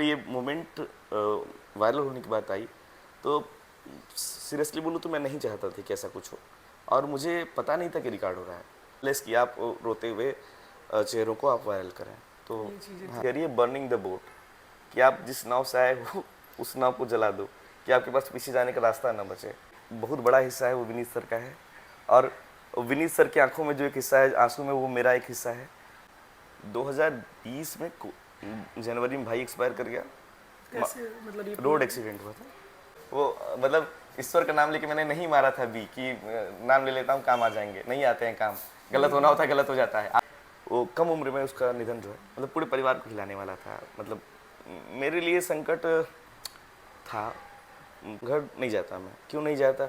ये moment viral होने की बात आई तो सीरियसली बोलूँ तो मैं नहीं चाहता था कि ऐसा कुछ हो, और मुझे पता नहीं था कि रिकॉर्ड हो रहा है। लेस कि आप रोते हुए चेहरों को आप वायरल करें तो ये चीज़ें हाँ, करिए बर्निंग द बोट, कि आप जिस नाव से आए हो उस नाव को जला दो, कि आपके पास पीछे जाने का रास्ता ना बचे। बहुत बड़ा हिस्सा है वो विनीत सर का है, और विनीत सर की आंखों में जो एक हिस्सा है आंसू में, वो मेरा एक हिस्सा है। 2020 में जनवरी में भाई एक्सपायर कर गया। कैसे, मतलब ये रोड पूरा एक्सीडेंट हुआ था वो, मतलब ईश्वर का नाम लेके मैंने नहीं मारा था बी कि नाम ले लेता हूँ काम आ जाएंगे, नहीं आते हैं काम, गलत होना होता है गलत हो जाता है। वो कम उम्र में उसका निधन जो है मतलब पूरे परिवार को खिलाने वाला था। मतलब मेरे लिए संकट था। घर नहीं जाता मैं, क्यों नहीं जाता,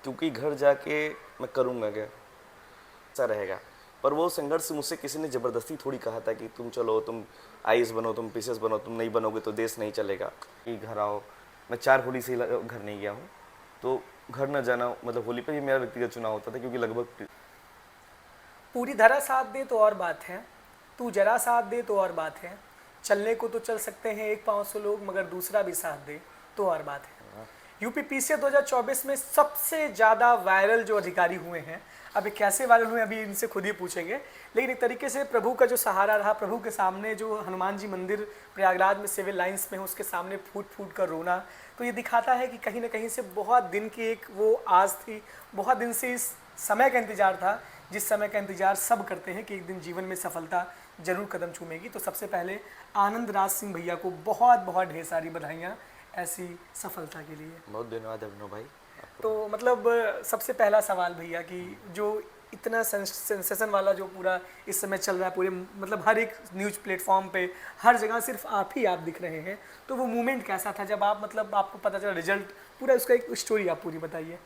क्योंकि घर जाके मैं करूँगा क्या, अच्छा रहेगा। पर वो संघर्ष मुझसे किसी ने ज़बरदस्ती थोड़ी कहा था कि तुम चलो, तुम आईएएस बनो, तुम पीसीएस बनो, तुम नहीं बनोगे तो देश नहीं चलेगा, कि घर आओ। मैं 4 होली से घर नहीं गया हूँ, तो घर न जाना मतलब होली पर ही मेरा व्यक्तिगत चुनाव होता था, क्योंकि लगभग पूरी धरा साथ दे तो और बात है, तू जरा साथ दे तो और बात है, चलने को तो चल सकते हैं एक पाँव से लोग, मगर दूसरा भी साथ दे तो और बात है। यूपी पीसीएस 2024 में सबसे ज़्यादा वायरल जो अधिकारी हुए हैं, अब ये कैसे वायरल हुए अभी इनसे खुद ही पूछेंगे, लेकिन एक तरीके से प्रभु का जो सहारा रहा, प्रभु के सामने जो हनुमान जी मंदिर प्रयागराज में सिविल लाइंस में है उसके सामने फूट फूट कर रोना, तो ये दिखाता है कि कहीं ना कहीं से बहुत दिन की एक वो आस थी, बहुत दिन से इस समय का इंतजार था, जिस समय का इंतजार सब करते हैं कि एक दिन जीवन में सफलता जरूर कदम चूमेगी। तो सबसे पहले आनंद राज सिंह भैया को बहुत बहुत ढेर सारी बधाइयाँ ऐसी सफलता के लिए। बहुत धन्यवाद अभिनव भाई। तो मतलब सबसे पहला सवाल भैया कि जो इतना सेंसेशन वाला जो पूरा इस समय चल रहा है पूरे, मतलब हर एक न्यूज़ प्लेटफॉर्म पे हर जगह सिर्फ आप ही आप दिख रहे हैं, तो वो मोमेंट कैसा था जब आप, मतलब आपको पता चला रिजल्ट, पूरा उसका एक स्टोरी आप पूरी बताइए।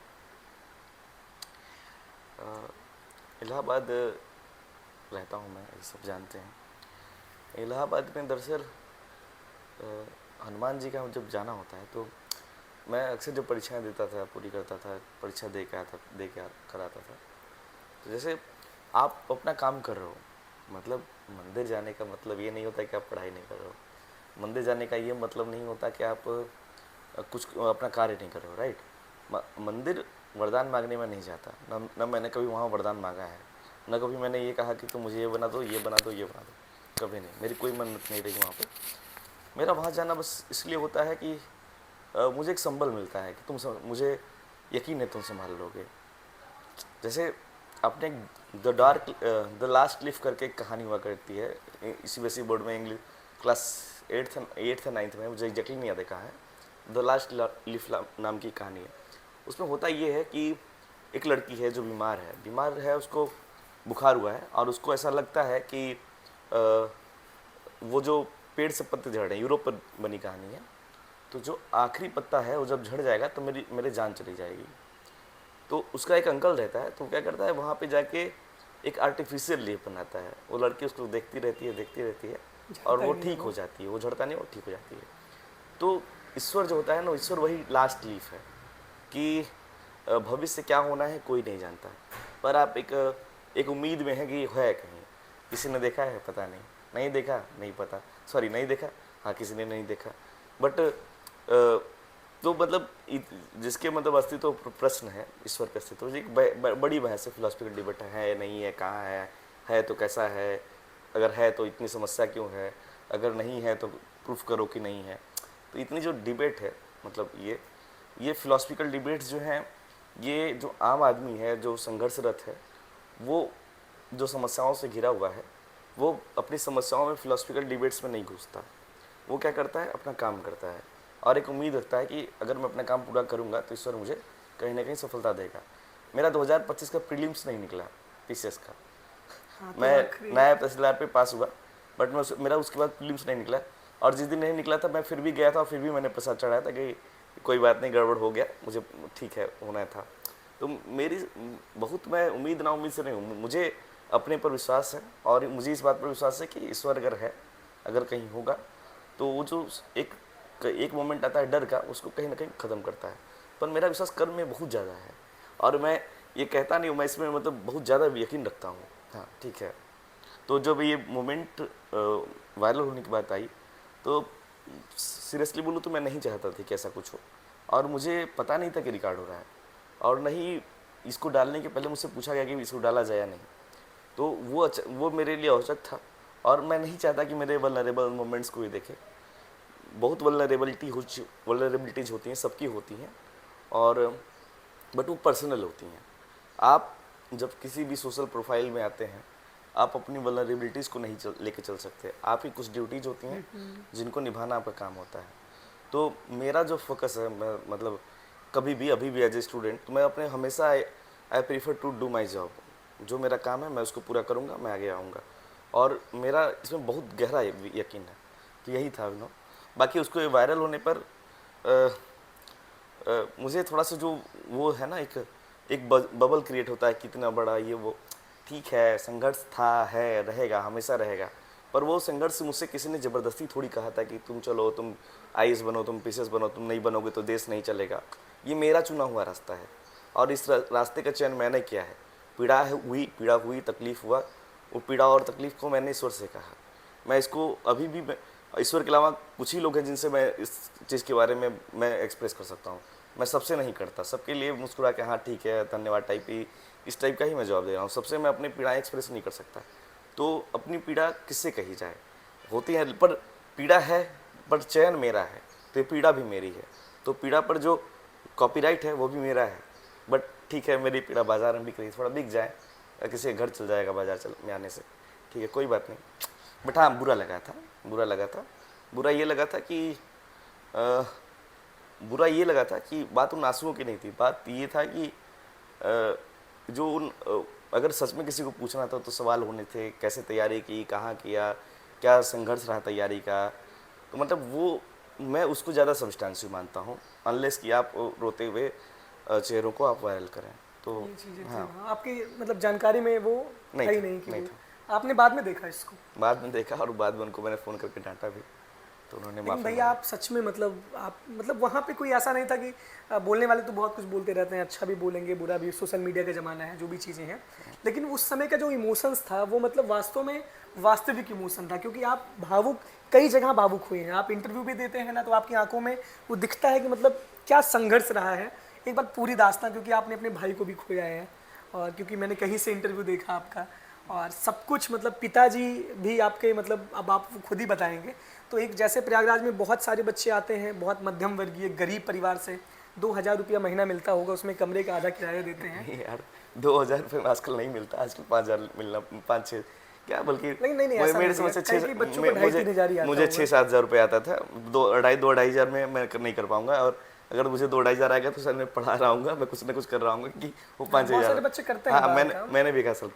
इलाहाबाद रहता हूँ मैं, ये सब जानते हैं। इलाहाबाद में दरअसल हनुमान जी का जब जाना होता है तो मैं अक्सर जब परीक्षाएं देता था, पूरी करता था, परीक्षा दे के आता, दे के कर आता था, तो जैसे आप अपना काम कर रहे हो, मतलब मंदिर जाने का मतलब ये नहीं होता कि आप पढ़ाई नहीं कर रहे हो। मंदिर जाने का ये मतलब नहीं होता कि आप कुछ अपना कार्य नहीं कर रहे हो, राइट। मंदिर वरदान मांगने में नहीं जाता, न मैंने कभी वहाँ वरदान मांगा है, न कभी मैंने ये कहा कि तुम मुझे ये बना दो, ये बना दो, ये बना दो, कभी नहीं। मेरी कोई मन्नत नहीं रही वहाँ पर। मेरा वहाँ जाना बस इसलिए होता है कि मुझे एक संबल मिलता है कि मुझे यकीन है तुम संभाल लोगे। जैसे आपने द लास्ट क्लिफ करके एक कहानी हुआ करती है, इसी वैसी बोर्ड में इंग्लिश क्लास 8th या 9th में, मुझे एग्जैक्टली नहीं याद है कहाँ है। द लास्ट लिफ नाम की कहानी है। उसमें होता ये है कि एक लड़की है जो बीमार है, उसको बुखार हुआ है, और उसको ऐसा लगता है कि वो जो पेड़ से पत्ते झड़ रहे हैं, यूरोप पर बनी कहानी है, तो जो आखिरी पत्ता है वो जब झड़ जाएगा तो मेरे जान चली जाएगी। तो उसका एक अंकल रहता है, तो क्या करता है वहाँ पे जाके एक आर्टिफिशियल लीफ बनाता है। वो लड़की उसको देखती रहती है और झड़ता वो ही नहीं है ठीक हो जाती है, वो झड़ता नहीं, वो ठीक हो जाती है। तो ईश्वर जो होता है ना, ईश्वर वही लास्ट लीफ है कि भविष्य क्या होना है कोई नहीं जानता, पर आप एक उम्मीद में है कि है कहीं। किसी ने देखा है पता नहीं, नहीं देखा नहीं पता, सॉरी नहीं देखा, हाँ किसी ने नहीं देखा, बट तो मतलब जिसके मतलब अस्तित्व प्रश्न है, ईश्वर का अस्तित्व एक बड़ी बहस है, फिलोसफिकल डिबेट है नहीं है, कहाँ है तो कैसा है, अगर है तो इतनी समस्या क्यों है, अगर नहीं है तो प्रूफ करो कि नहीं है। तो इतनी जो डिबेट है, मतलब ये फिलोसफिकल डिबेट्स जो हैं, ये जो आम आदमी है जो संघर्षरत है, वो जो समस्याओं से घिरा हुआ है, वो अपनी समस्याओं में फिलोसफिकल डिबेट्स में नहीं घुसता। वो क्या करता है, अपना काम करता है, और एक उम्मीद रखता है कि अगर मैं अपना काम पूरा करूँगा तो ईश्वर मुझे कहीं ना कहीं सफलता देगा। मेरा 2025 का प्रीलिम्स नहीं निकला पीसीएस का। हाँ, तो मैं आखिरी नायब तहसीलदार पे पास हुआ, बट मेरा उसके बाद प्रीलिम्स नहीं निकला, और जिस दिन नहीं निकला था मैं फिर भी गया था, और फिर भी मैंने प्रसाद चढ़ाया था कि कोई बात नहीं, गड़बड़ हो गया, मुझे ठीक है, होना था। तो मेरी बहुत, मैं उम्मीद ना उम्मीद से नहीं हूँ, मुझे अपने पर विश्वास है, और मुझे इस बात पर विश्वास है कि ईश्वर अगर है, अगर कहीं होगा, तो वो जो एक मोमेंट आता है डर का, उसको कहीं ना कहीं ख़त्म करता है। पर मेरा विश्वास कर्म में बहुत ज़्यादा है, और मैं ये कहता नहीं हूँ, मैं इसमें मतलब बहुत ज़्यादा यकीन रखता हूँ। हाँ ठीक है। तो जब ये मोमेंट वायरल होने की बात आई, तो सीरियसली बोलूँ तो मैं नहीं चाहता था कि ऐसा कुछ हो, और मुझे पता नहीं था कि रिकॉर्ड हो रहा है, और नहीं इसको डालने के पहले मुझसे पूछा गया कि इसको डाला जाए या नहीं। तो वो मेरे लिए आवश्यक था, और मैं नहीं चाहता कि मेरे वल्नरेबल मोमेंट्स को भी देखे। बहुत वल्नरेबिलिटीज़ होती हैं, सबकी होती हैं, और बट वो पर्सनल होती हैं। आप जब किसी भी सोशल प्रोफाइल में आते हैं, आप अपनी वल्नरेबिलिटीज़ को नहीं लेके चल सकते। आपकी कुछ ड्यूटीज़ होती हैं जिनको निभाना आपका काम होता है। तो मेरा जो फोकस है, मैं मतलब कभी भी अभी भी एज ए स्टूडेंट, तो मैं अपने हमेशा I prefer to do my job. जो मेरा काम है मैं उसको पूरा करूँगा, मैं आगे आऊँगा, और मेरा इसमें बहुत गहरा यकीन है कि यही था बाकी उसको वायरल होने पर मुझे थोड़ा सा जो वो है ना, एक बबल क्रिएट होता है, कितना बड़ा ये वो, ठीक है संघर्ष था, है, रहेगा, हमेशा रहेगा, पर वो संघर्ष मुझसे किसी ने ज़बरदस्ती थोड़ी कहा था कि तुम चलो, तुम आईएएस बनो, तुम पीसीएस बनो, तुम नहीं बनोगे तो देश नहीं चलेगा। ये मेरा चुना हुआ रास्ता है, और इस रास्ते का चयन मैंने किया है। पीड़ा हुई, तकलीफ़ हुआ, वो पीड़ा और तकलीफ़ को मैंने ईश्वर से कहा। मैं इसको अभी भी ईश्वर के अलावा कुछ ही लोग हैं जिनसे मैं इस चीज़ के बारे में मैं एक्सप्रेस कर सकता हूँ। मैं सबसे नहीं करता, सबके लिए मुस्कुरा के हाँ ठीक है धन्यवाद टाइप ही, इस टाइप का ही मैं जवाब दे रहा हूँ। सबसे मैं अपनी पीड़ाएँ एक्सप्रेस नहीं कर सकता। तो अपनी पीड़ा किससे कही जाए, होती है, पर पीड़ा है, पर चयन मेरा है, तो ये पीड़ा भी मेरी है। तो पीड़ा पर जो कॉपीराइट है वो भी मेरा है, बट ठीक है मेरी पीड़ा बाजार में बिक रही, थोड़ा बिक जाए, किसी घर चल जाएगा बाजार में आने से, ठीक है कोई बात नहीं। बट हाँ बुरा लगा था। बुरा ये लगा था कि बात उन आंसुओं की नहीं थी। बात ये था कि जो उन अगर सच में किसी को पूछना था तो सवाल होने थे, कैसे तैयारी की, कहाँ किया, क्या संघर्ष रहा तैयारी का। तो मतलब वो मैं उसको ज़्यादा सब्सटेंशियल मानता हूँ, अनलेस कि आप रोते हुए चेहरों को आप वायरल करें। तो ये चीज़ें थी हाँ, वहाँ आपकी मतलब जानकारी में वो नहीं था ही था, नहीं कि नहीं वो आपने बाद में देखा इसको। बाद में देखा, और बाद में उनको मैंने फ़ोन करके डांटा भी, तो उन्होंने लेकिन माफ़ी भैया मांगी। आप सच में मतलब आप मतलब वहाँ पे कोई ऐसा नहीं था कि बोलने वाले तो बहुत कुछ बोलते रहते हैं, अच्छा भी बोलेंगे बुरा भी, सोशल मीडिया का ज़माना है, जो भी चीज़ें हैं, लेकिन उस समय का जो इमोशंस था वो मतलब वास्तव में वास्तविक इमोशन था, क्योंकि आप भावुक कई जगह भावुक हुए हैं। आप इंटरव्यू भी देते हैं ना, तो आपकी आंखों में वो दिखता है कि मतलब क्या संघर्ष रहा है। एक बार पूरी दास्तां, क्योंकि आपने अपने भाई को भी खोया है, और क्योंकि मैंने कहीं से इंटरव्यू देखा आपका, और सब कुछ मतलब पिताजी भी आपके मतलब अब आप खुद ही बताएंगे। तो एक जैसे प्रयागराज में बहुत सारे बच्चे आते हैं, बहुत मध्यम वर्गीय गरीब परिवार से, 2,000 रुपया महीना मिलता होगा, उसमें कमरे का आधा किराया देते हैं। नहीं यार, 2,000 रुपये में आजकल नहीं मिलता, आजकल 5,000 मिलना, 5-6 क्या, बल्कि नहीं ऐसा मेरे नहीं समझ से भैया, कई बच्चों को 2,500-3,000 ही आता मुझे होगा। 6-7 हज़ार रुपये आता था। 2,500 में मैं नहीं कर पाऊंगा, और अगर मुझे 2,500 आएगा तो सर मैं पढ़ा रहा हूँ, मैं कुछ ना कुछ कर रहा हूँ कि वो हाँ, बहुत 5,000। सारे बच्चे करते हैं हाँ, बाहर काम। मैंने भी कहा सर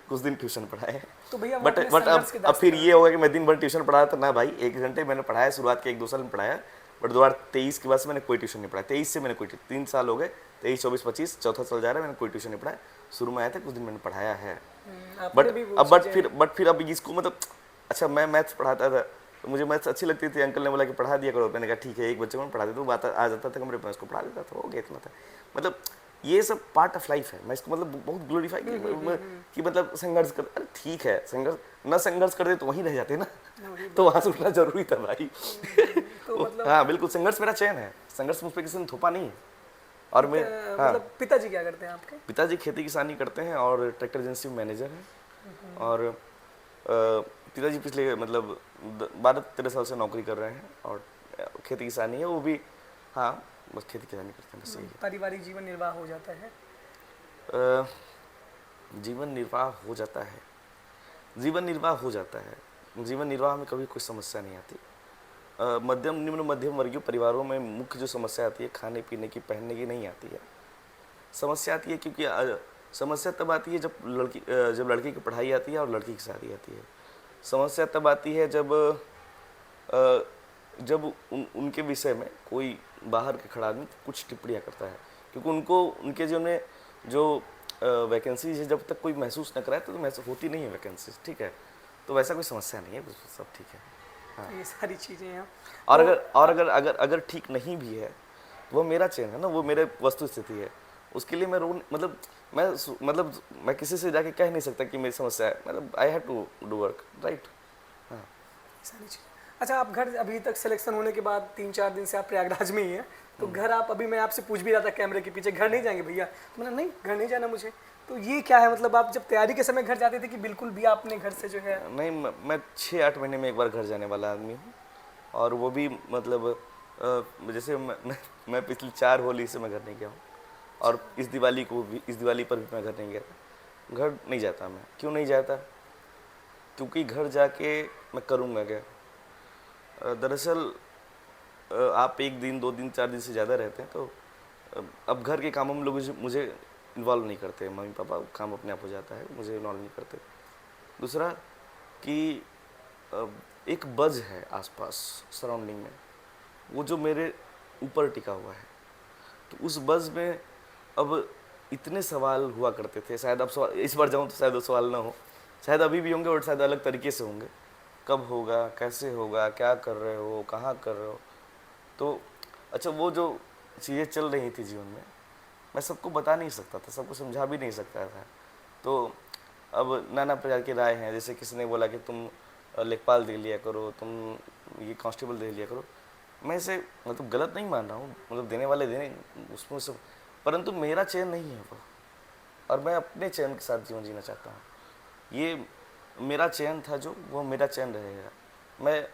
कुछ दिन ट्यूशन पढ़ाए। तो भैया वो बट अपने बट संघर्ष के अब फिर दास्तां। ये होगा कि मैं दिन भर ट्यूशन पढ़ाया था ना भाई, 1 घंटे मैंने पढ़ाया, शुरुआत के 1-2 साल में पढ़ाया, बट 2023 के बाद से मैंने कोई ट्यूशन नहीं पढ़ाया। 23 से मैंने कोई 3 साल हो गए, 23, 24, 25 चौथा साल जा रहा है, मैंने कोई ट्यूशन नहीं पढ़ाया। शुरू में आया था, कुछ दिन मैंने पढ़ाया है, आपने भी वो बट फिर अब इसको मतलब, अच्छा मैं मैथ्स पढ़ाता था, तो मुझे मैथ्स अच्छी लगती थी, अंकल ने बोला कि पढ़ा दिया करो, मैंने कहा ठीक है, एक बच्चे को मैं पढ़ा देता हूँ, बात आ जाता था कमरे पर, उसको पढ़ा देता था, हो गया, इतना था। मतलब ये सब पार्ट ऑफ लाइफ है, मैं इसको मतलब बहुत ग्लोरीफाई कि मतलब संघर्ष कर, अरे ठीक है, संघर्ष कर दे तो वहीं रह जाते ना, तो वहाँ से उठना जरूरी था भाई। तो मतलब हाँ बिल्कुल, संघर्ष मेरा चयन है, संघर्ष मुझ पर किसी ने थोपा नहीं है। और मैं हाँ, मतलब पिताजी क्या करते हैं आपके? पिताजी खेती किसानी करते हैं और ट्रैक्टर एजेंसी में मैनेजर हैं, और पिताजी पिछले मतलब 12-13 साल से नौकरी कर रहे हैं, और खेती किसानी है वो भी, हाँ बस खेती किसानी करते हैं, बस यही पारिवारिक जीवन निर्वाह हो जाता है। है। जीवन निर्वाह हो जाता है, जीवन निर्वाह में कभी कोई समस्या नहीं आती। निम्न मध्यम वर्गीय परिवारों में मुख्य जो समस्या आती है खाने पीने की, पहनने की नहीं आती है। समस्या आती है क्योंकि समस्या तब आती है जब लड़की की पढ़ाई आती है और लड़की की शादी आती है। समस्या तब आती है जब उनके विषय में कोई बाहर के खड़ा आदमी कुछ टिप्पणियाँ करता है, क्योंकि उनके जो वैकेंसीज है जब तक कोई महसूस न कराए तो महसूस होती नहीं है वैकेंसीज, ठीक है। तो वैसा कोई समस्या नहीं है, सब ठीक है। हाँ। ये सारी चीज़ें हैं। और अगर ठीक नहीं भी है तो वो मेरा चयन है ना, वो मेरे वस्तु स्थिति है, उसके लिए मैं मैं किसी से जाके कह नहीं सकता कि मेरी समस्या है, मतलब I have to do work, right. हाँ, सारी चीज़ें। अच्छा, आप घर अभी तक सिलेक्शन होने के बाद 3-4 दिन से आप प्रयागराज में ही हैं, तो घर आप अभी, मैं आपसे पूछ भी रहा था कैमरे के पीछे, घर नहीं जाएंगे भैया? तो मैंने नहीं, घर नहीं जाना मुझे। तो ये क्या है, मतलब आप जब तैयारी के समय घर जाते थे कि बिल्कुल भी आपने घर से जो है? नहीं, मैं 6-8 महीने में एक बार घर जाने वाला आदमी हूँ। और वो भी मतलब जैसे मैं पिछली 4 होली से मैं घर नहीं गया हूँ। और इस दिवाली पर भी मैं घर नहीं गया था। घर नहीं जाता मैं। क्यों नहीं जाता? क्योंकि घर जाके मैं करूँगा क्या? दरअसल आप 1 दिन 2 दिन 4 दिन से ज़्यादा रहते हैं, तो अब घर के कामों में लोग मुझे इन्वॉल्व नहीं करते। मम्मी पापा काम अपने आप हो जाता है, मुझे इन्वॉल्व नहीं करते। दूसरा कि एक बज़ है आसपास सराउंडिंग में, वो जो मेरे ऊपर टिका हुआ है। तो उस बज़ में अब इतने सवाल हुआ करते थे, शायद अब सवाल इस बार जाऊँ तो शायद वो सवाल ना हो, शायद अभी भी होंगे और शायद अलग तरीके से होंगे। कब होगा, कैसे होगा, क्या कर रहे हो, कहाँ कर रहे हो। तो अच्छा, वो जो चीज़ें चल रही थी जीवन में, मैं सबको बता नहीं सकता था, सबको समझा भी नहीं सकता था। तो अब नाना प्रकार की राय हैं। जैसे किसी ने बोला कि तुम लेखपाल दे लिया करो, तुम ये कांस्टेबल दे लिया करो। मैं इसे मतलब गलत नहीं मान रहा हूँ, मतलब देने वाले देने उसमें सब, परंतु मेरा चयन नहीं है वो, और मैं अपने चयन के साथ जीवन जीना चाहता हूँ। ये मेरा चयन था जो, वो मेरा चयन रहेगा। मैं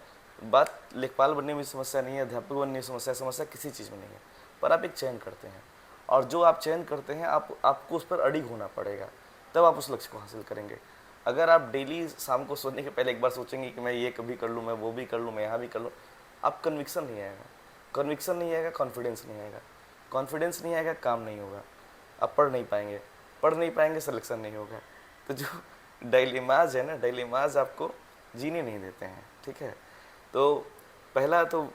बात लेखपाल बनने में समस्या नहीं है, अध्यापक बनने में समस्या किसी चीज़ में नहीं है, पर आप एक चयन करते हैं, और जो आप चयन करते हैं आपको उस पर अडिग होना पड़ेगा, तब आप उस लक्ष्य को हासिल करेंगे। अगर आप डेली शाम को सोने के पहले एक बार सोचेंगे कि मैं ये कभी कर लूँ, मैं वो भी कर लूँ, मैं यहाँ भी कर लूँ, आप कन्विक्शन नहीं आएगा, कन्विक्शन नहीं आएगा, कॉन्फिडेंस नहीं आएगा, कॉन्फिडेंस नहीं आएगा, काम नहीं होगा, आप पढ़ नहीं पाएंगे, सिलेक्शन नहीं होगा। तो जो डायलेमाज है ना, डायलेमाज आपको जीने नहीं देते हैं, ठीक है। तो पहला तो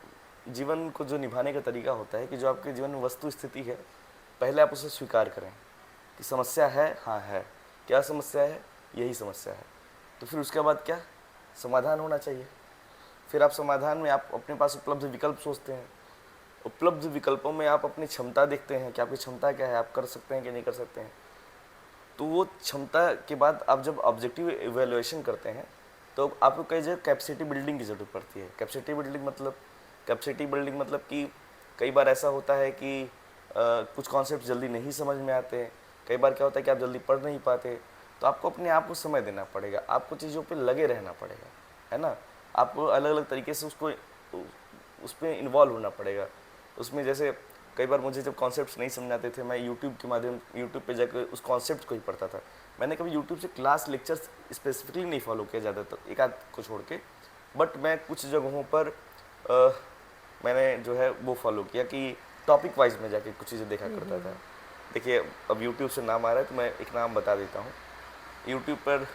जीवन को जो निभाने का तरीका होता है कि जो आपके जीवन में वस्तु स्थिति है, पहले आप उसे स्वीकार करें कि समस्या है, हाँ है, क्या समस्या है, यही समस्या है। तो फिर उसके बाद क्या, समाधान होना चाहिए। फिर आप समाधान में आप अपने पास उपलब्ध विकल्प सोचते हैं, उपलब्ध विकल्पों में आप अपनी क्षमता देखते हैं कि आपकी क्षमता क्या है, आप कर सकते हैं कि नहीं कर सकते हैं। तो वो क्षमता के बाद आप जब ऑब्जेक्टिव इवेल्युएशन करते हैं, तो आपको कई जगह कैपेसिटी बिल्डिंग की ज़रूरत पड़ती है। कैपेसिटी बिल्डिंग मतलब कि कई बार ऐसा होता है कि कुछ कॉन्सेप्ट जल्दी नहीं समझ में आते, कई बार क्या होता है कि आप जल्दी पढ़ नहीं पाते, तो आपको अपने आप को समय देना पड़ेगा, आपको चीज़ों पे लगे रहना पड़ेगा, है ना। आपको अलग अलग तरीके से उस पर इन्वॉल्व होना पड़ेगा। उसमें जैसे कई बार मुझे जब कॉन्सेप्ट्स नहीं समझ आते थे, मैं यूट्यूब पे जाकर उस कॉन्सेप्ट को ही पढ़ता था। मैंने कभी यूट्यूब से क्लास लेक्चर्स स्पेसिफिकली नहीं फॉलो किया ज़्यादातर, एक आध को छोड़ के, बट मैं कुछ जगहों पर मैंने जो है वो फॉलो किया कि टॉपिक वाइज में जाके कुछ चीज़ें देखा करता था। देखिए, अब यूट्यूब से नाम आ रहा है तो मैं एक नाम बता देता हूँ। यूट्यूब पर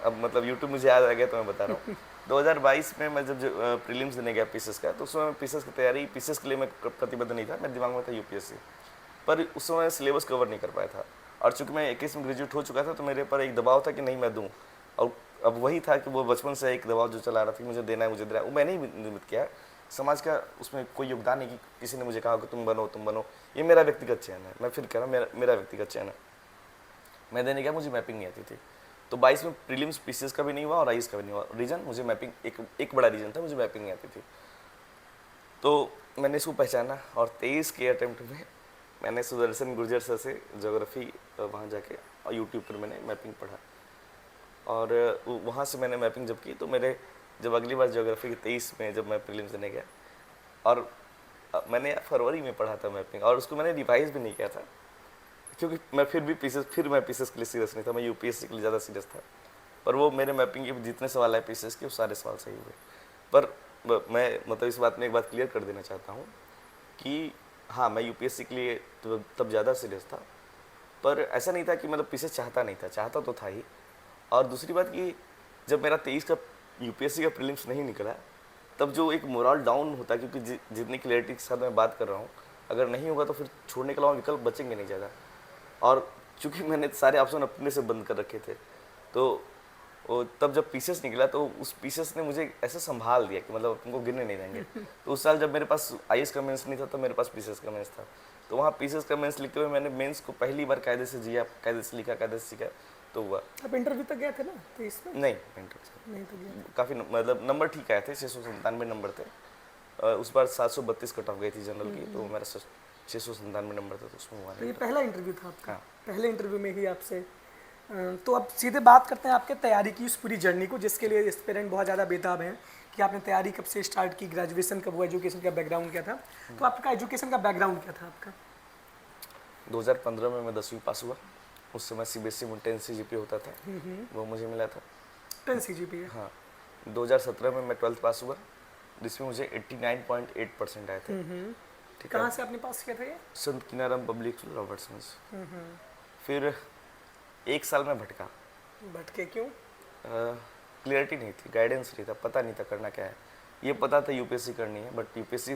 अब मतलब यूट्यूब मुझे याद आ गया तो मैं बता रहा हूँ। 2022 में मैं जब प्रीलिम्स देने गया पीसीएस का, तो उस समय पीसीएस की तैयारी, पीसीएस के लिए मैं प्रतिबद्ध नहीं था, मेरे दिमाग में था यूपीएससी, पर उस समय सिलेबस कवर नहीं कर पाया था। और चूंकि मैं 21 में ग्रेजुएट हो चुका था, तो मेरे पर एक दबाव था कि नहीं मैं दूँ। और अब वही था कि वो बचपन से एक दबाव जो चला रहा था कि मुझे देना है, मुझे देना है, वो मैंने ही निर्मित किया। समाज का उसमें कोई योगदान नहीं कि किसी ने मुझे कहा कि तुम बनो। ये मेरा व्यक्तिगत चयन है, मैं फिर कह रहा हूँ मेरा व्यक्तिगत चयन है। मैं देने गया, मुझे मैपिंग नहीं आती थी। तो 22 में प्रीलिम्स पीसीएस का भी नहीं हुआ और आईएएस का भी नहीं हुआ। रीजन, मुझे मैपिंग एक बड़ा रीजन था, मुझे मैपिंग नहीं आती थी। तो मैंने इसको पहचाना और 23 के अटेम्प्ट में मैंने सुदर्शन गुर्जर सर से ज्योग्राफी वहाँ जाके और यूट्यूब पर मैंने मैपिंग पढ़ा, और वहाँ से मैंने मैपिंग जब की, तो मेरे जब अगली बार ज्योग्राफी के 23 में जब मैं प्रीलिम्स देने गया, और मैंने फरवरी में पढ़ा था मैपिंग, और उसको मैंने रिवाइज भी नहीं किया था, क्योंकि मैं फिर मैं पीसीएस के लिए सीरियस नहीं था, मैं यूपीएससी के लिए ज़्यादा सीरियस था। पर वो मेरे मैपिंग के जितने सवाल आए पीसीएस के, वो सारे सवाल सही हुए। पर मैं मतलब इस बात में एक बात क्लियर कर देना चाहता हूँ कि हाँ, मैं यूपीएससी के लिए तब ज़्यादा सीरियस था, पर ऐसा नहीं था कि मतलब पीसीएस चाहता नहीं था, चाहता तो था ही। और दूसरी बात कि जब मेरा 23 का यूपीएससी का प्रीलिम्स नहीं निकला, तब जो एक मोरल डाउन होता है, क्योंकि जितनी क्लैरिटी के साथ मैं बात कर रहा हूँ, अगर नहीं होगा तो फिर छोड़ने के अलावा विकल्प बचेंगे नहीं ज़्यादा। और चूंकि मैंने सारे ऑप्शन अपने से बंद कर रखे थे, तो तब जब पीसीएस निकला, तो उस पीसीएस ने मुझे ऐसे संभाल दिया कि मतलब तुमको गिरने नहीं देंगे। तो उस साल जब मेरे पास आईएएस का मेंस नहीं था, तो मेरे पास पीसीएस का मेंस था। तो वहाँ पीसीएस का मेंस लिखते हुए मैंने मेंस को पहली बार कायदे से जिया, कायदे से लिखा, कायदे से सीखा। तो हुआ। आप इंटरव्यू तक गए थे ना, तो इसमें नहीं इंटर नहीं तो गया। काफ़ी मतलब नंबर ठीक आए थे, 697 नंबर थे। उस बार 732 कट ऑफ गई थी जनरल की, तो मेरा 697 नंबर था, तो उसमें हुआ तो नहीं ये था। पहला इंटरव्यू था आपका? हाँ। पहले इंटरव्यू में ही आपसे तो अब सीधे बात करते हैं आपके तैयारी की उस पूरी जर्नी को, जिसके लिए एस्पिरेंट बहुत ज़्यादा बेताब हैं कि आपने तैयारी कब से स्टार्ट की, ग्रेजुएशन कब हुआ, एजुकेशन का बैकग्राउंड क्या था। तो आपका एजुकेशन का बैकग्राउंड क्या था आपका? 2015 में मैं 10वीं पास हुआ। उस समय CBSE में 10 CGPA होता था, वो मुझे मिला था। 10 CGPA। हाँ, 2017 में मैं 12th पास हुआ, जिसमें मुझे 89.8% आए थे। ठीक है। कहाँ से आपने पास किया था ये? संत कीनाराम पब्लिक स्कूल रॉबर्ट्सगंज। फिर एक साल में भटका, भटके क्यों? क्लियरिटी नहीं थी, गाइडेंस नहीं था, पता नहीं था करना क्या है। ये पता था यूपीएससी करनी है, बट यूपीएससी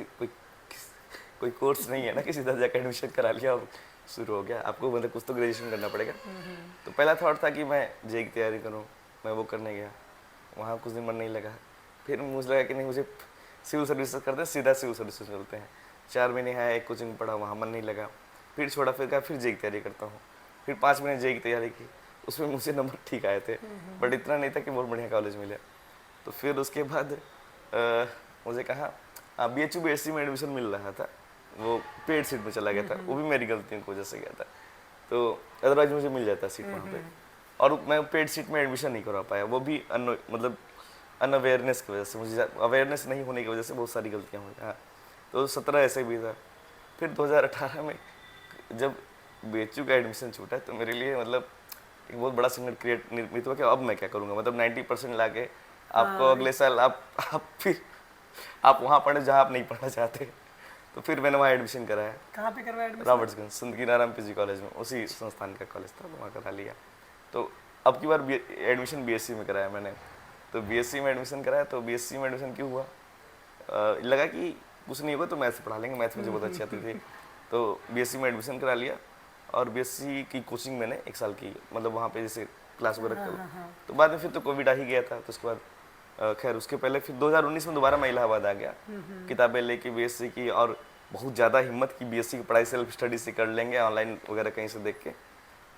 कोई कोर्स नहीं है ना कि सीधा जाकर एडमिशन करा लिया और शुरू हो गया। आपको मतलब कुछ तो ग्रेजुएशन करना पड़ेगा। तो पहला थॉट था कि मैं जेई की तैयारी करूँ, मैं वो करने गया, वहाँ कुछ दिन मन नहीं लगा। फिर मुझे लगा कि नहीं, मुझे सिविल सर्विसेज करते हैं, सीधा सिविल सर्विसेज चलते हैं। 4 महीने है, एक कोचिंग पढ़ा, वहाँ मन नहीं लगा, फिर छोड़ा, फिर कहा फिर जेई की तैयारी करता हूँ। फिर 5 महीने जेई की तैयारी की, उसमें मुझे नंबर ठीक आए थे, बट इतना नहीं था कि बहुत बढ़िया कॉलेज मिले। तो फिर उसके बाद मुझे कहा BHU BSc में एडमिशन मिल रहा था, वो पेड सीट में चला गया था, वो भी मेरी गलतियों की वजह से गया था। तो अदरवाइज मुझे मिल जाता सीट वहाँ पे, और मैं पेड सीट में एडमिशन नहीं करवा पाया, वो भी मतलब अनअवेयरनेस की वजह से, मुझे अवेयरनेस नहीं होने की वजह से बहुत सारी गलतियाँ हुई। हाँ, तो 17 ऐसे भी था। फिर 2018 में जब BHU का एडमिशन छूटा, तो मेरे लिए मतलब एक बहुत बड़ा संकट निर्मित हुआ कि अब मैं क्या करूँगा। मतलब 90% ला के आपको अगले साल आप वहाँ पढ़े जहाँ आप नहीं पढ़ना चाहते। तो फिर मैंने वहाँ एडमिशन कराया, कहाँ पे करवाया एडमिशन? रॉबर्ट्सगंज संत कीनाराम PG कॉलेज में, उसी संस्थान का कॉलेज था, वहाँ करा लिया। तो अब की बार एडमिशन BSc में कराया मैंने। तो BSc में एडमिशन कराया, तो BSc में एडमिशन क्यों हुआ, लगा कि कुछ नहीं होगा तो मैथ्स पढ़ा लेंगे, मैथ्स मुझे बहुत अच्छी आती थी। तो BSc में एडमिशन करा लिया, और BSc की कोचिंग मैंने 1 साल की, मतलब वहाँ पे जैसे क्लास वगैरह कर। तो बाद में फिर तो कोविड आ ही गया था, तो उसके बाद खैर उसके पहले फिर 2019 में दोबारा मैं इलाहाबाद आ गया, किताबें लेके BSc की, और बहुत ज़्यादा हिम्मत की BSc की पढ़ाई सेल्फ स्टडी से कर लेंगे, ऑनलाइन वगैरह कहीं से देख के।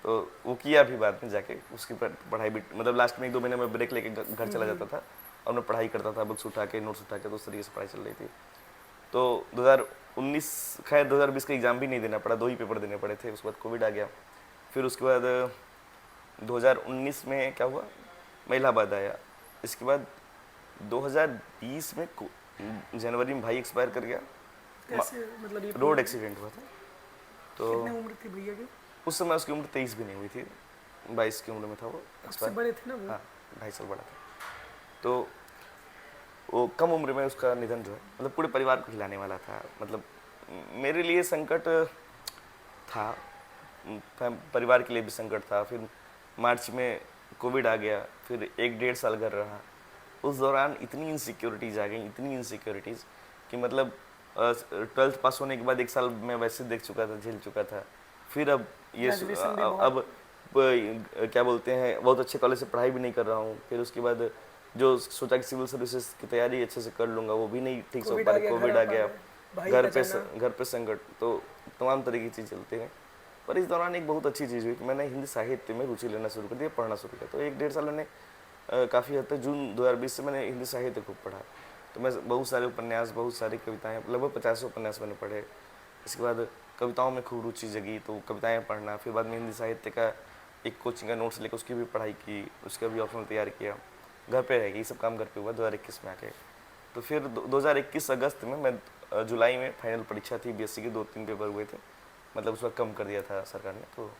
तो वो किया भी बाद में जाके, उसकी पढ़ाई भी मतलब लास्ट में 1-2 महीने में ब्रेक लेके घर चला जाता था, और मैं पढ़ाई करता था, बुक्स उठा के, नोट्स उठा के, तो उस तरीके से पढ़ाई चल रही थी। तो 2019 खैर 2020 का एग्ज़ाम भी नहीं देना पड़ा, 2 ही पेपर देने पड़े थे। उसके बाद कोविड आ गया। फिर उसके बाद 2019 में क्या हुआ, मैं इलाहाबाद आया। इसके बाद 2020 में जनवरी में भाई एक्सपायर कर गया, कैसे मतलब ये रोड एक्सीडेंट हुआ था। तो कितने उम्र थी भैया की? उस समय उसकी उम्र 23 भी नहीं हुई थी, 22 की उम्र में था वो आपसे एक्सपायर। बड़े थे ना वो? हाँ, 2.5 साल बड़ा था। तो वो कम उम्र में उसका निधन जो है, मतलब पूरे परिवार को हिलाने वाला था। मतलब मेरे लिए संकट था, परिवार के लिए भी संकट था। फिर मार्च में कोविड आ गया, फिर 1-1.5 साल घर रहा। उस दौरान इतनी इनसिक्योरिटीज़ आ गई, इतनी इनसिक्योरिटीज़ कि मतलब 12th पास होने के बाद 1 साल मैं वैसे देख चुका था, झेल चुका था। फिर अब ये Graduation भी अब क्या बोलते हैं, बहुत अच्छे कॉलेज से पढ़ाई भी नहीं कर रहा हूँ। फिर उसके बाद जो सोचा कि सिविल सर्विसेज की तैयारी अच्छे से कर लूँगा, वो भी नहीं ठीक से हो पा रही। कोविड आ गया, घर पे संकट, तो तमाम तरह की चीज़ चलती हैं। पर इस दौरान एक बहुत अच्छी चीज़ हुई कि मैंने हिंदी साहित्य में रुचि लेना शुरू कर दिया, पढ़ना शुरू किया। तो 1-1.5 साल मैंने काफ़ी हद तक, जून 2020 से मैंने हिंदी साहित्य खूब पढ़ा। तो मैं बहुत सारे उपन्यास, बहुत सारी कविताएं, लगभग 50 उपन्यास मैंने पढ़े। इसके बाद कविताओं में खूब रुचि जगी, तो कविताएं पढ़ना। फिर बाद में हिंदी साहित्य का एक कोचिंग का नोट्स लेकर उसकी भी पढ़ाई की, उसका भी ऑप्शन तैयार किया। घर पे रह गई, सब काम घर पे हुआ 2021 में आके। तो फिर 2021 अगस्त में मैं जुलाई में फाइनल परीक्षा थी BSc की, 2-3 पेपर हुए थे, मतलब उस वक्त कम कर दिया था सरकार ने। तो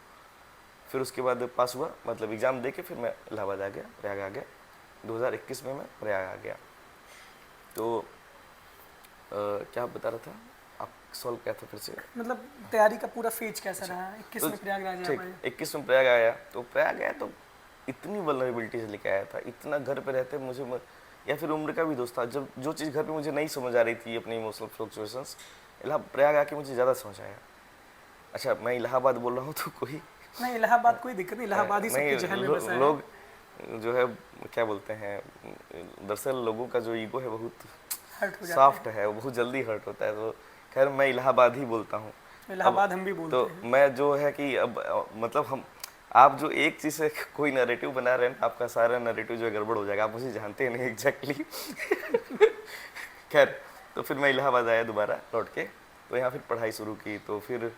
फिर उसके बाद पास हुआ, मतलब एग्ज़ाम दे के फिर मैं इलाहाबाद आ गया, प्रयाग आ गया। 2021 में मैं प्रयाग आ गया। तो क्या बता रहा था आप, सवाल क्या था फिर से? मतलब तैयारी का पूरा फेज कैसा रहा? 21 में प्रयागराज ठीक, आए। 21 में प्रयाग आया। तो प्रयाग आया तो इतनी वल्नरेबिलिटी से लेके आया था, इतना घर पे रहते मुझे या फिर उम्र का भी दोस्त था, जब जो चीज़ घर पे मुझे नहीं समझ आ रही थी, अपनी इमोशनल फ्लक्चुएशंस, प्रयाग आके मुझे ज़्यादा समझ आया। अच्छा, मैं इलाहाबाद बोल रहा हूँ तो कोई नहीं, इलाहाबाद कोई दिक्कत नहीं, इलाहाबाद ही सबके जहन में बसा है। लोग जो है क्या बोलते हैं, दरअसल लोगों का जो ईगो है बहुत हर्ट हो जाता सॉफ्ट है, वो बहुत जल्दी हर्ट होता है। तो खैर मैं इलाहाबाद ही बोलता हूँ। है। इलाहाबाद हम भी बोलते तो हैं। मैं जो है कि अब मतलब आप जो एक चीज़ से कोई नैरेटिव बना रहे हैं ना, आपका सारा नैरेटिव जो है गड़बड़ हो जाएगा। आप मुझे जानते हैं नहीं एग्जैक्टली। खैर, तो फिर मैं इलाहाबाद आया दोबारा लौट के, तो यहाँ फिर पढ़ाई शुरू की। तो फिर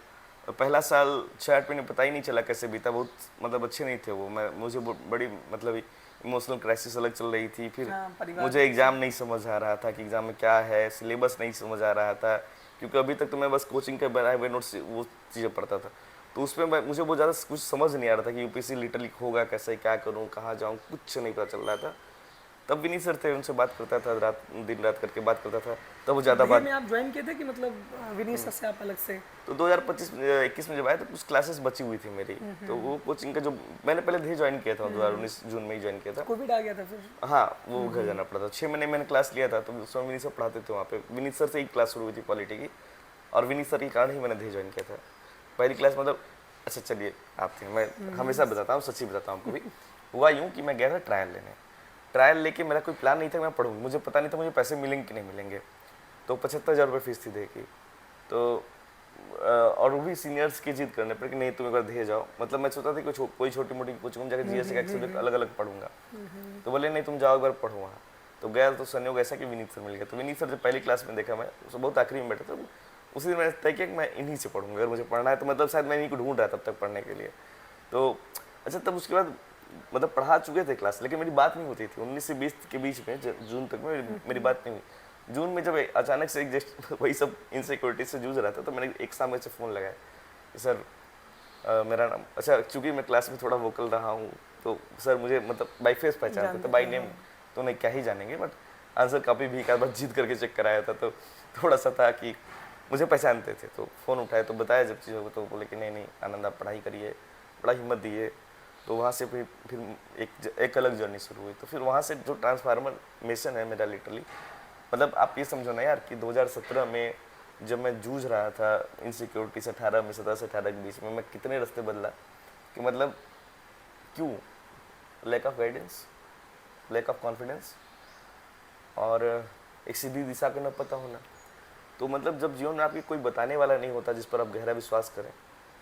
पहला साल 6-8 महीने पता ही नहीं चला कैसे बीता। बहुत मतलब अच्छे नहीं थे वो। मुझे बड़ी मतलब इमोशनल क्राइसिस अलग चल रही थी। फिर हाँ, परिवार मुझे एग्ज़ाम नहीं समझ आ रहा था कि एग्ज़ाम में क्या है, सिलेबस नहीं समझ आ रहा था, क्योंकि अभी तक तो मैं बस कोचिंग के बनाए हुए नोट्स वो चीज़ें पढ़ता था। तो उसमें मुझे बहुत ज़्यादा कुछ समझ नहीं आ रहा था कि यूपीएससी लिटरली होगा कैसे, क्या करूँ, कहाँ जाऊँ, कुछ नहीं पता चल रहा था। तब विनीत सर थे, उनसे बात करता था, रात दिन रात करके बात करता था, तब वो ज़्यादा भैया बात। में आप ज्वाइन किए थे कि मतलब विनीत सर से आप अलग से? तो 2021 में जब आया तो कुछ क्लासेस बची हुई थी मेरी, तो वो कोचिंग का जो मैंने पहले धी ज्वाइन किया था 2019 जून में ही ज्वाइन किया था। कोविड आ गया था फिर? हाँ, वो घर जाना पड़ा था। 6 महीने मैंने क्लास लिया था, तो उसमें विनीत सर पढ़ाते थे वहाँ पे। विनीत सर से ही क्लास शुरू हुई थी पॉलिटी की, और विनीत सर के कारण ही मैंने धी ज्वाइन किया था। पहली क्लास मतलब, अच्छा चलिए आप थे, मैं हमेशा बताता हूँ, सच्ची बताता हूँ आपको भी। हुआ यूँ कि मैं गया था ट्रायल लेने। ट्रायल लेके मेरा कोई प्लान नहीं था कि मैं पढ़ूँ, मुझे पता नहीं था मुझे पैसे मिलेंगे कि नहीं मिलेंगे। तो 75,000 रुपये फीस थी दे की। तो और वो भी सीनियर्स की जिद करने पर कि नहीं तुम एक बार दे जाओ। मतलब मैं सोचा था कि कोई छोटी मोटी कोचिंग में जाकर जीएस का सब्जेक्ट अलग अलग पढ़ूंगा। तो बोले नहीं तुम जाओ एक बार पढ़ो वहाँ। तो गया तो संयोग ऐसा कि विनीत सर मिल गया। तो विनीत सर जब पहली क्लास में देखा, मैं उसको बहुत आखिरी में बैठा था, उसी दिन मैंने तय किया कि मैं इन्हीं से पढ़ूंगा। अगर मुझे पढ़ना है तो मतलब शायद मैं इन्हीं को ढूंढ रहा तब तक पढ़ने के लिए। तो अच्छा, तब उसके बाद मतलब पढ़ा चुके थे क्लास, लेकिन मेरी बात नहीं होती थी। 19 से 20 के बीच में जून तक में मेरी बात नहीं हुई। जून में जब अचानक से एक जस्ट वही सब इनसिक्योरिटी से जूझ रहा था, तो मैंने एक सामने से फ़ोन लगाया कि सर मेरा नाम, अच्छा चूँकि मैं क्लास में थोड़ा वोकल रहा हूँ, तो सर मुझे मतलब बाई फेस पहचानते थे, बाई नेम तो नहीं क्या ही जानेंगे, बट आंसर कापी भी एक आध बार जीत करके चेक कराया था, तो थोड़ा सा था कि मुझे पहचानते थे। तो फ़ोन उठाए तो बताया जब चीज़ों को, तो बोले कि नहीं नहीं आनंद आप पढ़ाई करिए, बड़ा हिम्मत दिए। तो वहाँ से फिर एक अलग जर्नी शुरू हुई। तो फिर वहाँ से जो ट्रांसफार्मेशन है मेरा लिटरली, मतलब आप ये समझो ना यार कि 2017 में जब मैं जूझ रहा था इनसिक्योरिटी से, 18 में 17 से 18 के बीच में, मैं कितने रास्ते बदला कि मतलब क्यों, lack of guidance, lack of confidence, और एक सीधी दिशा का न पता होना। तो मतलब जब जीवन में आपकी कोई बताने वाला नहीं होता जिस पर आप गहरा विश्वास करें,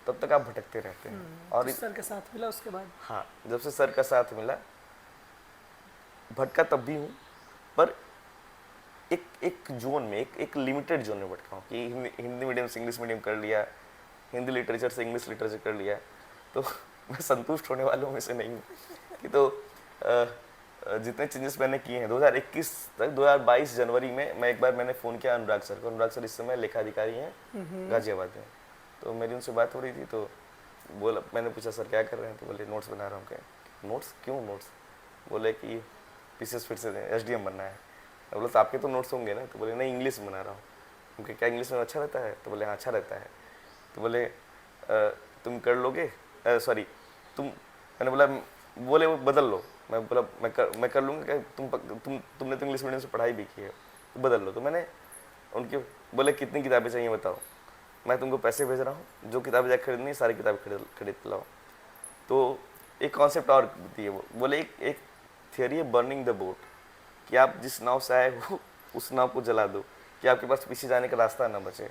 तब तक आप भटकते रहते हैं। और तो सर के साथ मिला उसके बाद? हाँ, जब से सर का साथ मिला, भटका तब भी हूँ, पर एक जोन में, एक लिमिटेड जोन में भटका हूँ कि हिंदी मीडियम से इंग्लिश मीडियम कर लिया, हिंदी लिटरेचर से इंग्लिश लिटरेचर कर लिया, तो मैं संतुष्ट होने वालों में से नहीं हूँ। कि तो जितने चेंजेस मैंने किए हैं 2021 तक, 2022 जनवरी में मैं एक बार मैंने फ़ोन किया अनुराग सर को। अनुराग सर इस समय लेखाधिकारी हैं गाजियाबाद में। तो मेरी उनसे बात हो रही थी, तो बोला, मैंने पूछा सर क्या कर रहे हैं, तो बोले नोट्स बना रहा हूँ। क्या नोट्स, क्यों नोट्स? बोले कि पीसीएस फिर से एसडीएम बनना है। बोला तो आपके तो नोट्स होंगे ना? तो बोले नहीं इंग्लिश में बना रहा हूँ। उनके क्या इंग्लिश में अच्छा रहता है? तो बोले हाँ अच्छा रहता है। तो बोले तुम कर लोगे, सॉरी तुम, मैंने बोला, बोले वो बदल लो। मैं बोला मैं कर लूँगा। क्या तुमने तो इंग्लिश मीडियम से पढ़ाई भी की है, तो बदल लो। तो मैंने उनके बोले कितनी किताबें चाहिए बताओ, मैं तुमको पैसे भेज रहा हूँ, जो किताबें जाकर खरीदनी सारी किताबें खरीद लाओ। तो एक कॉन्सेप्ट और दिए वो, बोले एक थियरी है बर्निंग द बोट, कि आप जिस नाव से आए हो उस नाव को जला दो, कि आपके पास पीछे जाने का रास्ता ना बचे।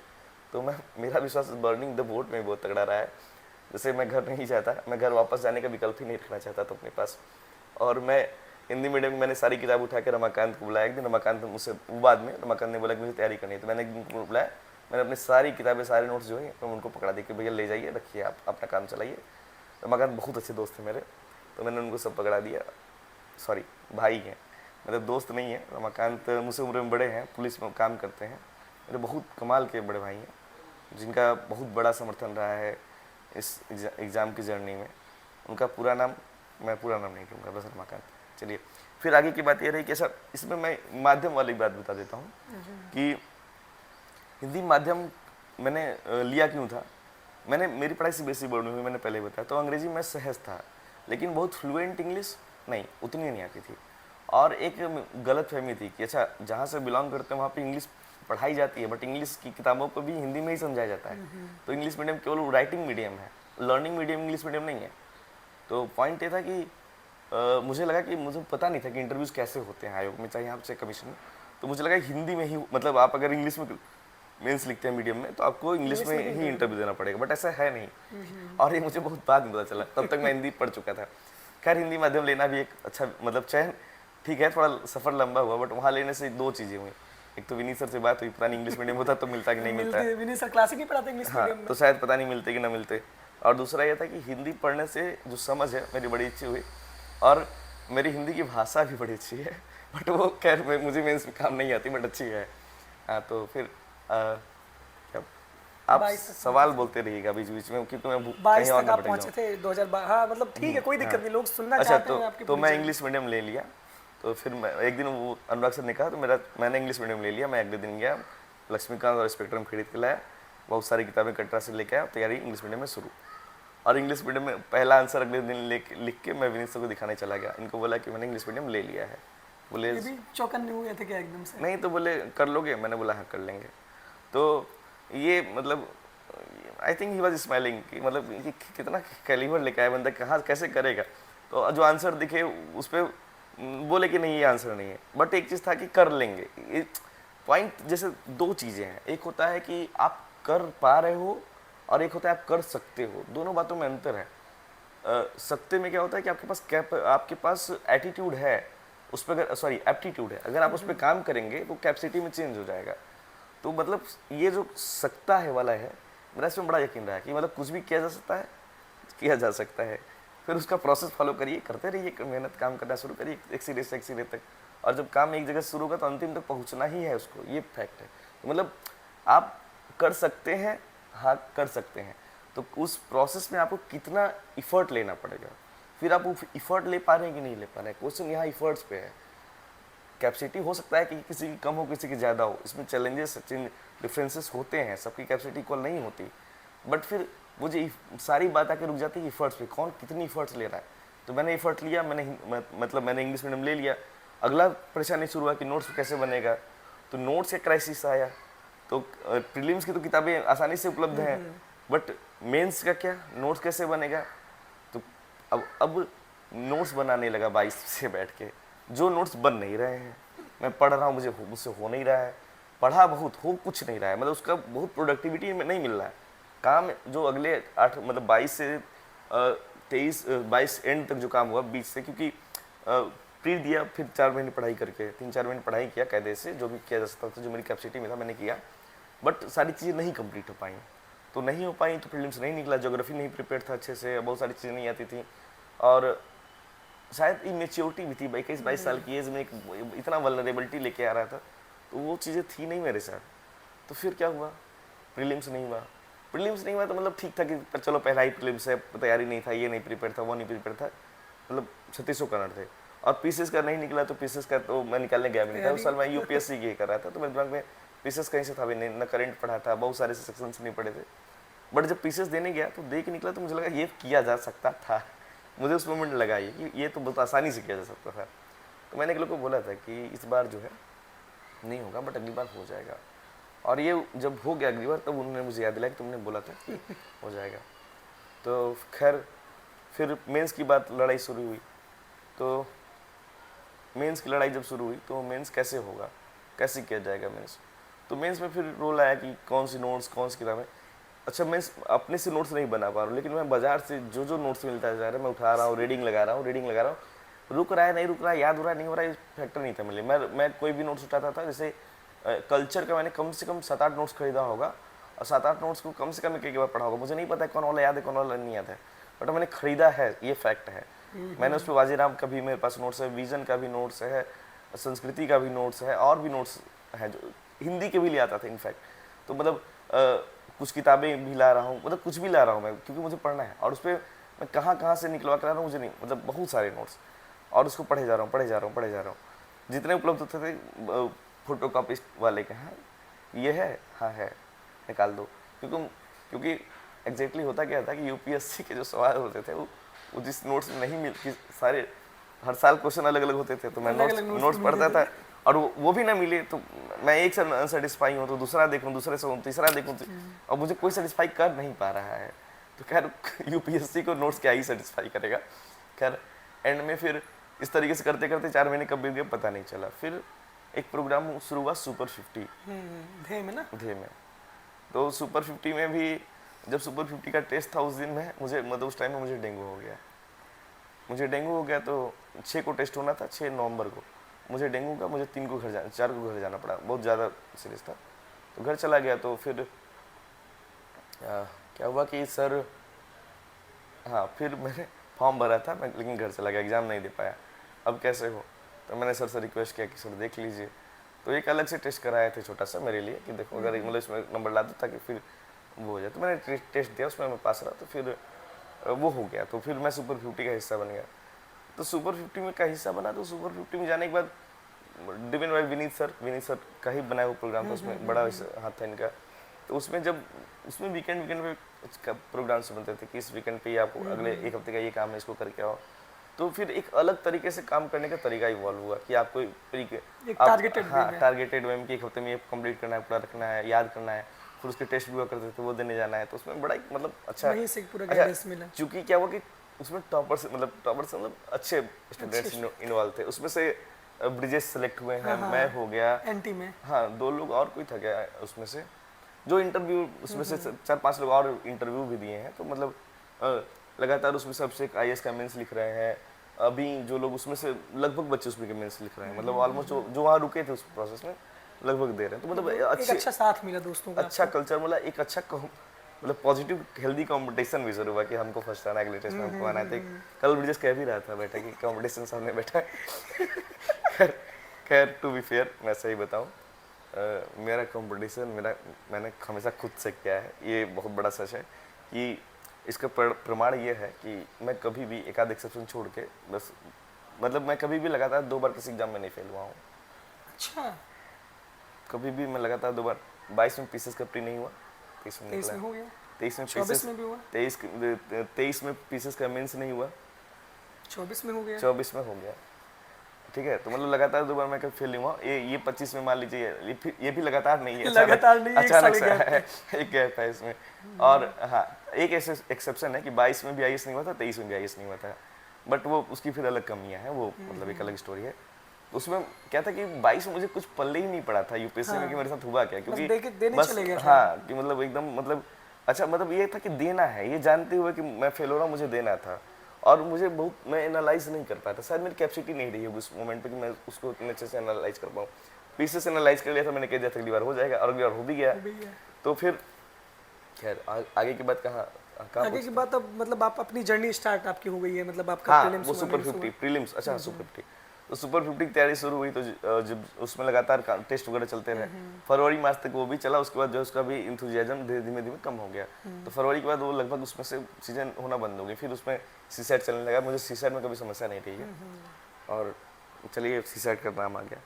तो मेरा विश्वास बर्निंग द बोट में बहुत तगड़ा रहा है। जैसे मैं घर नहीं चाहता, मैं घर वापस जाने का विकल्प ही नहीं रखना चाहता था अपने पास। और मैं हिंदी मीडियम में मैंने सारी किताब उठा के रमाकांत को बुलाया। एक दिन रमाकांत मुझसे, बाद में रमाकांत ने बोला कि मुझे तैयारी करनी है, तो मैंने एक दिन उनको बुलाया। मैंने अपनी सारी किताबें, सारे नोट्स जो है मैं उनको पकड़ा दी कि भैया ले जाइए, रखिए, आप अपना काम चलाइए। रमाकांत बहुत अच्छे दोस्त थे मेरे, तो मैंने उनको सब पकड़ा दिया। सॉरी भाई हैं, मतलब दोस्त नहीं है। रमाकांत मुझसे उम्र में बड़े हैं, पुलिस में काम करते हैं, मेरे बहुत कमाल के बड़े भाई हैं, जिनका बहुत बड़ा समर्थन रहा है इस एग्ज़ाम की जर्नी में। उनका पूरा नाम, मैं पूरा नाम नहीं लूँगा, बस रमाकांत। चलिए फिर आगे की बात ये रही कि अच्छा, इसमें मैं माध्यम वाली बात बता देता हूँ कि हिंदी माध्यम मैंने लिया क्यों था। मेरी पढ़ाई सीबीएसई बोर्ड में हुई, मैंने पहले बताया। तो अंग्रेजी में सहज था, लेकिन बहुत फ्लुएंट इंग्लिश नहीं, उतनी नहीं आती थी। और एक गलत फहमी थी कि अच्छा जहाँ से बिलोंग करते हैं वहाँ पे इंग्लिश पढ़ाई जाती है, बट इंग्लिश की किताबों को भी हिंदी में ही समझाया जाता है। तो इंग्लिश मीडियम केवल राइटिंग मीडियम है, लर्निंग मीडियम इंग्लिश मीडियम नहीं है। तो पॉइंट ये था कि मुझे लगा कि मुझे पता नहीं था कि इंटरव्यूज़ कैसे होते हैं आयोग में, चाहे यहाँ से कमीशन में। तो मुझे लगा हिंदी में ही, मतलब आप अगर इंग्लिश में मेंस लिखते हैं मीडियम में तो आपको इंग्लिश में ही इंटरव्यू देना पड़ेगा, बट ऐसा है नहीं। और ये मुझे बहुत बाद में पता चला, तब तक मैं हिंदी पढ़ चुका था। खैर हिंदी माध्यम लेना भी एक अच्छा मतलब चयन ठीक है, थोड़ा सफ़र लंबा हुआ, बट वहाँ लेने से दो चीज़ें हुई। एक तो विनीत सर से बात हुई, पता नहीं इंग्लिश मीडियम होता तो मिलता कि नहीं मिलता। मिलते विनीत सर क्लासिक ही पढ़ाते इंग्लिश हाँ, मीडियम में। तो शायद पता नहीं मिलते कि ना मिलते। और दूसरा ये था कि हिंदी पढ़ने से जो समझ है मेरी बड़ी अच्छी हुई, और मेरी हिंदी की भाषा भी बड़ी अच्छी है, बट वो खैर मुझे मेंस में काम नहीं आती, बट अच्छी है। हाँ, तो फिर क्या आप 22 तक सवाल बोलते रहिएगा बीच बीच में, क्योंकि मैं 22 कहीं और तक ना आप भटक पहुंचे जाऊँ। थे 2012। हाँ मतलब ठीक है, कोई दिक्कत नहीं, लोग सुनना अच्छा, चाहते हैं आपकी तो पूरी मैं जर्नी। इंग्लिश मीडियम ले लिया। तो फिर मैं एक दिन वो अनुराग सर ने कहा, तो मैंने इंग्लिश मीडियम ले लिया। मैं अगले दिन गया, लक्ष्मीकांत और स्पेक्ट्रम खरीद के लाया, बहुत सारी किताबें कटरा से लेके आया, तैयारी इंग्लिश मीडियम में शुरू। और इंग्लिश मीडियम में पहला आंसर अगले दिन लिख के मैं विनीत सर को दिखाने चला गया। इनको बोला कि मैंने इंग्लिश मीडियम ले लिया है। बोले ये भी चौकन्ने हुए थे क्या एकदम से? नहीं, तो बोले कर लोगे? मैंने बोला हाँ कर लेंगे। तो ये मतलब I think he was smiling कि मतलब ये कितना कैलिबर लेके आया बंदा, कहाँ कैसे करेगा। तो जो आंसर दिखे उस पर बोले कि नहीं ये आंसर नहीं है, बट एक चीज़ था कि कर लेंगे। पॉइंट जैसे दो चीज़ें हैं, एक होता है कि आप कर पा रहे हो और एक होता है आप कर सकते हो। दोनों बातों में अंतर है। सकते में क्या होता है कि आपके पास एटीट्यूड है उस पर, सॉरी एप्टीट्यूड है, अगर आप उस पर काम करेंगे तो कैपेसिटी में चेंज हो जाएगा। तो मतलब ये जो सकता है वाला है, मेरा इसमें बड़ा यकीन रहा है कि मतलब कुछ भी किया जा सकता है, किया जा सकता है। फिर उसका प्रोसेस फॉलो करिए, करते रहिए, मेहनत काम करना शुरू करिए एक सिरे से एक सिरे तक। और जब काम एक जगह से शुरू होगा तो अंतिम तक पहुंचना ही है उसको, ये फैक्ट है। मतलब आप कर सकते हैं, हाँ कर सकते हैं, तो उस प्रोसेस में आपको कितना इफर्ट लेना पड़ेगा, फिर आप वो इफर्ट ले पा रहे हैं कि नहीं ले पा रहे हैं। क्वेश्चन यहाँ इफर्ट्स पे है। कैपेसिटी हो सकता है कि किसी की कम हो किसी की ज़्यादा हो, इसमें चैलेंजेस डिफरेंसेस होते हैं, सबकी कैपेसिटी इक्वल नहीं होती। बट फिर मुझे सारी बात आके रुक जाती है इफर्ट्स पे, कौन कितनी इफर्ट्स ले रहा है। तो मैंने इफर्ट लिया, मैंने इंग्लिश मीडियम ले लिया। अगला परेशानी शुरू हुआ कि नोट्स कैसे बनेगा, तो नोट्स का क्राइसिस आया। तो प्रीलिम्स की तो किताबें आसानी से उपलब्ध हैं, बट मेंस का क्या, नोट्स कैसे बनेगा। तो अब नोट्स बनाने लगा 22 से बैठ के, जो नोट्स बन नहीं रहे हैं। मैं पढ़ रहा हूँ, मुझसे हो नहीं रहा है, पढ़ा बहुत, हो कुछ नहीं रहा है, मतलब उसका बहुत प्रोडक्टिविटी में नहीं मिल रहा है। काम जो अगले 8 मतलब 22 से 22 एंड तक जो काम हुआ 20 से, क्योंकि प्री दिया, फिर 4 महीने पढ़ाई करके 3-4 महीने पढ़ाई किया कायदे से, जो भी किया जा सकता था, जो मेरी कैपेसिटी में था मैंने किया, बट सारी चीज़ें नहीं कंप्लीट हो पाई। तो नहीं हो पाई तो प्रीलिम्स नहीं निकला, ज्योग्राफी नहीं प्रिपेयर था अच्छे से, बहुत सारी चीज़ें नहीं आती थी, और शायद इमेच्योरिटी भी थी। 21-22 साल की एज में एक इतना वल्नरेबिलिटी लेके आ रहा था, तो वो चीज़ें थी नहीं मेरे साथ। तो फिर क्या हुआ, प्रीलिम्स नहीं हुआ। प्रीलिम्स नहीं हुआ तो मतलब ठीक था कि चलो पहला ही प्रीलिम्स है, तैयारी नहीं था, ये नहीं प्रिपेयर था, वो नहीं प्रिपेयर था, मतलब 3600 कलर थे। और पीसीएस का नहीं निकला, तो पीसीएस का तो मैं निकालने गया भी नहीं था उस साल। मैं यूपीएससी की कर रहा था, तो मेरे दिमाग में पीसीएस कहीं से था भी नहीं, ना करंट पढ़ा था, बहुत सारे सेक्शंस नहीं पढ़े थे। बट जब पीसीएस देने गया तो दे के निकला, तो मुझे लगा ये किया जा सकता था। मुझे उस मोमेंट लगा ये तो बहुत आसानी से किया जा सकता था। तो मैंने एक लोग को बोला था कि इस बार जो है नहीं होगा, बट अगली बार हो जाएगा। और ये जब हो गया अगली बार, तब उन्होंने मुझे याद दिलाया कि तुमने बोला था कि हो जाएगा। तो खैर फिर मेंस की बात, लड़ाई शुरू हुई। तो मेंस की लड़ाई जब शुरू हुई, तो मेंस कैसे होगा, कैसे किया जाएगा मेंस। तो मेंस में फिर रोल आया कि कौन सी नोट्स, कौन सी किताबें। अच्छा, मैं अपने से नोट्स नहीं बना पा रहा हूँ, लेकिन मैं बाजार से जो नोट्स मिलता जा रहा है मैं उठा रहा हूँ, रीडिंग लगा रहा हूँ, रुक रहा है नहीं रुक रहा है, याद हो रहा है नहीं हो रहा है, फैक्टर नहीं था मेरे लिए। मैं कोई भी नोट्स उठाता था, जैसे कल्चर का मैंने कम से कम 7-8 नोट्स खरीदा होगा, और 7-8 नोट्स को कम से कम एक बार पढ़ा होगा। मुझे नहीं पता है कौन वाला याद है कौन वाला नहीं याद है, बट मैंने खरीदा है, ये फैक्ट है। मैंने उस पर वाजीराम का भी मेरे पास नोट्स है, विजन का भी नोट्स है, संस्कृति का भी नोट्स है, और भी नोट्स हैं जो हिंदी के भी ले आता था इनफैक्ट। तो मतलब कुछ किताबें भी ला रहा हूँ, मतलब कुछ भी ला रहा हूँ मैं, क्योंकि मुझे पढ़ना है। और उस पर मैं कहाँ से निकलवा कर ला रहा हूँ मुझे नहीं, मतलब बहुत सारे नोट्स, और उसको पढ़े जा रहा हूँ। जितने उपलब्ध होते थे फोटो कॉपी वाले के, हाँ ये है, हाँ है, निकाल दो। क्योंकि एग्जैक्टली होता क्या था कि यूपीएससी के जो सवाल होते थे वो जिस नोट्स में नहीं मिलती, सारे हर साल क्वेश्चन अलग अलग होते थे, तो मैं नोट्स पढ़ता था, और वो भी ना मिले तो मैं एक से अनसेटिस्फाई हूँ तो दूसरा देखूँ, दूसरे से हूँ तीसरा देखूँ, और मुझे कोई सेटिस्फाई कर नहीं पा रहा है। तो खैर यूपीएससी को नोट्स क्या ही सेटिस्फाई करेगा। खैर एंड में फिर इस तरीके से करते करते 4 महीने कब बीत गए पता नहीं चला। फिर एक प्रोग्राम शुरू हुआ सुपर 50 धे में ना, धे में, तो सुपर 50 में भी जब सुपर 50 का टेस्ट था उस दिन में मुझे मतलब उस टाइम में मुझे डेंगू हो गया। मुझे डेंगू हो गया तो 6 को टेस्ट होना था, 6 नवंबर को मुझे डेंगू का, मुझे 3 को घर जाना, 4 को घर जाना पड़ा, बहुत ज़्यादा सीरियस था। तो घर चला गया तो फिर क्या हुआ कि सर, हाँ फिर मैंने फॉर्म भरा था मैं, लेकिन घर चला गया, एग्ज़ाम नहीं दे पाया। अब कैसे हो, तो मैंने सर से रिक्वेस्ट किया कि सर देख लीजिए। तो एक अलग से टेस्ट कराए थे छोटा सा मेरे लिए कि देखो अगर मतलब इसमें नंबर ला दो ताकि फिर वो हो जाए। तो मैंने टेस्ट दिया, उसमें मैं पास रहा, तो फिर वो हो गया। तो फिर मैं सुपर 50 का हिस्सा बन गया। तो सुपर 50 में का हिस्सा बना, तो सुपर 50 में जाने के बाद डिपेंड बाई विनीत सर का ही बनाया हुआ प्रोग्राम था, उसमें बड़ा हाथ था इनका। तो उसमें जब उसमें वीकेंड पे प्रोग्राम से बनते थे कि इस वीकेंड पे आपको अगले एक हफ्ते का ये काम है, इसको करके आओ। तो फिर एक अलग तरीके से काम करने का तरीका इवॉल्व हुआ कि आपको टारगेटेड हाँ टारगेटेड वे में कि एक हफ्ते में ये कंप्लीट करना है, पूरा रखना है, याद करना है, फिर उसके टेस्ट भी हुआ करते थे, वो देने जाना है। तो उसमें बड़ा मतलब अच्छा, वहीं से पूरा गाइडेंस मिला। चूंकि क्या हुआ कि उसमें टॉपर से मतलब अच्छे स्टूडेंट्स इन्वॉल्व थे। उसमें से ब्रिजेश सेलेक्ट हुए हैं, मैं हो गया, एनटी में हाँ 2 लोग और कोई था क्या उसमें से जो इंटरव्यू, उसमें से 4-5 लोग और इंटरव्यू भी दिए हैं। तो मतलब लगातार उसमें सबसे IAS का मेंस लिख रहे हैं। अभी जो लोग उसमें से लगभग बच्चे उसमें के मेंस लिख रहे हैं, मतलब ऑलमोस्ट जो वहाँ रुके थे उस प्रोसेस में लगभग दे रहे हैं। तो मतलब एक अच्छे अच्छा साथ मिला दोस्तों का, अच्छा कल्चर, मतलब एक अच्छा मतलब पॉजिटिव हेल्दी कंपटीशन भी जरूर हुआ कि हमको फर्स्ट आना, अगले टेस्ट में हमको आना है। कल ब्रिजेश कह भी रहा था बैठा कि कंपटीशन सामने बैठा है। खैर टू बी फेयर मैं सही बताऊं, मेरा कंपटीशन मैंने हमेशा खुद से किया है, ये बहुत बड़ा सच है कि इसका प्रमाण ये है कि मैं कभी भी एक आध एक्सेप्शन छोड़ के बस मतलब मैं कभी भी लगातार 2 बार किसी एग्जाम में नहीं फेल हुआ हूँ। अच्छा, कभी भी मैं लगातार 2 बार 22 में पीसेस का प्री नहीं हुआ, 23 में 23 निकला, में हो गया, 23 में 24 पीसेस, में भी हुआ, 23 में पीसेस का मेंस नहीं हुआ, 24 में हो गया, 24 में हो गया। ठीक है, तो मतलब लगातार 2 बार मैं कभी फेल नहीं हुआ। ये 25 में मान लीजिए, ये भी लगातार नहीं है, लगातार नहीं, अचानक से है, एक गैप है इसमें। और हाँ एक एक्सेप्शन है कि 22 में भी IAS नहीं हुआ था, 23 में भी IAS नहीं हुआ था, बट वो उसकी फिर अलग कमियां हैं, वो मतलब एक अलग स्टोरी है। उसमें क्या था कि 22 में मुझे कुछ पल्ले ही नहीं पड़ा था यूपीएससी में कि मेरे साथ हुआ क्या, क्योंकि देने चले गया था। हाँ कि मतलब एकदम मतलब अच्छा मतलब ये था कि देना है, ये जानते हुए कि मैं फेल हो रहा हूँ, मुझे देना था। और मुझे बहुत मैं एनालाइज नहीं कर पाया था, शायद मेरी कैपेसिटी नहीं रही है उस मोमेंट पे कि मैं उसको इतने अच्छे से एनालाइज कर पाऊँ। पीछे से एनालाइज कर लिया था मैंने, कह दिया था अगली बार हो जाएगा, और अगली बार हो भी गया। तो फिर खैर आगे की बात आगे की बात, अब मतलब आप अपनी जर्नी स्टार्ट आपकी हो गई है, मतलब आपका हाँ वो सुपर 50 प्रीलिम्स, अच्छा सुपर 50, तो सुपर 50 की तैयारी शुरू हुई। तो जब उसमें लगातार टेस्ट वगैरह चलते रहे, फरवरी मार्च तक वो भी चला। उसके बाद जो उसका भी इंथुजियाज्म धीमे धीमे कम हो गया। तो फरवरी के बाद वो लगभग उसमें से सीजन होना बंद हो गई। फिर उसमें सीसेट चलने लगा। मुझे सीसेट में कभी समस्या नहीं रही है, और चलिए सीसेट का नाम आ गया।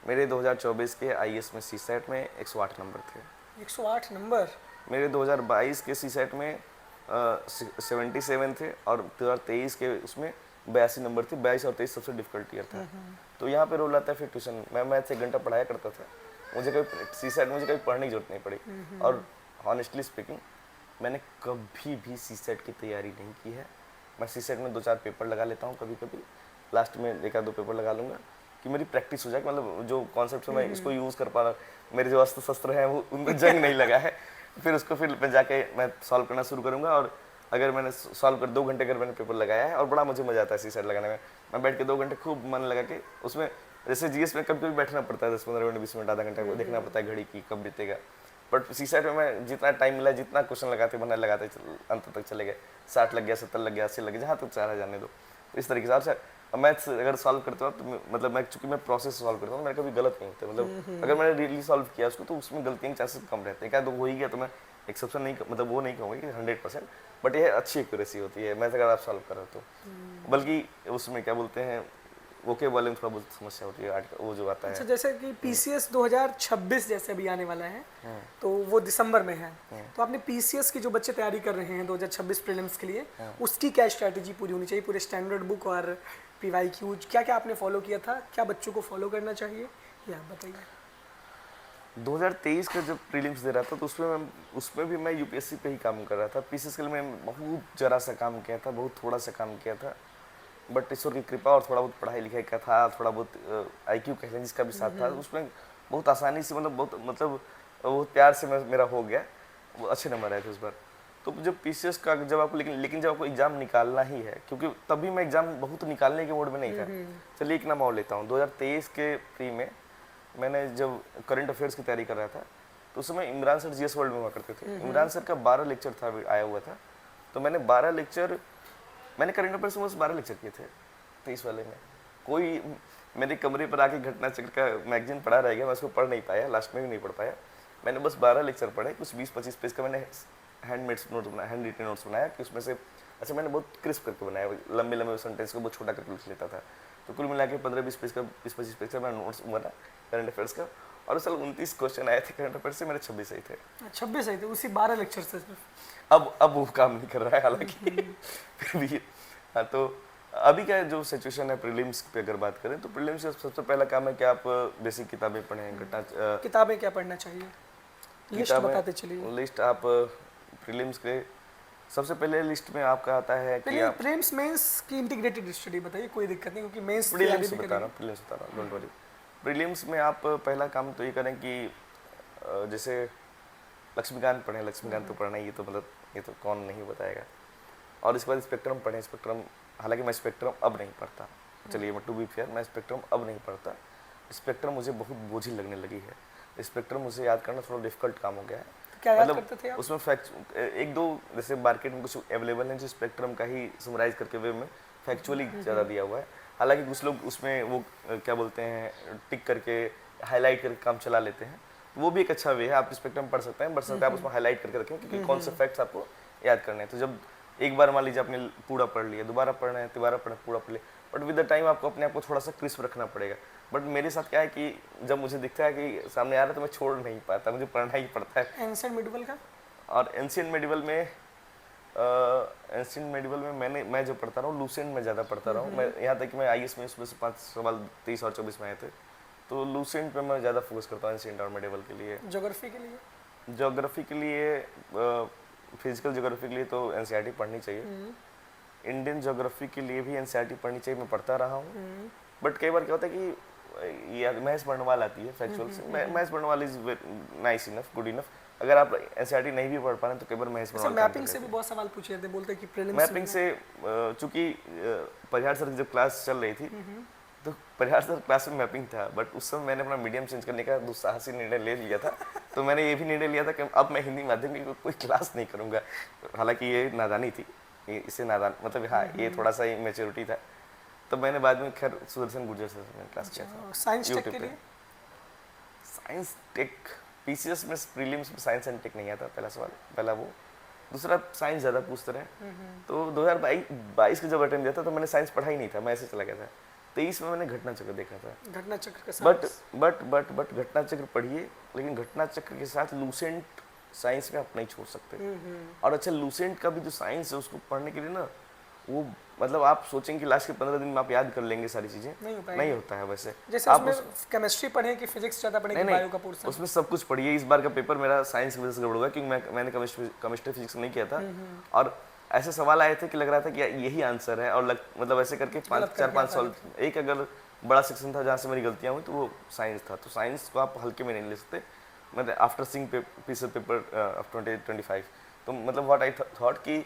मेरे 2024 के IAS में सीसेट में 108 नंबर थे। 108 नंबर। मेरे 2022 के सीसेट में 77 थे, और 2023 के उसमें 82 नंबर थे। 22 और 23 सबसे डिफिकल्ट ईयर था। तो यहाँ पे रोल आता है फिर ट्यूशन। मैं मैथ 1 घंटा पढ़ाया करता था, मुझे कभी सीसेट मुझे कभी पढ़ने की जरूरत नहीं पड़ी। और हॉनेस्टली स्पीकिंग मैंने कभी भी सीसेट की तैयारी नहीं की है। मैं सीसेट में 2-4 पेपर लगा लेता हूँ, कभी कभी लास्ट में 1-2 पेपर लगा लूँगा कि मेरी प्रैक्टिस हो जाए, मतलब जो कॉन्सेप्ट मैं इसको यूज़ कर पा रहा, मेरे जो अस्त्र शस्त्र हैं वो उनमें जंग नहीं लगा है। फिर उसको फिर मैं जाके मैं सॉल्व करना शुरू करूँगा। और अगर मैंने सॉल्व कर 2 घंटे अगर मैंने पेपर लगाया है, और बड़ा मुझे मजा आता है सीसेट लगाने में, मैं बैठ के 2 घंटे खूब मन लगा के उसमें, जैसे GS में कभी कभी बैठना पड़ता है 10-15 मिनट 20 मिनट आधा घंटा को देखना पड़ता है घड़ी की कब बीतेगा। बट सीसेट में मैं जितना टाइम मिला, जितना क्वेश्चन लगाते बना लगाते अंत तक चले गए। 60 लग गया, 70 लग गया, 80 लग गया, जहाँ तक चाह जाने दो। तो इस तरीके से अच्छा मैथ्स अगर सॉल्व करते हो तो मतलब मैं चूंकि मैं प्रोसेस सॉल्व करता हूँ, मेरे कभी गलत नहीं होते। मतलब अगर मैंने रियली सॉल्व किया उसको, तो उसमें गलतियों के चांसेस कम रहते हैं। क्या तो हो ही गया तो मैं एक्सेप्शन नहीं, मतलब वो नहीं कहूँगा कि 100%, बट ये अच्छी एक्यूरेसी होती है मैथ अगर आप सॉल्व कर रहे हो तो। बल्कि उसमें क्या बोलते हैं, वोके वाले में थोड़ा बहुत समस्या होती है वो जो आता है। अच्छा, जैसे कि PCS 2026 जैसे अभी आने वाला है, तो वो दिसंबर में है, तो आपने PCS की जो बच्चे तैयारी कर रहे हैं 2026 प्रीलिम्स के लिए, उसकी क्या स्ट्रैटेजी पूरी होनी चाहिए? पूरे स्टैंडर्ड बुक और PYQ क्या क्या आपने फॉलो किया था, क्या बच्चों को फॉलो करना चाहिए, ये आप बताइए। 2023 का जब प्रीलिम्स दे रहा था तो उसमें भी मैं यूपीएससी पे ही काम कर रहा था। PCS के लिए मैं बहुत जरा सा काम किया था, बहुत थोड़ा सा काम किया था, बट ईश्वर की कृपा और थोड़ा बहुत पढ़ाई लिखाई का था, थोड़ा बहुत IQ कह लें जिसका भी साथ था, उसमें बहुत आसानी से मतलब बहुत प्यार से मेरा हो गया। वो अच्छे नंबर आए थे उस बार। तो जब पीसीएस का जब आपको लेकिन जब आपको एग्जाम निकालना ही है, क्योंकि तभी मैं एग्जाम बहुत निकालने के मूड में नहीं था। चलिए एक नाम और लेता हूँ, 2023 के प्री में मैंने जब करंट अफेयर्स की तैयारी कर रहा था, तो उस समय इमरान सर जीएस वर्ल्ड में हुआ करते थे। इमरान सर का 12 लेक्चर था, आया हुआ था। तो मैंने 12 लेक्चर, मैंने करंट अफेयर्स में बस 12 लेक्चर किए थे 23 वाले में। कोई मेरे कमरे पर आके घटना चक्र का मैगजीन पढ़ा रह गया, मैं उसको पढ़ नहीं पाया, लास्ट में भी नहीं पढ़ पाया। मैंने बस 12 लेक्चर पढ़े, कुछ 20-25 पेज का मैंने हैंड रिटन नोट्स बनाया कि उसमें से, अच्छा मैंने बहुत क्रिस्प करके बनाया, लंबे लंबे सेंटेंस को बहुत छोटा करके लिख लेता था। तो कुल मिला के 15-20 पेज का 20-25 पेज का मैंने नोट्स बना करंट अफेयर्स का, और साल 29 क्वेश्चन आए थे करंट अफेयर्स से, मेरे 26 ही थे। 26 आई थे उसी 12 लेक्चर से सिर्फ। अब वो काम नहीं कर रहा है हालांकि फिर भी। हाँ, तो अभी क्या जो सिचुएशन है प्रीलिम्स पे अगर बात करें, तो प्रीलिम्स का सबसे पहला काम है कि आप बेसिक किताबें पढ़ें। किताबें क्या पढ़ना चाहिए, लिस्ट बताते चलिए। लिस्ट आप प्रीलिम्स के सबसे पहले लिस्ट में आपका आता है कि आप प्रीलिम्स मेंस की इंटीग्रेटेड स्टडी बताइए, कोई दिक्कत नहीं, क्योंकि मेंस प्रीलिम्स बता रहा हूँ, डोंट वरी। प्रीलिम्स में आप पहला काम तो ये करें कि जैसे लक्ष्मीकांत पढ़ें, लक्ष्मीकांत तो पढ़ना ही, ये तो मतलब ये तो कौन नहीं बताएगा। और इसके बाद स्पेक्ट्रम पढ़ें। स्पेक्ट्रम, हालांकि मैं स्पेक्ट्रम अब नहीं पढ़ता, चलिए मैं टू बी फेयर, मैं स्पेक्ट्रम अब नहीं पढ़ता। स्पेक्ट्रम मुझे बहुत बोझिल लगने लगी है। स्पेक्ट्रम मुझे याद करना थोड़ा डिफिकल्ट काम हो गया है। क्या याद करते थे आप? उसमें फैक्ट एक दो जैसे मार्केट में कुछ अवेलेबल है जो स्पेक्ट्रम का ही समराइज करके वे में फैक्चुअली ज़्यादा दिया हुआ है। हालांकि कुछ लोग उसमें वो क्या बोलते हैं, टिक करके हाईलाइट करके काम चला लेते हैं, वो भी एक अच्छा वे है। आप स्पेक्ट्रम पढ़ सकते हैं, बट सकते आप उसमें हाईलाइट करके रखें, क्योंकि कौन से फैक्ट्स आपको याद करने हैं। तो जब एक बार मान लीजिए आपने पूरा पढ़ लिया, दोबारा पढ़ना है, तिबारा पढ़ना, पूरा पढ़ लिया, बट विद द टाइम आपको अपने आप को थोड़ा सा क्रिस्प रखना पड़ेगा। बट मेरे साथ क्या है कि जब मुझे दिखता है कि सामने आ रहा है तो मैं छोड़ नहीं पाता, मुझे पढ़ना ही पड़ता है। एंशिएंट मिडिवल का, और एंशिएंट मेडिवल में मैं जो पढ़ता रहा हूँ, लूसेंट में ज़्यादा पढ़ता रहा हूँ। मैं यहाँ तक कि मैं आईएएस में उसमें से 5 सवाल 23 और 24 में आए थे, तो लूसेंट पे मैं ज़्यादा फोकस करता हूँ एंशिएंट और मेडिवल के लिए। ज्योग्राफी के लिए, ज्योग्राफी के लिए, फिजिकल ज्योग्राफी के लिए तो एनसीईआरटी पढ़नी चाहिए। इंडियन ज्योग्राफी के लिए भी एनसीईआरटी पढ़नी चाहिए, मैं पढ़ता रहा हूँ। बट कई बार क्या होता है कि ये मैथ्स बर्नवाल आती है फैक्चुअल से, maths Barnwal is nice enough, good enough. अगर आप एनसीईआरटी नहीं भी पढ़ पा रहे हैं तो कई बार मैथ्स बर्नवाल मैपिंग से भी बहुत सवाल पूछे जाते हैं, बोलते हैं कि प्रीलिम्स मैपिंग से, चूंकि परिहार सर की जब क्लास चल रही थी, तो परिहार सर क्लास में मैपिंग था, बट उस समय मैंने अपना मीडियम चेंज करने का दुस्साहसी निर्णय ले लिया था। तो मैंने ये भी निर्णय लिया था कि अब मैं हिंदी माध्यम की कोई क्लास नहीं करूँगा। हालांकि ये नादानी थी, इससे नादान मतलब हाँ ये थोड़ा सा मेच्योरिटी था। तो मैंने बाद में खैर सुदर्शन गुर्जर से मैंने क्लास किया था। साइंस टेक के लिए, साइंस टेक पीसीएस में प्रीलिम्स में साइंस एंड टेक नहीं आता, पहला सवाल, पहला वो। दूसरा साइंस ज़्यादा पूछते रहे। तो 2022 का जब अटेम्प्ट दिया था तो मैंने साइंस पढ़ा ही नहीं था, मैं ऐसे चला गया था। 23 में मैंने घटना चक्र देखा था। घटना चक्र के साथ, बट घटना चक्र पढ़िए, लेकिन घटना चक्र के साथ लूसेंट साइंस में आप नहीं छोड़ सकते। और अच्छा लूसेंट का भी जो साइंस है उसको पढ़ने के लिए ना, वो मतलब आप सोचेंगे कि लास्ट के 15 दिन में आप याद कर लेंगे सारी चीजें, नहीं होता है वैसे। जैसे आप केमिस्ट्री पढ़े कि फिजिक्स ज्यादा पढ़े कि बायो का पोर्शन? उसमें सब कुछ पढ़िए। इस बार का पेपर मेरा साइंस की वजह से गड़बड़ हुआ, क्योंकि मैंने केमिस्ट्री फिजिक्स नहीं किया था, और ऐसे सवाल आए थे कि लग रहा था कि यही आंसर है, और मतलब ऐसे करके 4-5 सवाल, एक अगर बड़ा सेक्शन था जहाँ से मेरी गलतियाँ हुई तो वो साइंस था। तो साइंस को आप हल्के में नहीं ले सकते। मतलब after seeing PCS paper of 2025, तो मतलब व्हाट आई थॉट कि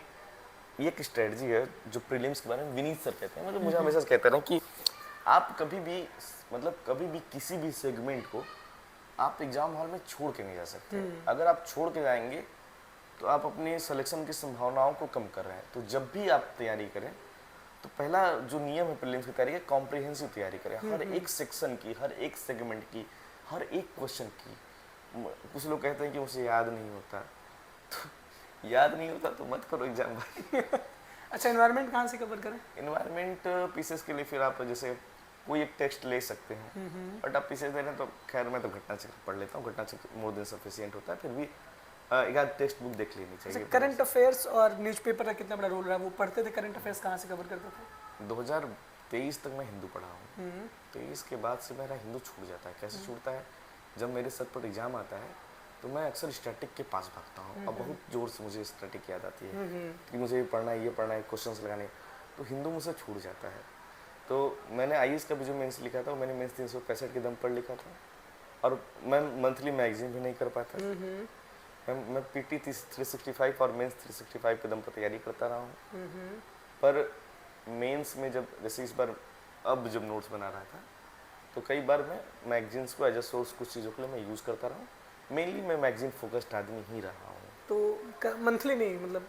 ये एक स्ट्रेटजी है जो प्रीलिम्स के बारे में विनीत सर कहते हैं, मतलब मुझे हमेशा कहते रहे कि आप कभी भी किसी भी सेगमेंट को आप एग्जाम हॉल में छोड़ के नहीं जा सकते। अगर आप छोड़ के जाएंगे तो आप अपने सिलेक्शन की संभावनाओं को कम कर रहे हैं। तो जब भी आप तैयारी करें तो पहला जो नियम है प्रीलिम्स की तैयारी का, कॉम्प्रिहेंसिव तैयारी करें, हर एक सेक्शन की, हर एक सेगमेंट की, हर एक क्वेश्चन की। कुछ लोग कहते हैं कि मुझे याद नहीं होता, तो याद नहीं होता तो मत करो एग्जाम भाई। अच्छा, एनवायरनमेंट कहाँ से कवर करें? एनवायरनमेंट पीसेस के लिए फिर आप जैसे कोई एक टेक्स्ट ले सकते हैं, बट आप पीसेस दे रहे हैं तो खैर मैं तो घटना चक्र पढ़ लेता हूँ, घटना चक्र मोर देन सफिशिएंट होता है। फिर भी एक आध टेक्स्ट बुक देख लेनी चाहिए। करंट अफेयर्स और न्यूज़पेपर का कितना बड़ा रोल रहा है? वो पढ़ते थे करंट अफेयर्स, कहाँ से कवर करते थे? 2023 तक मैं हिंदू पढ़ा हूँ। 23 के बाद से मेरा हिंदू छूट जाता है। कैसे छूटता है? जब मेरे सर पर एग्जाम आता है तो मैं अक्सर स्टैटिक के पास भागता हूँ। अब बहुत जोर से मुझे स्टैटिक याद आती है कि मुझे ये पढ़ना है, क्वेश्चंस लगाने, तो हिंदू मुझसे छूट जाता है। तो मैंने आईएएस का भी जो मेंस लिखा था, मैंने मेंस 365 के दम पर लिखा था, और मैं मंथली मैगजीन भी नहीं कर पाता। मैं पीटी 365 और मेंस 365 के दम पर तैयारी करता रहा हूँ। पर मेंस में जब जैसे इस बार अब जब नोट्स बना रहा था तो कई बार मैं मैगजीन्स को एज अ सोर्स कुछ चीज़ों के लिए मैं यूज़ करता रहा हूँ। मेनली मैं मैगजीन फोकस्ड आदमी ही रहा हूँ। तो मंथली नहीं, मतलब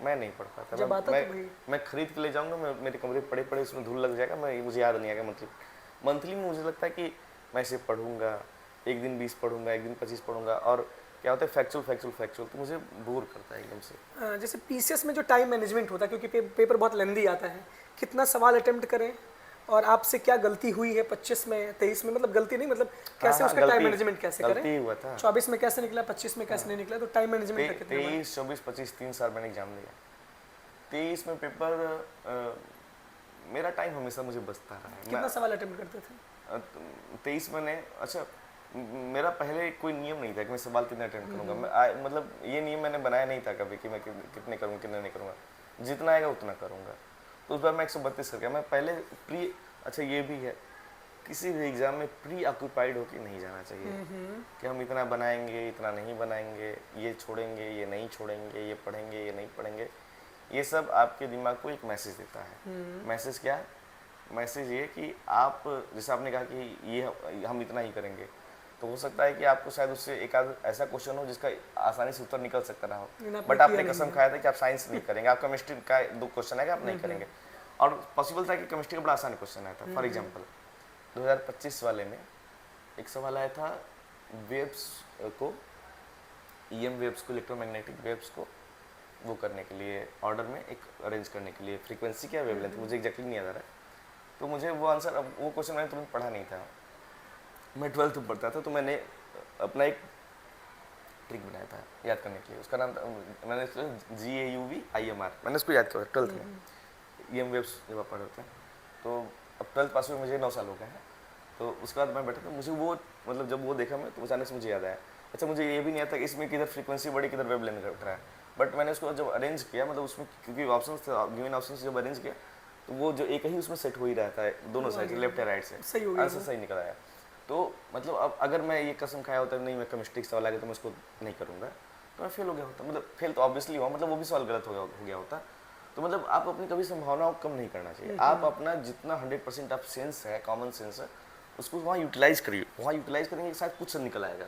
मैं नहीं पढ़ पाता। जब आता मैं तो वही मैं खरीद के ले जाऊँगा, मैं मेरे कमरे पड़े पड़े उसमें धूल लग जाएगा, मैं मुझे याद नहीं आएगा। मंथली में मुझे लगता है कि मैं इसे पढ़ूंगा, एक दिन 20 पढ़ूंगा, एक दिन 25 पढ़ूंगा, और क्या होता है फैक्चुअल तो मुझे बोर करता है एकदम से। जैसे पीसीएस में जो टाइम मैनेजमेंट होता है, क्योंकि पेपर बहुत लेंदी आता है, कितना सवाल अटेम्प्ट करें और आपसे क्या गलती हुई है 25 में 23 में, मतलब गलती नहीं, मतलब कैसे उसका टाइम मैनेजमेंट कैसे करें, गलती हुआ था। 24 में कैसे निकला, 25 में कैसे नहीं निकला, तो टाइम मैनेजमेंट का कितना बड़ा? 23, 24, 25 3 साल मैंने एग्जाम दिया। 23 में पेपर मेरा टाइम हमेशा मुझे बचता रहा है। कितना सवाल अटेम्प्ट करते थे? 23 मैंने, अच्छा मेरा पहले कोई नियम नहीं था कि मैं सवाल कितने अटेम्प्ट करूंगा। मतलब ये नियम मैंने बनाया नहीं था कभी कि मैं कितने करूँगा कितने नहीं करूँगा, जितना आएगा उतना करूँगा। तो उस बार मैं 132 कर गया। मैं पहले अच्छा ये भी है, किसी भी एग्ज़ाम में प्री ऑक्यूपाइड होकर नहीं जाना चाहिए कि हम इतना बनाएंगे इतना नहीं बनाएंगे, ये छोड़ेंगे ये नहीं छोड़ेंगे, ये पढ़ेंगे ये नहीं पढ़ेंगे। ये सब आपके दिमाग को एक मैसेज देता है। मैसेज क्या है? मैसेज ये कि आप, जैसे आपने कहा कि ये हम इतना ही करेंगे, तो हो सकता है कि आपको शायद उससे एक आध ऐसा क्वेश्चन हो जिसका आसानी से उत्तर निकल सकता ना हो, बट आपने कसम खाया था कि आप साइंस नहीं करेंगे, आप केमिस्ट्री का 2 क्वेश्चन आएगा आप नहीं करेंगे, और पॉसिबल था कि केमिस्ट्री का बड़ा आसान क्वेश्चन आया था। फॉर एग्जाम्पल 2025 वाले में एक सवाल आया था वेव्स को, ईएम वेव्स को, इलेक्ट्रोमैग्नेटिक वेव्स को वो करने के लिए, ऑर्डर में एक अरेंज करने के लिए, फ्रीक्वेंसी क्या वेवलेंथ मुझे एग्जैक्टली नहीं याद आ रहा है। तो मुझे वो आंसर, अब वो क्वेश्चन मैंने तुरंत पढ़ा नहीं था, मैं 12th में पढ़ता था, तो मैंने अपना एक ट्रिक बनाया था याद करने के लिए। उसका नाम मैंने GAUVIMR, मैंने उसको याद किया 12th में। EM वेव्स जब आप पढ़ रहे थे, तो अब 12th पास हुए मुझे 9 साल हो गए हैं। तो उसके बाद मैं बैठा था, मुझे वो मतलब जब वो देखा मैं, तो अचानक से मुझे याद आया, अच्छा मुझे ये भी नहीं आता कि इसमें किधर फ्रीक्वेंसी बढ़ी किधर वेवलेंथ घट रहा है। बट मैंने उसको जब अरेंज किया, मतलब उसमें क्योंकि ऑप्शन थे, गिवन ऑप्शन जब अरेंज किया तो वो जो एक ही उसमें सेट हो ही रहता है दोनों साइड से, लेफ्ट या राइट से, सही हो गया आंसर सही निकल आया। तो मतलब अब अगर मैं ये कसम खाया होता नहीं मैं केमिस्ट्री सवाल आ गया तो मैं उसको नहीं करूँगा, तो मैं फेल हो गया होता। मतलब फेल तो ऑब्वियसली हुआ, मतलब वो भी सवाल गलत हो गया होता। तो मतलब आप अपनी कभी संभावनाओं को कम नहीं करना चाहिए। आप अपना जितना 100% आप सेंस है, कॉमन सेंस है, उसको वहाँ यूटिलाइज करिए। वहाँ यूटिलाइज करेंगे शायद कुछ निकल आएगा,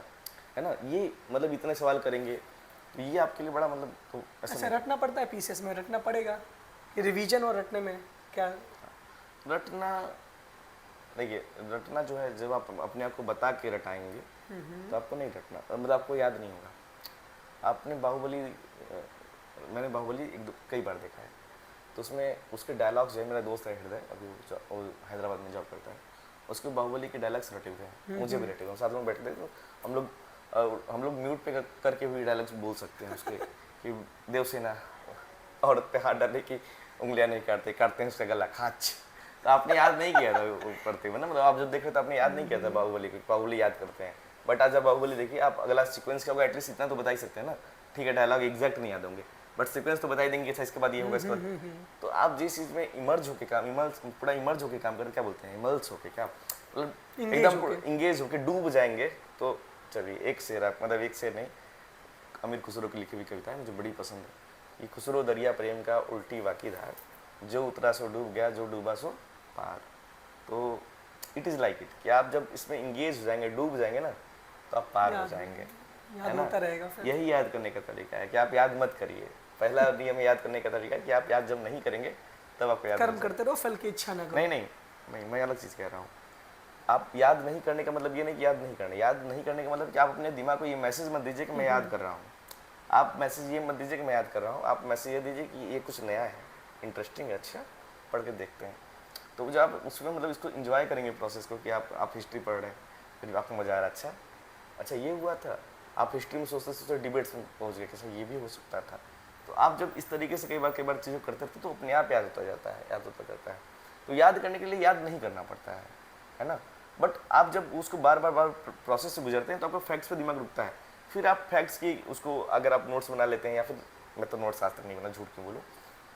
है ना। ये मतलब इतने सवाल करेंगे तो ये आपके लिए बड़ा मतलब तो अच्छा, रटना पड़ता है पीसीएस में, रटना पड़ेगा रिवीजन और रटने में क्या? रटना, देखिए रटना जो है, जब आप अपने आप को बता के रटाएंगे तो आपको नहीं रटना, मतलब आपको याद नहीं होगा। आपने मैंने बाहुबली कई बार देखा है, तो उसमें उसके डायलॉग्स जो है, मेरा दोस्त है हृदय, अभी वो हैदराबाद में जॉब करता है, उसके बाहुबली के डायलॉग्स रटे हुए हैं, मुझे भी रटे हुए हैं। साथ में बैठे थे तो हम लोग म्यूट पे करके भी डायलॉग्स बोल सकते हैं उसके कि देवसेना औरत पे हाथ डालने की उंगलियां नहीं काटते हैं उसका गला खाच। तो आपने याद नहीं किया था वो पढ़ते हुए ना, मतलब आप जब देख रहे तो आपने याद नहीं किया था बाहुबली को, बाहुबली याद करते हैं। बट आज आप बाहुबली देखिए, आप अगला सीक्वेंस क्या होगा एटलीस्ट इतना तो बता ही सकते हैं ना। ठीक है, डायलॉग एग्जैक्ट नहीं याद होंगे बट सीक्वेंस तो बता ही देंगे, अच्छा इसके बाद ये होगा, इसके बाद। तो आप जिस चीज़ में इमर्ज होके काम, पूरा इमर्ज होके काम करें, क्या बोलते हैं, इमर्ज होके, क्या मतलब एकदम इंगेज होके डूब जाएंगे। तो चलिए एक शेर, आप मतलब एक शेर नहीं, अमीर खुसरो की लिखी हुई कविता है, मुझे बड़ी पसंद है कि खुसरो दरिया प्रेम का उल्टी वाकी धार, जो उतरा सो डूब गया जो डूबा सो पार। तो इट इज़ लाइक इट कि आप जब इसमें इंगेज हो जाएंगे, डूब जाएंगे ना, तो आप पार हो जाएंगे, है ना। यही याद करने का तरीका है कि आप याद मत करिए। पहला नियम याद करने का तरीका है कि आप याद जब नहीं करेंगे तब आपको याद कर्म करते रहो, फल की इच्छा ना करो। नहीं, मैं अलग चीज़ कह रहा हूँ। आप याद नहीं करने का मतलब ये नहीं कि याद नहीं करना, याद नहीं करने का मतलब कि आप अपने दिमाग को ये मैसेज मत दीजिए कि मैं याद कर रहा हूँ। आप मैसेज ये मत दीजिए कि मैं याद कर रहा हूँ, आप मैसेज ये दीजिए कि ये कुछ नया है, इंटरेस्टिंग है, अच्छा पढ़ के देखते हैं। तो जब आप उसमें मतलब इसको इन्जॉय करेंगे प्रोसेस को, कि आप हिस्ट्री पढ़ रहे हैं, फिर आपको मज़ा आ रहा है, अच्छा ये हुआ था। आप हिस्ट्री में सोचते सोचते डिबेट्स में पहुँच गए, कैसा ये भी हो सकता था। तो आप जब इस तरीके से कई बार चीज़ें करते थे तो अपने आप याद होता जाता है। तो याद करने के लिए याद नहीं करना पड़ता है ना। बट आप जब उसको बार बार प्रोसेस से गुजरते हैं तो आपको फैक्ट्स पे दिमाग रुकता है। फिर आप फैक्ट्स की उसको अगर आप नोट्स बना लेते हैं, या फिर मैं तो नोट्स आज तक नहीं बना, झूठ क्यों बोलूँ,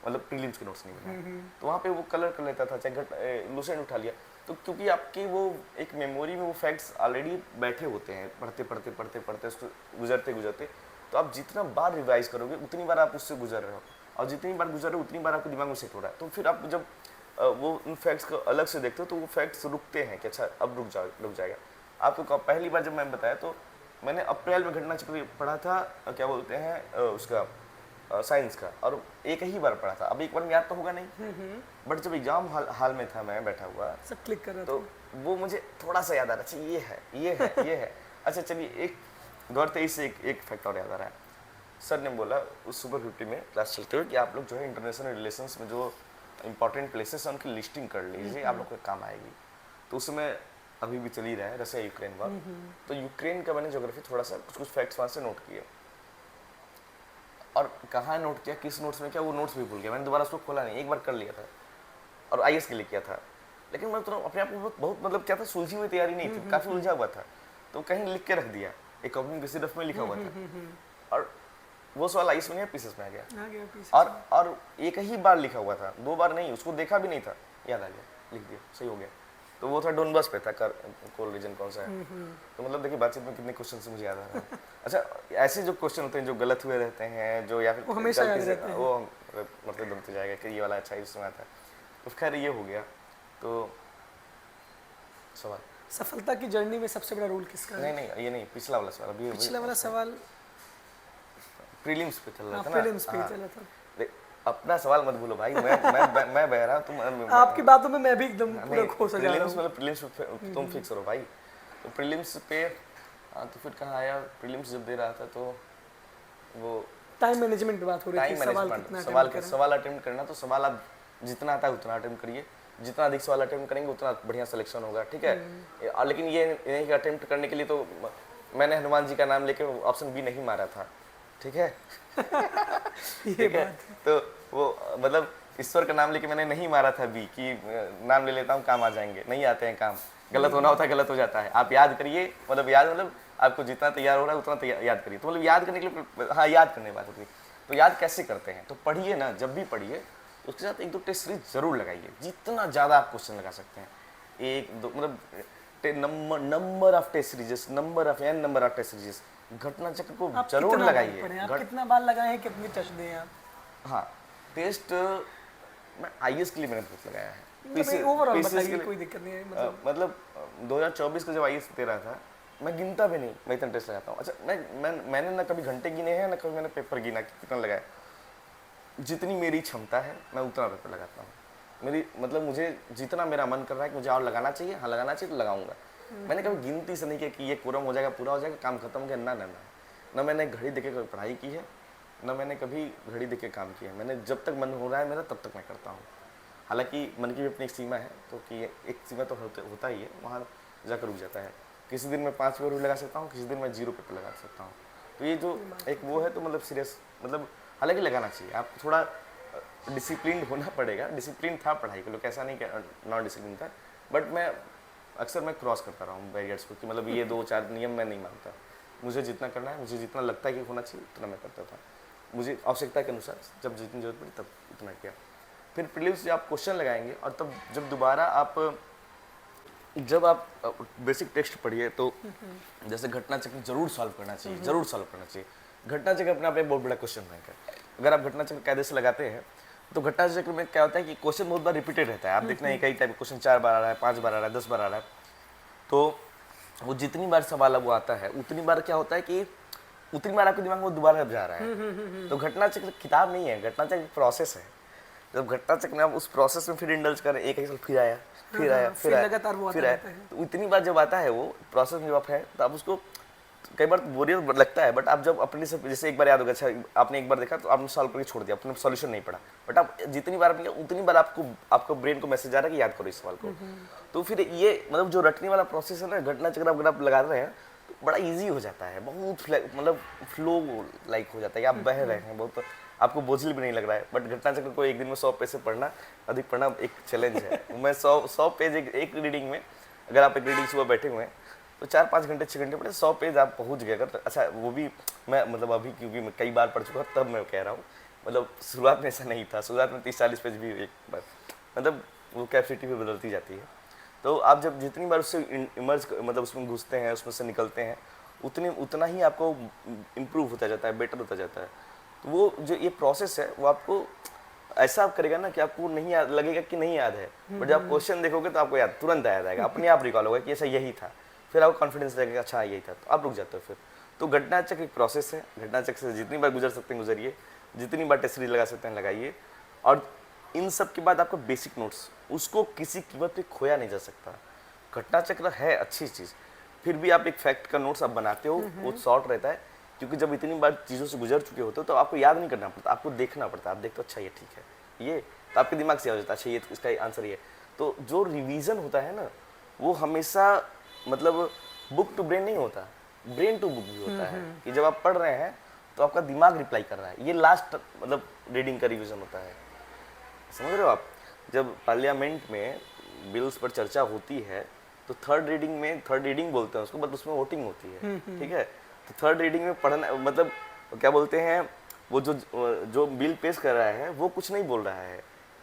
मतलब प्रीलिम्स के नोट्स नहीं बनाए, तो वहाँ पे वो कलर कर लेता था, चाहे लूसेंट उठा लिया। तो क्योंकि आपकी वो एक मेमोरी में वो फैक्ट्स ऑलरेडी बैठे होते हैं, पढ़ते उसको गुजरते तो तो आप जितना बार रिवाइज करोगे उतनी बार आप उससे गुजर रहे हो, और जितनी बार गुजर रहे हो उतनी बार आपके दिमाग में सेट हो रहा है। तो फिर आप जब वो उन फैक्ट्स को अलग से देखते हो तो वो फैक्ट्स रुकते हैं कि अच्छा अब रुक जाएगा। आपको पहली बार जब मैंने बताया तो मैंने अप्रैल में घटना चक्र पढ़ा था, क्या बोलते हैं उसका साइंस का, और एक ही बार पढ़ा था। अब एक बार में याद तो होगा नहीं, बट जब एग्जाम हाल में था मैं बैठा हुआ सब क्लिक कर रहा तो था। वो मुझे थोड़ा सा याद आ रहा है, अच्छा ये है। अच्छा चलिए एक 2023 से एक फैक्ट और याद आ रहा है। सर ने बोला उस सुपर 50 में क्लास चलते हुए कि आप लोग जो है इंटरनेशनल रिलेशंस में जो इंपॉर्टेंट प्लेसेस हैं उनकी लिस्टिंग कर लीजिए, आप लोग को काम आएगी। तो उसमें अभी भी चल ही रहा है रशिया यूक्रेन वार। तो यूक्रेन का मैंने ज्योग्राफी थोड़ा सा कुछ फैक्ट्स वहाँ से नोट किए, और कहाँ नोट किया, किस नोट्स में किया, वो नोट्स भी भूल गया। मैंने दोबारा उसको खोला नहीं, एक बार कर लिया था और आईएएस के लिए किया था, लेकिन मैं तो अपने आप को बहुत मतलब क्या था, सुलझी हुई तैयारी नहीं थी, काफ़ी उलझा हुआ था। तो कहीं लिख के रख दिया, एक कॉपी किसी रफ में लिखा हुआ था, और वो सवाल आईएएस में नहीं पीसेस में आ गया। और एक ही बार लिखा हुआ था, 2 बार नहीं, उसको देखा भी नहीं था, याद आ गया, लिख दिया, सही हो गया। तो वो था डोनबास पे था, कोल रीजन कौन सा है। तो मतलब देखिए बातचीत में कितने क्वेश्चन से मुझे याद आ रहा है। अच्छा ऐसे जो क्वेश्चन होते हैं जो गलत हुए रहते हैं, जो या फिर वो हमेशा याद रहते हैं। वो मतलब दमते जाएगा कि ये वाला अच्छा इसमें आता है। तो खैर ये हो गया। तो सवाल सफलता की जर्नी में सबसे बड़ा रोल किसका है? नहीं ये नहीं, पिछला वाला सवाल अभी पिछला वाला सवाल प्रीलिम्स पे चल रहा था ना। प्रीलिम्स पे चला था। अपना सवाल मत भूलो भाई, मैं बहरा तुम आपकी बातों में मैं भी एकदम पूरा खो सा जा रहा प्रीलिम्स हूँ। मतलब प्रीलिम्स तुम फिक्स करो भाई। तो प्रीलिम्स पे तो फिर कहाँ आया, प्रीलिम्स जब दे रहा था तो वो टाइम मैनेजमेंट की बात हो रही थी, टाइम सवाल मैनेजमेंट, कितना सवाल अटेम्प्ट करना। तो सवाल आप जितना आता है उतना अटेम्प्ट करिए, जितना अधिक सवाल अटेम्प्ट करेंगे उतना बढ़िया सिलेक्शन होगा, ठीक है। लेकिन ये नहीं कि अटेम्प्ट करने के लिए तो मैंने हनुमान जी का नाम लेके ऑप्शन बी नहीं मारा था, ठीक है। ठीक है, तो वो मतलब ईश्वर का नाम लेके मैंने नहीं मारा था बी कि नाम ले लेता हूँ काम आ जाएंगे, नहीं आते हैं काम, गलत होना होता है गलत हो जाता है। आप याद करिए, मतलब आपको जितना तैयार हो रहा है उतना याद करिए। तो मतलब याद करने के लिए, हाँ याद करने की बात होती है, तो याद कैसे करते हैं, तो पढ़िए ना, जब भी पढ़िए उसके साथ 1-2 टेस्ट सीरीज जरूर लगाइए, जितना ज़्यादा आप क्वेश्चन लगा सकते हैं। 1-2 मतलब number of test series, number of test series, घटना चक्र को जरूर लगाइए। आप कितना बार लगाए हैं, कितनी टच दिए आप? हाँ टेस्ट मैं आईएएस के लिए मैंने बहुत लगाया है, ओवरऑल बताइए, कोई दिक्कत नहीं है। मतलब 2024 का जब आईएएस दे रहा था मैं गिनता भी नहीं, मैं इतना टेस्ट लगाता हूँ। अच्छा मैंने ना कभी घंटे गिने हैं ना कभी मैंने पेपर गिना कितना लगाया, जितनी मेरी क्षमता है मैं उतना पेपर लगाता हूँ। मेरी मतलब मुझे जितना मेरा मन कर रहा है कि मुझे और लगाना चाहिए, हाँ लगाना चाहिए तो लगाऊंगा। मैंने कभी गिनती से नहीं किया कि ये कोरम हो जाएगा, पूरा हो जाएगा, काम खत्म हो गया, ना मैंने घड़ी देख के कभी पढ़ाई की है, ना मैंने कभी घड़ी देख के काम किया है। मैंने जब तक मन हो रहा है मेरा तब तक मैं करता हूँ। हालांकि मन की भी अपनी एक सीमा है, तो कि एक सीमा तो होता ही है, वहाँ जाकर रुक जाता है। किसी दिन मैं 5 पेपर लगा सकता हूँ, किसी दिन मैं 0 पेपर लगा सकता हूँ। तो ये जो एक वो है तो मतलब सीरियस, मतलब हालांकि लगाना चाहिए, आप थोड़ा डिसिप्लिन होना पड़ेगा। डिसिप्लिन था पढ़ाई को, लोग ऐसा नहीं कि नॉन डिसिप्लिन था, बट मैं अक्सर मैं क्रॉस करता रहा हूँ बैरियर्स को, कि मतलब ये 2-4 नियम मैं नहीं मानता। मुझे जितना करना है, मुझे जितना लगता है कि होना चाहिए उतना मैं करता था। मुझे आवश्यकता के अनुसार जब जितनी जरूरत पड़ी तब उतना किया। फिर प्रीलिम्स से आप क्वेश्चन लगाएंगे, और तब जब दोबारा जब आप बेसिक टेक्स्ट पढ़िए तो जैसे घटना चक्र जरूर सॉल्व करना चाहिए, जरूर सॉल्व करना चाहिए। घटना चक्र अपने आप में बहुत बड़ा क्वेश्चन बैंक है। अगर आप घटना चक्र कायदे से लगाते हैं तो घटना चक्र में क्या होता है कि क्वेश्चन बहुत बार रिपीटेड रहता है। आप देखते हैं कई टाइप का क्वेश्चन 4 बार आ रहा है, 5 बार आ रहा है, 10 बार आ रहा है। तो वो जितनी बार सवाल वो आता है उतनी बार क्या होता है कि उतनी बार आपके दिमाग में वो दोबारा जा रहा है। तो घटना चक्र किताब नहीं है, घटना चक्र प्रोसेस है। जब घटना चक्र में आप उस प्रोसेस में फिर इंडल्ज करें, एक ही साल फिर आया, फिर आया, फिर आया, तो इतनी बार जब आता है वो प्रोसेस में जब आप है तो आप उसको कई बार बोरियत लगता है, बट आप जब अपने से जैसे एक बार याद होगा, अच्छा आपने एक बार देखा तो आपने सॉल्व करके छोड़ दिया, आपने सॉल्यूशन नहीं पढ़ा, बट आप जितनी बार आपने उतनी बार आपको ब्रेन को मैसेज आ रहा है कि याद करो इस सवाल को। तो फिर ये मतलब जो रटने वाला प्रोसेस है ना, घटना चक्र अगर आप लगा रहे हैं तो बड़ा ईजी हो जाता है, बहुत मतलब फ्लो लाइक हो जाता है कि आप बह रहे हैं, बहुत आपको बोझिल भी नहीं लग रहा है। बट घटना चक्र को एक दिन में 100 पेज से पढ़ना, अधिक पढ़ना एक चैलेंज है। मैं 100 पेज एक रीडिंग में, अगर आप एक रीडिंग सुबह बैठे हुए हैं तो 4-5 घंटे 6 घंटे पढ़े 100 पेज आप पहुंच गए अगर। अच्छा वो भी मैं मतलब अभी क्योंकि मैं कई बार पढ़ चुका तब मैं कह रहा हूँ, मतलब शुरुआत में ऐसा नहीं था। शुरुआत में 30-40 पेज भी एक बार, मतलब वो कैपेसिटी भी बदलती जाती है। तो आप जब जितनी बार उससे इमर्ज मतलब उसमें घुसते हैं, उसमें से निकलते हैं, उतना ही आपको इम्प्रूव होता जाता है, बेटर होता जाता है। तो वो जो ये प्रोसेस है वो आपको ऐसा आप करेगा ना कि आपको नहीं याद लगेगा कि नहीं याद है, बट जब आप क्वेश्चन देखोगे तो आपको याद तुरंत याद आएगा, अपने आप रिकॉल होगा कि ऐसा यही था, फिर आपको कॉन्फिडेंस लगेगा अच्छा यही था, तो आप रुक जाते हो फिर। तो घटना चक्र एक प्रोसेस है, घटना चक्र से जितनी बार गुजर सकते हैं गुजरिए, जितनी बार टेस्ट सीरीज लगा सकते हैं लगाइए, और इन सब के बाद आपका बेसिक नोट्स उसको किसी कीमत पे खोया नहीं जा सकता। घटना चक्र है अच्छी चीज़, फिर भी आप एक फैक्ट का नोट्स आप बनाते हो वो शॉर्ट रहता है, क्योंकि जब इतनी बार चीज़ों से गुजर चुके होते हो तो आपको याद नहीं करना पड़ता, आपको देखना पड़ता है। आप देखते हो अच्छा ये ठीक है, ये तो आपके दिमाग से आ जाता है अच्छा ये इसका आंसर ये। तो जो रिवीजन होता है ना वो हमेशा मतलब बुक टू ब्रेन नहीं होता, ब्रेन टू बुक भी होता है, कि जब आप पढ़ रहे हैं तो आपका दिमाग रिप्लाई कर रहा है। ये लास्ट मतलब रीडिंग का रिवीजन होता है, समझ रहे हो आप। जब पार्लियामेंट में बिल्स पर चर्चा होती है तो थर्ड रीडिंग बोलते हैं उसको, बट उसमें वोटिंग होती है, ठीक है। तो थर्ड रीडिंग में पढ़ना मतलब क्या बोलते हैं, वो जो बिल पेश कर रहा है वो कुछ नहीं बोल रहा है,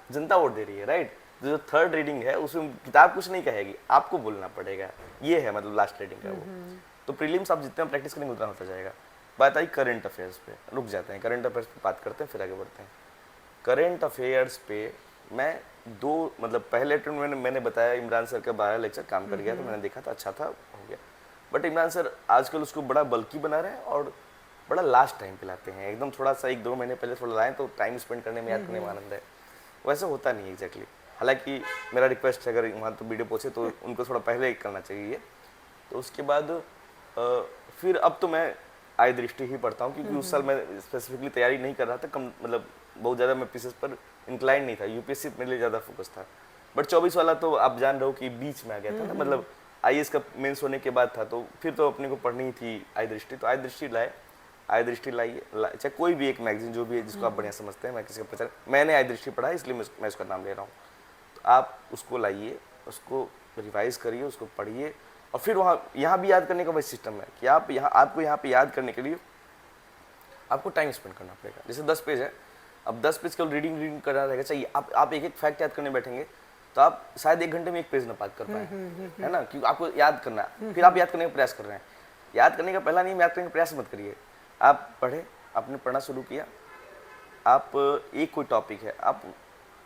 जनता वोट दे रही है, राइट। जो थर्ड रीडिंग है उसमें किताब कुछ नहीं कहेगी, आपको बोलना पड़ेगा, ये है मतलब लास्ट रीडिंग का वो। तो प्रीलिम्स आप जितना प्रैक्टिस करेंगे उतना होता जाएगा। बात आई करंट अफेयर्स पे, रुक जाते हैं, करंट अफेयर्स पे बात करते हैं फिर आगे बढ़ते हैं। करंट अफेयर्स पे मैं दो मतलब पहले अटेम्प्ट में मैंने बताया इमरान सर का 12 लेक्चर काम कर गया, तो मैंने देखा था अच्छा था, हो गया। बट इमरान सर आजकल उसको बड़ा बल्कि बना रहे हैं और बड़ा लास्ट टाइम पे लाते हैं, एकदम थोड़ा सा 1-2 महीने पहले थोड़ा लाएं तो टाइम स्पेंड करने में याद करने में आनंद है, वैसा होता नहीं एग्जैक्टली। हालांकि मेरा रिक्वेस्ट है अगर वहाँ तो वीडियो पहुँचे तो उनको थोड़ा पहले ही करना चाहिए। तो उसके बाद फिर अब तो मैं आय दृष्टि ही पढ़ता हूँ, क्योंकि उस साल मैं स्पेसिफिकली तैयारी नहीं कर रहा था, कम मतलब बहुत ज़्यादा मैं पीसेस पर इंक्लाइन नहीं था, यूपीएससी मेरे लिए ज़्यादा फोकस था। बट 24 वाला तो आप जान रहे हो कि बीच में आ गया था ना, मतलब आईएएस का मेंस होने के बाद था, तो फिर तो अपने को पढ़नी ही थी आय दृष्टि, तो आय दृष्टि लाइए चाहे कोई भी एक मैगजीन जो भी है जिसको आप बढ़िया समझते हैं, मैं किसी का प्रचार, मैंने आय दृष्टि पढ़ा है इसलिए मैं उसका नाम ले रहा हूँ। तो आप उसको लाइए, उसको रिवाइज करिए, उसको पढ़िए, और फिर वहाँ यहाँ भी याद करने का वही सिस्टम है कि आपको यहाँ पे याद करने के लिए आपको टाइम स्पेंड करना पड़ेगा। जैसे 10 पेज है, अब 10 पेज केवल रीडिंग करना रहेगा, चाहिए आप एक फैक्ट याद करने बैठेंगे तो आप शायद 1 घंटे में 1 पेज ना पास कर पाए, है ना, क्योंकि आपको याद करना है। फिर आप याद करने का प्रयास कर रहे हैं, याद करने का पहला नियम याद करने का प्रयास मत करिए। आप पढ़े, आपने पढ़ना शुरू किया, आप एक कोई टॉपिक है, आप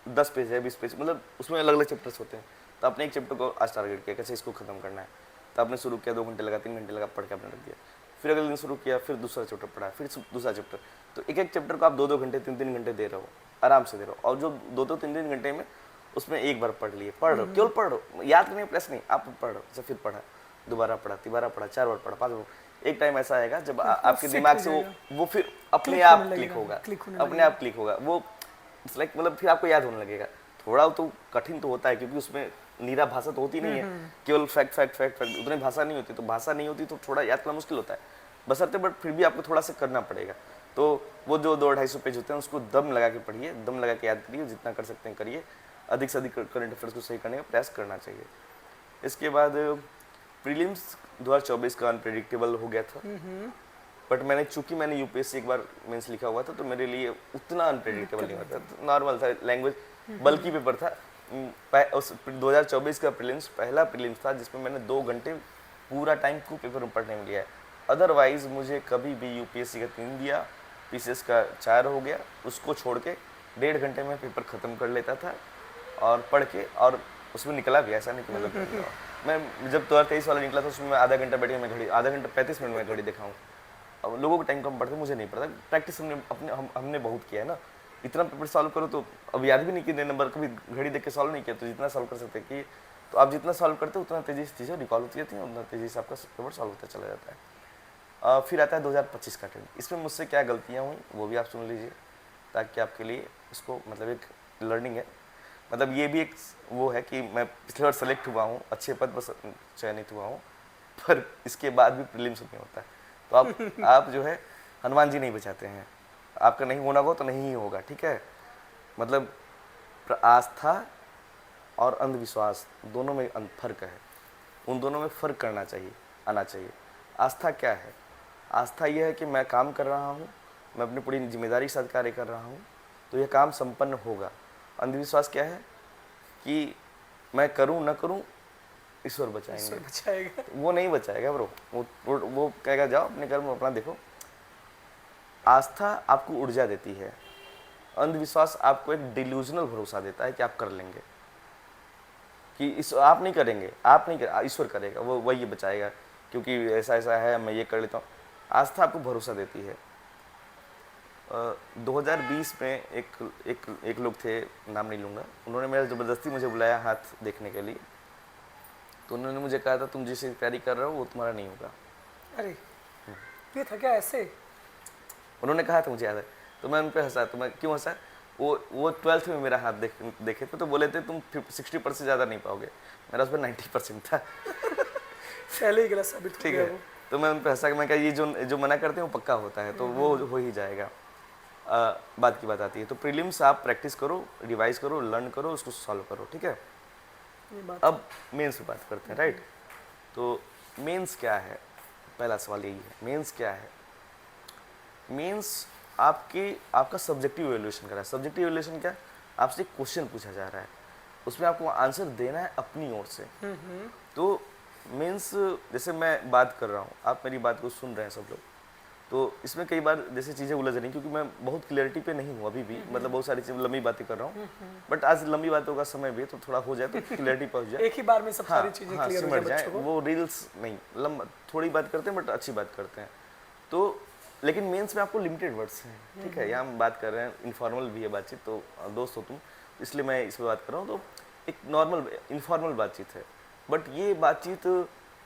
10 पेज है 20 पेज मतलब उसमें अलग अलग चैप्टर्स होते हैं, तो आपने एक चैप्टर को आज टारगेट किया कैसे इसको खत्म करना है, तो आपने शुरू किया, 2 घंटे लगा 3 घंटे लगा, पढ़ के आपने रख दिया। फिर अगले दिन शुरू किया, फिर दूसरा चैप्टर पढ़ा, फिर दूसरा चैप्टर, तो एक चैप्टर को आप 2-2 घंटे 3-3 घंटे दे रहे हो, आराम से दे रहे हो, और जो 2-2 3-3 घंटे में उसमें एक बार पढ़ लिए, पढ़ रहे हो, केवल पढ़ रहे हो, याद करने का प्रयास नहीं, आप पढ़ रहे हो, फिर पढ़ा, दोबारा पढ़ा, तिबारा पढ़ा, 4 बार पढ़ा, 5 बार। एक टाइम ऐसा आएगा जब आपके दिमाग से वो फिर अपने आप क्लिक होगा, अपने आप क्लिक होगा वो, लाइक मतलब फिर आपको याद होने लगेगा। थोड़ा तो कठिन तो होता है क्योंकि उसमें नीरा भाषा तो होती नहीं है, केवल फैक्ट उतनी भाषा नहीं होती, तो भाषा नहीं होती तो थोड़ा याद करना मुश्किल होता है बशर्ते, बट फिर भी आपको थोड़ा सा करना पड़ेगा। तो वो जो 200-250 पेज होते हैं उसको दम लगा के पढ़िए, दम लगा के याद करिए, जितना कर सकते हैं करिए, अधिक से अधिक करंट अफेयर्स को सही करने का प्रयास करना चाहिए। इसके बाद प्रीलिम्स 2024 का अनप्रेडिक्टेबल हो गया था, बट चूंकि मैंने यूपीएससी एक बार मेंस लिखा हुआ था तो मेरे लिए उतना अनप्रेडिक्टेबल नहीं होता, नॉर्मल था, लैंग्वेज बल्कि पेपर था। उस 2024 का प्रीलिम्स पहला प्रीलिम्स था जिसमें मैंने 2 घंटे पूरा टाइम को पेपर में पढ़ने में लिया है। अदरवाइज मुझे कभी भी यूपीएससी का 3 दिया, पीसीएस का 4 हो गया, उसको छोड़ के 1.5 घंटे में पेपर ख़त्म कर लेता था और पढ़ के, और उसमें निकला भी, ऐसा नहीं कि मतलब मैं जब 2023 वाला निकला था उसमें मैं आधा घंटा बैठ के मैं घड़ी, आधा घंटा 35 मिनट में घड़ी दिखाऊँ। अब लोगों को टाइम कम पड़ता है, मुझे नहीं पड़ता, प्रैक्टिस हमने बहुत किया है ना, इतना पेपर सॉल्व करो तो अब याद भी नहीं कितने नंबर, कभी घड़ी देख के सॉल्व नहीं किया, तो जितना सॉल्व कर सकते कि, तो आप जितना सॉल्व करते हो उतना तेज़ी से चीज़ें रिकॉल होती रहती हैं, उतना तेज़ी से आपका पेपर सॉल्व होता चला जाता है। फिर आता है 2025 का अटेम्प्ट, इसमें मुझसे क्या गलतियाँ हुई वो भी आप सुन लीजिए, ताकि आपके लिए इसको मतलब एक लर्निंग है, मतलब ये भी एक वो है कि मैं पिछले बार सेलेक्ट हुआ हूँ, अच्छे पद पर चयनित हुआ हूँ, पर इसके बाद भी प्रीलिम्स नहीं होता है, तो आप जो है हनुमान जी नहीं बचाते हैं, आपका नहीं होना हो तो नहीं ही होगा, ठीक है। मतलब आस्था और अंधविश्वास दोनों में फर्क है, उन दोनों में फ़र्क करना चाहिए, आना चाहिए। आस्था क्या है? आस्था यह है कि मैं काम कर रहा हूँ, मैं अपनी पूरी जिम्मेदारी के साथ कार्य कर रहा हूँ तो यह काम संपन्न होगा। अंधविश्वास क्या है कि मैं करूँ न करूँ ईश्वर बचाएंगे। ईश्वर बचाएगा। वो नहीं बचाएगा ब्रो, वो कहेगा जाओ अपने कर्म अपना देखो। आस्था आपको ऊर्जा देती है, अंधविश्वास आपको एक डिल्यूजनल भरोसा देता है कि आप कर लेंगे, कि इस आप नहीं करेंगे, आप नहीं कर, ईश्वर करेगा, वो वही बचाएगा क्योंकि ऐसा ऐसा है, मैं ये कर लेता हूँ। आस्था आपको भरोसा देती है। 2020 में एक लोग थे, नाम नहीं लूँगा, उन्होंने मेरा ज़बरदस्ती मुझे बुलाया हाथ देखने के लिए। तो उन्होंने मुझे कहा था तुम जिसे तैयारी कर रहे हो वो तुम्हारा नहीं होगा। अरे ये था क्या ऐसे? उन्होंने कहा था, मुझे याद है। तो मैं उन पर हंसा। तो मैं क्यों हंसा? वो 12th में मेरा हाथ देखे थे तो बोले थे तुम 60% से ज़्यादा नहीं पाओगे। मेरा उस पर 90% था। पहले ही गलत साबित हो ठीक गया है। वो। तो मैं उन पर हंसा कि मैं कहा ये जो मना करते हैं वो पक्का होता है, तो वो हो ही जाएगा। बात की बात आती है तो प्रीलिम्स आप प्रैक्टिस करो, रिवाइज करो, लर्न करो, उसको सॉल्व करो, ठीक है। ये बात अब मेंस पे बात करते हैं, राइट। तो मेंस क्या है? पहला सवाल यही है, मेंस क्या है? मेंस आपका सब्जेक्टिव एवल्यूशन कर रहा है। सब्जेक्टिव एवल्यूशन क्या? आपसे एक क्वेश्चन पूछा जा रहा है, उसमें आपको आंसर देना है अपनी ओर से। तो मेंस, जैसे मैं बात कर रहा हूँ, आप मेरी बात को सुन रहे हैं सब लोग, तो इसमें कई बार जैसे चीज़ें उलझ रही, क्योंकि मैं बहुत क्लियरिटी पे नहीं हूँ अभी भी, मतलब बहुत सारी चीज़ें लंबी बातें कर रहा हूँ, बट आज लंबी बातों का समय भी है, तो थोड़ा हो जाए तो क्लियरिटी पहुँच जाए। एक ही बार में सब सारी चीजें हाँ, क्लियर हो सिमट जाए जाए। बच्चों को। वो रील्स नहीं, लंबा थोड़ी बात करते हैं बट अच्छी बात करते हैं। तो लेकिन मेंस में आपको लिमिटेड वर्ड्स हैं, ठीक है। यहाँ हम बात कर रहे हैं, इनफॉर्मल भी है बातचीत, तो दोस्त हो तुम, इसलिए मैं इस पर बात कर रहा हूँ। तो एक नॉर्मल इनफॉर्मल बातचीत है, बट ये बातचीत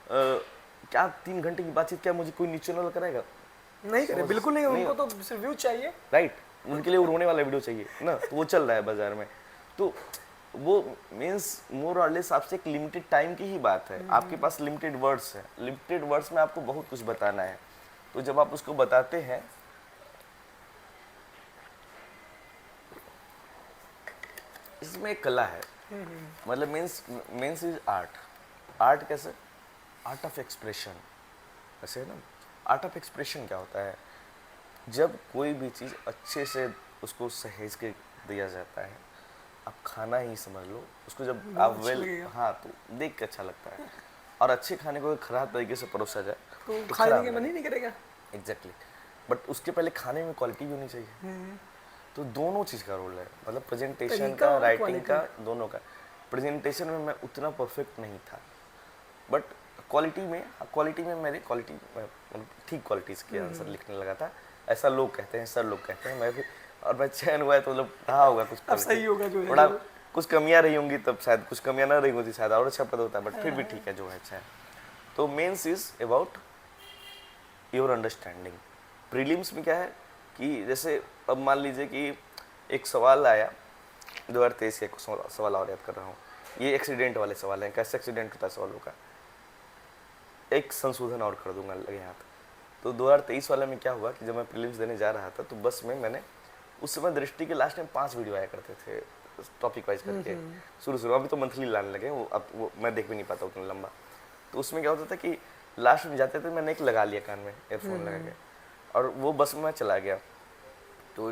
क्या 3 घंटे की बातचीत क्या मुझे कोई नीचे न कराएगा? नहीं करे, बिल्कुल नहीं, नहीं। उनको तो सिर्फ व्यू चाहिए। राइट, उनके लिए वो रोने वाला वीडियो चाहिए ना, तो वो चल रहा है बाजार में। तो वो मीन्स मोर और लेस आपसे एक लिमिटेड टाइम की ही बात है, आपके पास लिमिटेड वर्ड्स है, लिमिटेड वर्ड्स में आपको बहुत कुछ बताना है। तो जब आप उसको बताते हैं, इसमें एक कला है, मतलब मीन्स इज आर्ट। आर्ट कैसे? आर्ट ऑफ एक्सप्रेशन, ऐसे है ना। आर्ट ऑफ एक्सप्रेशन क्या होता है? जब कोई भी चीज़ अच्छे से उसको सहेज के दिया जाता है, आप खाना ही समझ लो उसको, जब आप हाँ, तो देख के अच्छा लगता है। और अच्छे खाने को खराब तरीके से परोसा जाए तो खाने के मन ही नहीं करेगा। एग्जैक्टली। बट उसके पहले खाने में क्वालिटी भी होनी चाहिए। तो दोनों चीज़ का रोल है, मतलब प्रेजेंटेशन का, राइटिंग का, दोनों का। प्रेजेंटेशन में मैं उतना परफेक्ट नहीं था, बट क्वालिटी में मेरी क्वालिटी ठीक क्वालिटीज़ के आंसर लिखने लगा था, ऐसा लोग कहते हैं, सर लोग कहते हैं। मैं भी, और मैं चयन हुआ है तो मतलब रहा होगा कुछ, अब सही होगा जो है। थोड़ा कुछ कमियां रही होंगी, तब शायद कुछ कमियां ना रही होती, शायद और अच्छा पद होता है, बट फिर भी ठीक है जो है अच्छा है। तो mains is about your understanding. Prelims में क्या है कि जैसे अब मान लीजिए कि एक सवाल आया 2023 के, कुछ सवाल और याद कर रहा हूँ, ये एक्सीडेंट वाले सवाल हैं, कैसे एक्सीडेंट होता है सवालों का, एक संशोधन और कर दूंगा लगे हाथ। तो 2023 वाले में क्या हुआ कि जब मैं प्रीलिम्स देने जा रहा था तो बस में मैंने, उस समय दृष्टि के लास्ट में 5 वीडियो आया करते थे टॉपिक वाइज करके, शुरू अभी तो मंथली लाने लगे वो, अब वो मैं देख भी नहीं पाता उतना लंबा। तो उसमें क्या होता था कि लास्ट में जाते थे, मैंने एक लगा लिया कान में एयरफोन लगा के, और वो बस में मैं चला गया। तो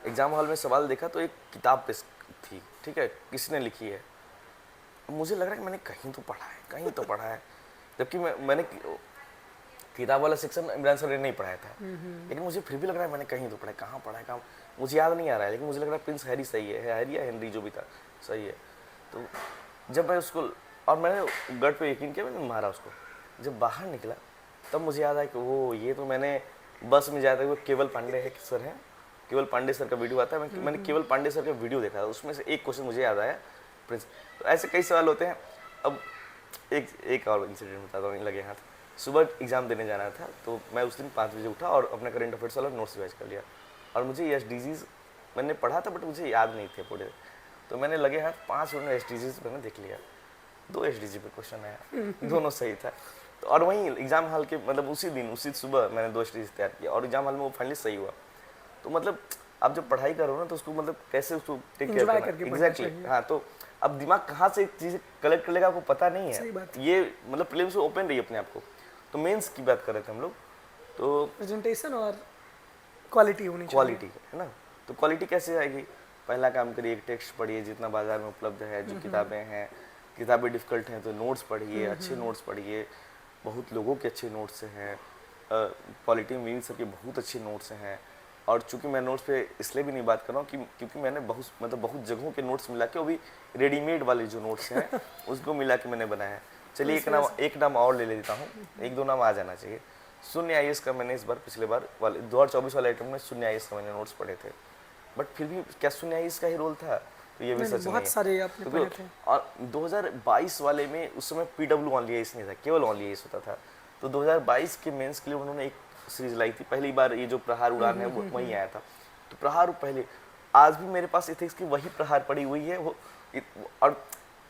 एग्ज़ाम हॉल में सवाल देखा तो एक किताब पे थी, ठीक है, किसने लिखी है। मुझे लग रहा है कि मैंने कहीं तो पढ़ा है, जबकि मैंने किताब वाला सेक्शन इमरान सर ने नहीं पढ़ाया था, लेकिन मुझे फिर भी लग रहा है मैंने कहीं तो पढ़ा है, कहाँ पढ़ा है, कहाँ, मुझे याद नहीं आ रहा है, लेकिन मुझे लग रहा है प्रिंस हैरी सही है, हैरी या हेनरी जो भी था सही है। तो जब मैं उसको, और मैंने गट पे यकीन किया, मैंने मारा उसको। जब बाहर निकला तब मुझे याद आया कि वो ये तो मैंने बस में जाते हुए केवल पांडे है सर हैं, केवल पांडे सर का वीडियो आता है, मैंने केवल पांडे सर का वीडियो देखा था, उसमें से एक क्वेश्चन मुझे याद आया प्रिंस। तो ऐसे कई सवाल होते हैं। अब एक और इंसिडेंट बताता हूँ लगे हाथ। सुबह एग्ज़ाम देने जाना था, तो मैं उस दिन 5 बजे उठा और अपना करंट अफेयर्स वाला नोट्स रिवाइज कर लिया, और मुझे SDGs मैंने पढ़ा था बट मुझे याद नहीं थे पूरे, तो मैंने लगे हाथ 5 मिनट में SDGs मैंने देख लिया। 2 SDG पे क्वेश्चन आया, दोनों सही था। तो और वहीं एग्ज़ाम हॉल के, मतलब उसी सुबह मैंने 2 SDGs तैयार किया, और एग्ज़ाम हॉल में वो फाइनली सही हुआ। तो मतलब आप जब पढ़ाई करो ना, तो उसको मतलब कैसे उसको टेक केयर करना, एग्जैक्टली। हाँ, तो अब दिमाग कहाँ से चीज़ें कलेक्ट कर लेगा आपको पता नहीं है, ये मतलब प्रीलिम्स में ओपन रही अपने आप को। तो मेंस की बात कर रहे थे हम लोग, तो प्रेजेंटेशन और क्वालिटी होनी चाहिए, क्वालिटी है ना। तो क्वालिटी कैसे आएगी? पहला काम करिए, एक टेक्स्ट पढ़िए जितना बाजार में उपलब्ध है, जो किताबें हैं किताबें डिफ़िकल्ट हैं तो नोट्स पढ़िए, अच्छे नोट्स पढ़िए, बहुत लोगों के अच्छे नोट्स हैं, पॉलिटी में सबके बहुत अच्छे नोट्स हैं। और चूंकि मैं नोट्स पे इसलिए भी नहीं बात कर रहा हूँ कि क्योंकि मैंने बहुत जगहों के नोट्स मिला के, वो भी रेडीमेड वाले जो नोट्स हैं उसको मिला के मैंने बनाया है। चलिए एक नाम और ले लेता हूँ, एक दो नाम आ जाना चाहिए। शून्य IAS का मैंने इस बार पिछले बार वाले 2024 वाले आइटम में शून्य IAS का मैंने नोट्स पढ़े थे, बट फिर भी क्या शून्य IAS का ही रोल था, तो ये भी सच नहीं बहुत है। सारे आपने पढ़े थे। और 2022 वाले में उस समय PW ओनली IAS नहीं था, केवल ओनली IAS होता था। तो 2022 के मेंस के लिए उन्होंने एक सीरीज लाई थी, पहली बार ये जो प्रहार उड़ान है वो वहीं आया था। तो प्रहार पहले, आज भी मेरे पास एथिक्स की वही प्रहार पड़ी हुई है वो। और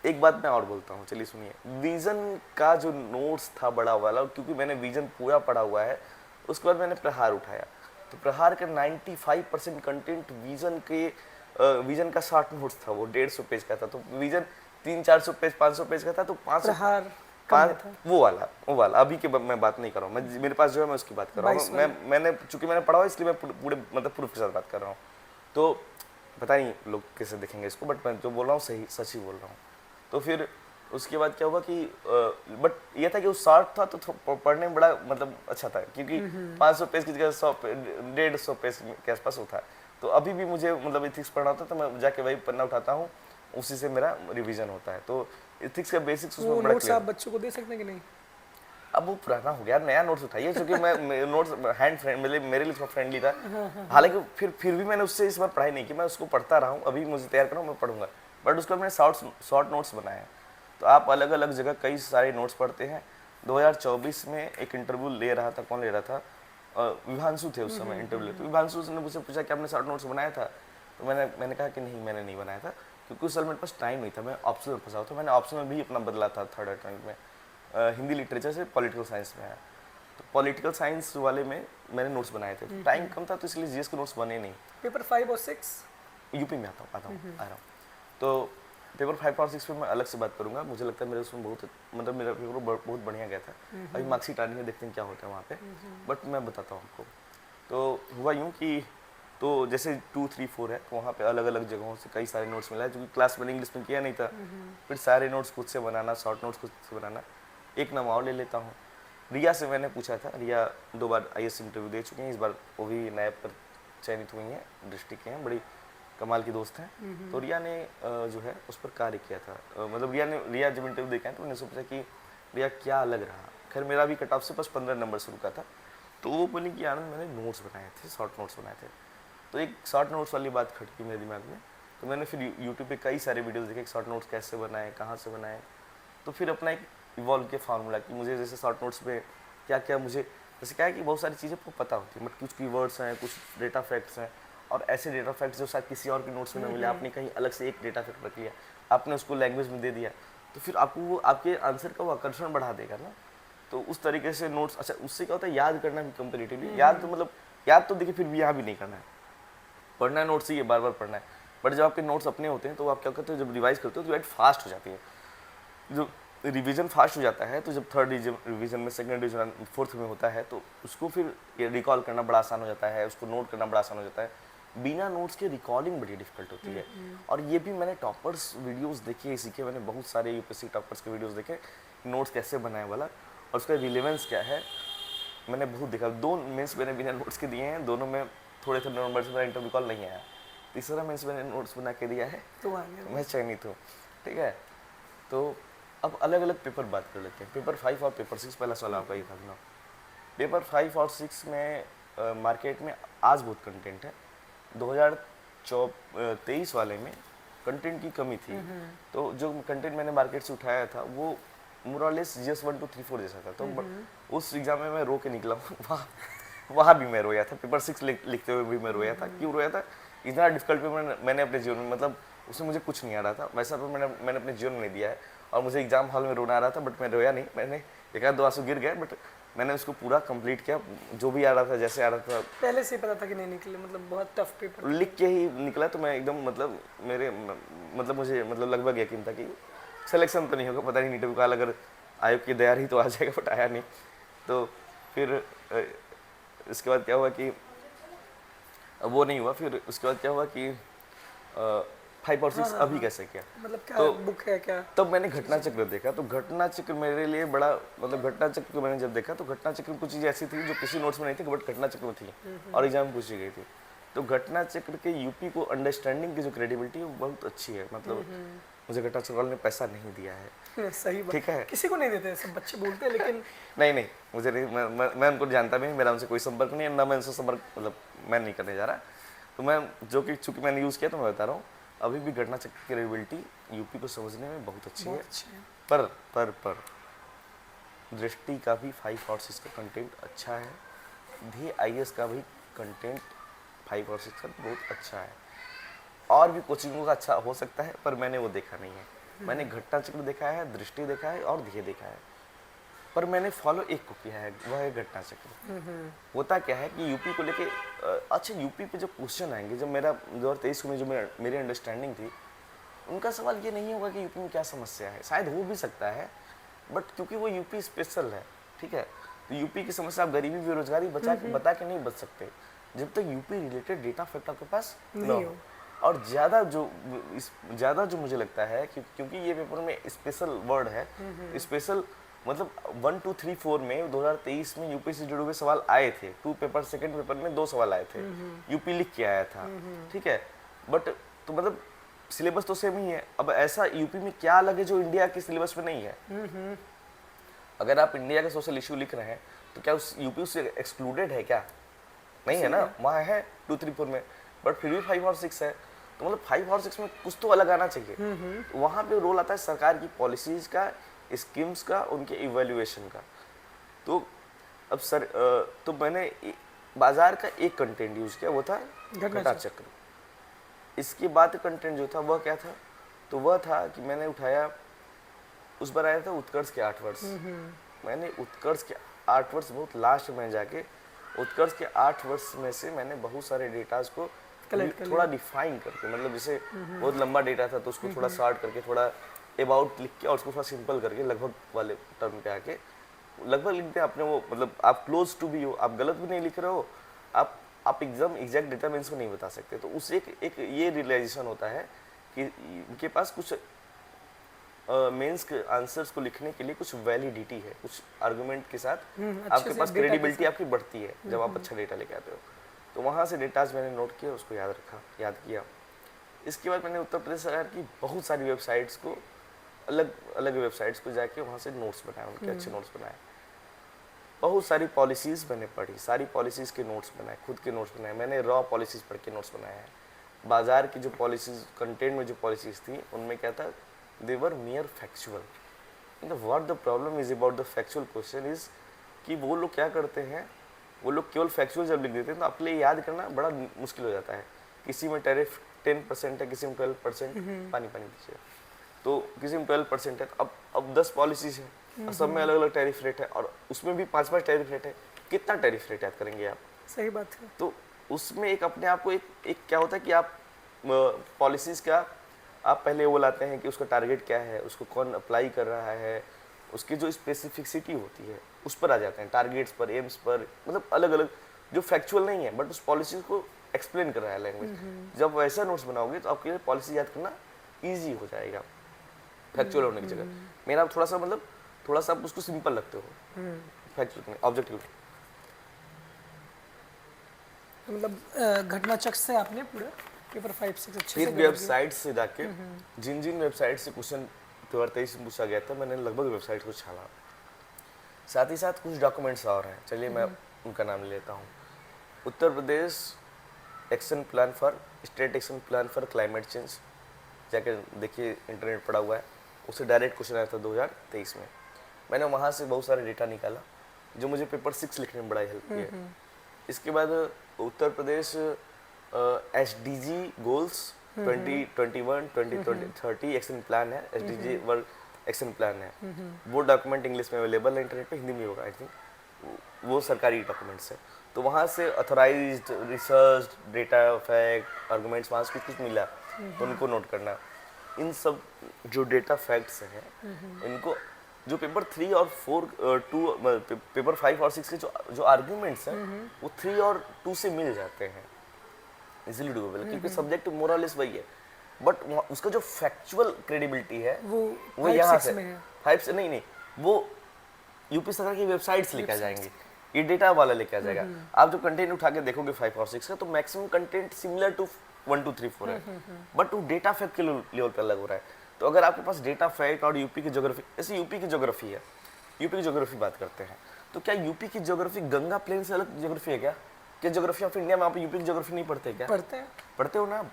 एक बात मैं और बोलता हूँ, चलिए सुनिए, विजन का जो नोट्स था बड़ा वाला, क्योंकि मैंने विजन पूरा पढ़ा हुआ है, उसके बाद मैंने प्रहार उठाया, तो प्रहार का 95% कंटेंट विजन का शॉर्ट नोट्स था, वो 150 पेज का था। तो विजन 300-400 पेज 500 पेज का था, तो 500 प्रहार कम में था। वो वाला अभी के मैं बात नहीं कर रहा हूँ, मेरे पास जो है मैं उसकी बात कर रहा हूँ। मैंने चूंकि मैंने पढ़ा हुआ इसलिए मैं पूरे मतलब प्रूफ के साथ बात कर रहा हूँ। तो पता नहीं लोग कैसे देखेंगे इसको, बट मैं जो बोल रहा हूँ सही सच ही बोल रहा हूँ। तो फिर उसके बाद क्या हुआ कि बट ये था कि वो शॉर्ट था तो पढ़ने में बड़ा मतलब अच्छा था, क्योंकि 500 पेज की जगह 150 पेज के आसपास वो था। तो अभी भी मुझे मतलब इथिक्स पढ़ना होता है तो मैं जाके वही पन्ना उठाता हूँ, उसी से मेरा रिवीजन होता है। तो इथिक्स का बेसिक्स वो उसमें बड़ा नोट्स क्लियर। आप बच्चों को दे सकते हैं कि नहीं? अब वो पुराना हो गया, नया नोट्स उठाइए, क्योंकि मैं नोट्स हैंड फ्रेंड मेरे लिए फ्रेंडली था। हालांकि फिर भी मैंने उससे इस बार पढ़ाई नहीं की, मैं उसको पढ़ता रहा हूँ, अभी मुझे तैयार करूँ मैं पढ़ूंगा, बट उसके बाद मैंने शॉर्ट नोट्स बनाए हैं। तो आप अलग अलग जगह कई सारे नोट्स पढ़ते हैं। 2024 में एक इंटरव्यू ले रहा था, कौन ले रहा था, विभांशु थे उस समय इंटरव्यू ले। तो विभांशु ने मुझसे पूछा कि आपने शॉर्ट नोट्स बनाया था, तो मैंने कहा कि नहीं मैंने नहीं बनाया था, क्योंकि उस साल मेरे पास टाइम नहीं था, मैं ऑप्शनल फंसा हुआ था। मैंने ऑप्शनल भी अपना बदला था 3rd अटेम्प्ट में, हिंदी लिटरेचर से पॉलिटिकल साइंस में आया। तो पॉलिटिकल साइंस वाले में मैंने नोट्स बनाए थे, टाइम कम था तो इसलिए GS के नोट्स बने नहीं। पेपर 5 और 6 यूपी में आ रहा हूँ। तो पेपर 5 और 6 पे मैं अलग से बात करूंगा। मुझे लगता है मेरे उसमें बहुत मतलब मेरा पेपर बहुत बढ़िया गया था। अभी मार्कशीट आनी है, देखते हैं क्या होता है वहाँ पे, बट मैं बताता हूँ आपको। तो हुआ यूँ कि तो जैसे 2, 3, 4 है, तो वहाँ पे अलग अलग जगहों से कई सारे नोट्स मिला है, क्योंकि क्लास मैंने इंग्लिश में किया नहीं था। फिर सारे नोट्स खुद से बनाना, शॉर्ट नोट्स खुद से बनाना। एक नाम और ले लेता हूँ, रिया से मैंने पूछा था। रिया 2 बार IAS इंटरव्यू दे चुके हैं, इस बार वो भी नायब पर चयनित हुई हैं, डिस्ट्रिक्ट के हैं, बड़ी कमाल की दोस्त हैं। तो रिया ने जो है उस पर कार्य किया था। मतलब रिया जब इंटरव्यू देखा है तो मैंने सोचा कि रिया क्या लग रहा। खैर मेरा भी कट ऑफ से बस 15 नंबर से रुका था। तो वो बोली कि आनंद मैंने नोट्स बनाए थे, शॉर्ट नोट्स बनाए थे। तो एक शॉर्ट नोट्स वाली बात खटकी मेरे दिमाग में। तो मैंने फिर यूट्यूब पे कई सारे वीडियोस देखे, शॉर्ट नोट्स कैसे बनाए, कहाँ से बनाए। तो फिर अपना एक इवॉल्व किया फार्मूला कि मुझे जैसे शॉर्ट नोट्स में क्या क्या मुझे, जैसे क्या है कि बहुत सारी चीज़ें आपको पता होती है, बट कुछ कीवर्ड्स हैं, कुछ डेटा फैक्ट्स हैं, और ऐसे डेटा फैक्ट्स जो शायद किसी और के नोट्स में न मिले, आपने कहीं अलग से एक डेटा फैक्ट रख लिया, आपने उसको लैंग्वेज में दे दिया, तो फिर आपको वो आपके आंसर का वो आकर्षण बढ़ा देगा ना। तो उस तरीके से नोट्स, अच्छा उससे क्या होता है, याद करना भी कंपेरेटिवली, याद तो देखिए फिर भी यहाँ भी नहीं करना है, पढ़ना है नोट्स ही है, बार बार पढ़ना है। बट जब आपके नोट्स अपने होते हैं तो आप क्या करते हो, जब रिवाइज करते हो तो रिवाइज फास्ट हो जाती है। जो रिवीजन फास्ट हो जाता है, तो जब 3rd रिवीजन में, 2nd रिवीजन 4th में होता है, तो उसको फिर रिकॉल करना बड़ा आसान हो जाता है, उसको नोट करना बड़ा आसान हो जाता है। बिना नोट्स के रिकॉर्डिंग बड़ी डिफिकल्ट होती है। और ये भी मैंने टॉपर्स वीडियोस देखे, सीखे, मैंने बहुत सारे UPSC टॉपर्स के वीडियोस देखे, नोट्स कैसे बनाए वाला और उसका रिलेवेंस क्या है, मैंने बहुत देखा। 2 मेंस मैंने बिना नोट्स के दिए हैं, दोनों में थोड़े नंबर से मेरा इंटरव्यू कॉल नहीं आया। तीसरा मेंस मैंने नोट्स बना के दिया है, तो आ गया। मैं चयनित हूँ, ठीक है। तो अब अलग अलग पेपर बात कर लेते हैं, पेपर 5 और पेपर 6। पहला सवाल आपका ये था ना, पेपर 5 और 6 में मार्केट में आज बहुत कंटेंट है। 2023 वाले में कंटेंट की कमी थी, तो जो कंटेंट मैंने मार्केट से उठाया था वो मोरलेस GS 1, 2, 3, 4 जैसा था। तो उस एग्जाम में मैं रो के निकला हूँ। वहाँ भी मैं रोया था, पेपर 6 लिखते हुए भी मैं रोया था। क्यों रोया था, इतना डिफिकल्ट पेपर मैंने अपने जीवन में, मतलब उसमें मुझे कुछ नहीं आ रहा था, वैसा पेपर मैंने अपने जीवन में नहीं दिया है। और मुझे एग्जाम हॉल में रोना आ रहा था, बट मैं रोया नहीं, मैंने 1-2 आंसू गिर गए, बट मैंने उसको पूरा कंप्लीट किया, जो भी आ रहा था, जैसे आ रहा था। पहले से पता था कि नहीं निकले, मतलब बहुत टफ पेपर लिख के ही निकला, तो मैं एकदम मतलब मुझे लगभग यकीन था कि सिलेक्शन तो नहीं होगा, पता नहीं इंटरव्यू का अगर आयोग की दया रही तो आ जाएगा, बट आया नहीं। तो फिर इसके बाद क्या हुआ कि वो नहीं हुआ। फिर उसके बाद क्या हुआ कि 5 और 6 अभी कैसे किया। मतलब क्या तो बुक है क्या? तब मैंने घटना चक्र देखा, तो घटना चक्र मेरे लिए बड़ा मतलब घटना चक्र को मैंने जब देखा तो घटना चक्र में कुछ चीज़ें ऐसी थी जो किसी नोट्स में नहीं थी बट घटना चक्र में थी और एग्जाम में पूछी गई थी। तो घटना चक्र के यूपी को अंडरस्टैंडिंग की जो क्रेडिबिलिटी है वो बहुत अच्छी है। मतलब मुझे घटना चक्र वाले ने पैसा नहीं दिया है, सही बात। ठीक है। किसी को नहीं देते, सब बच्चे बोलते हैं लेकिन नहीं नहीं मुझे नहीं, मैं उनको जानता भी नहीं, मेरा उनसे कोई संपर्क नहीं है, ना मैं उनसे संपर्क मतलब मैं नहीं करने जा रहा। तो मैं जो कि चूंकि मैंने यूज़ किया तो मैं बता रहा हूँ, अभी भी घटना चक्र की क्रेडिबिलिटी यूपी को समझने में बहुत अच्छी है। बहुत अच्छे हैं। पर दृष्टि का भी 5 और 6 का कंटेंट अच्छा है, धी IAS का भी कंटेंट 5 और 6 का बहुत अच्छा है, और भी कोचिंगों का अच्छा हो सकता है पर मैंने वो देखा नहीं है। मैंने घटना चक्र देखा है, दृष्टि देखा है और ध्येय देखा है, पर मैंने फॉलो एक को किया है, वह है घटना चक्र। होता क्या है कि यूपी को लेके अच्छा यूपी पे जो क्वेश्चन आएंगे, जब मेरा 2023 में जो मेरी अंडरस्टैंडिंग थी, उनका सवाल ये नहीं होगा कि यूपी में क्या समस्या है, शायद हो भी सकता है बट क्योंकि वो यूपी स्पेशल है, ठीक है। तो यूपी की समस्या आप गरीबी बेरोजगारी बता के नहीं बच सकते जब तक यूपी रिलेटेड डेटा फैक्ट आपके पास ना हो। और ज़्यादा जो मुझे लगता है क्योंकि ये पेपर में स्पेशल वर्ड है, स्पेशल मतलब 1 2 3 4 में 2023 में यूपी से जुड़े हुए सवाल आए थे। 2 पेपर सेकंड पेपर में 2 सवाल आए थे, यूपी लिख के आया था, ठीक है। बट तो मतलब सिलेबस तो सेम ही है। अब ऐसा यूपी में क्या अलग है जो इंडिया के सिलेबस में नहीं है? अगर आप इंडिया का सोशल इशू लिख रहे हैं तो क्या उस यूपी उससे एक्सक्लूडेड है क्या? नहीं है ना, वहाँ है 2 3 4 में, बट फिर भी 5 और 6 है। तो मतलब 5 और 6 में कुछ तो अलग आना चाहिए। वहाँ पे रोल आता है सरकार की पॉलिसीज का, स्कीम्स का, उनके इवैल्यूएशन का। तो अब तो मैंने बाजार का एक कंटेंट यूज किया, वो था घटना चक्र। इसके बाद कंटेंट जो था वह क्या था, तो वह था कि मैंने उठाया, उस बार आया था उत्कर्ष के 8 वर्ष। मैंने उत्कर्ष के 8 वर्ष बहुत लास्ट में जाके उत्कर्ष के 8 वर्ष में से मैंने बहुत सारे डेटाज को थोड़ा डिफाइन करके, मतलब जैसे बहुत लंबा डेटा था तो उसको थोड़ा शॉर्ट करके, थोड़ा अबाउट लिख के और उसको थोड़ा सिंपल करके लगभग वाले टर्म पे आके लगभग लिखते हैं अपने वो, मतलब आप क्लोज टू भी हो, आप गलत भी नहीं लिख रहे हो, आप एकदम एग्जैक्ट डेटा मीन्स को नहीं बता सकते। तो उस एक ये रियलाइजेशन होता है कि इनके पास कुछ मेंस के आंसर्स को लिखने के लिए कुछ वैलिडिटी है, कुछ आर्गुमेंट के साथ आपके पास क्रेडिबिलिटी आपकी बढ़ती है जब आप अच्छा डेटा लेके आते हो। तो वहाँ से डेटाज मैंने नोट किया, उसको याद किया। इसके बाद मैंने उत्तर प्रदेश सरकार की बहुत सारी वेबसाइट्स को, अलग अलग वेबसाइट्स को जाके वहाँ से नोट्स बनाए, उनके अच्छे नोट्स बनाए। बहुत सारी पॉलिसीज़ मैंने पढ़ी, सारी पॉलिसीज़ के नोट्स बनाए, खुद के नोट्स बनाए। मैंने रॉ पॉलिसीज़ पढ़ के नोट्स बनाए हैं। बाजार की जो पॉलिसीज़, कंटेंट में जो पॉलिसीज़ थी, उनमें क्या था, they were mere factual. What the problem is about the factual question is कि वो लोग क्या करते हैं, वो लोग केवल फैक्चुअल जब लिख देते हैं तो आपके लिए याद करना बड़ा मुश्किल हो जाता है। किसी में टैरिफ 10% है, किसी में 12%, पानी दीजिए, तो किसी में 12% है। अब 10 पॉलिसीज है, सब में अलग अलग टैरिफ रेट है और उसमें भी 5-5 टैरिफ रेट है। कितना टैरिफ रेट याद करेंगे आप? सही बात है। तो उसमें एक अपने आप को एक क्या होता है कि आप पॉलिसीज का आप पहले वो लाते हैं कि उसका टारगेट क्या है, उसको कौन अप्लाई कर रहा है, उसकी जो स्पेसिफिसिटी होती है उस पर आ जाते हैं, टारगेट्स पर, एम्स पर, मतलब अलग अलग जो फैक्चुअल नहीं है बट उस पॉलिसी को एक्सप्लेन कर रहा है लैंग्वेज। जब वैसा नोट्स बनाओगे तो आपके लिए पॉलिसी याद करना ईजी हो जाएगा फैक्चुअल होने की जगह। मेरा थोड़ा सा आप उसको सिंपल रखते हो फैक्चुअल ऑब्जेक्टिव। मतलब घटना चक्र से आपने पूरा पेपर 5 6 अच्छे से फिर वेबसाइट से जाके जिन वेबसाइट से क्वेश्चन 2023 में पूछा गया था, मैंने लगभग वेबसाइट को छाना। साथ ही साथ कुछ डॉक्यूमेंट्स और हैं, चलिए मैं उनका नाम लेता हूँ। Uttar Pradesh action plan for state action plan for climate change, जाके देखिए इंटरनेट पड़ा हुआ है, उससे डायरेक्ट क्वेश्चन आया था 2023 में। मैंने वहाँ से बहुत सारे डेटा निकाला जो मुझे पेपर 6 लिखने में बड़ा हेल्प किया। इसके बाद Uttar Pradesh SDG goals 2021 2030 action plan है, SDG वर्ल्ड एक्शन प्लान है। वो डॉक्यूमेंट इंग्लिश में अवेलेबल है, इंटरनेट पे हिंदी में होगा आई थिंक, वो सरकारी डॉक्यूमेंट्स है। तो वहाँ से authorised research data fact arguments वहाँ से कुछ मिला तो उनको नोट करना। इन सब जो डेटा फैक्ट्स हैं इनको जो पेपर 3 और 4 पेपर 5 और 6 के जो आर्ग्यूमेंट्स हैं वो 3 और 2 से मिल जाते हैं, इजीली डूएबल, क्योंकि सब्जेक्ट मोरलेस वही है। बट उसका जो फैक्चुअल क्रेडिबिलिटी है वो वो 5, यहाँ 6 से में है। 5 से नहीं, वो यूपी सरकार की वेबसाइट से लेकर जाएंगे, ये डेटा वाला लेकर आ जाएगा। आप जो कंटेंट उठा के देखोगे 5 और 6 का, तो मैक्सिमम कंटेंट सिमिलर टू 1 2 3 4 है, बट वो डेटा फैक्ट के लेवल पे अलग हो रहा है। तो अगर आपके पास डेटा फैक्ट और यूपी की ज्योग्राफी, ऐसे यूपी की ज्योग्राफी है, यूपी की ज्योग्राफी बात करते हैं, तो क्या यूपी की ज्योग्राफी गंगा प्लेन से अलग ज्योग्राफी है क्या? ज्योग्राफी ऑफ इंडिया में आप यूपी की ज्योग्राफी नहीं पढ़ते क्या? पढ़ते हैं। पढ़ते हो ना आप।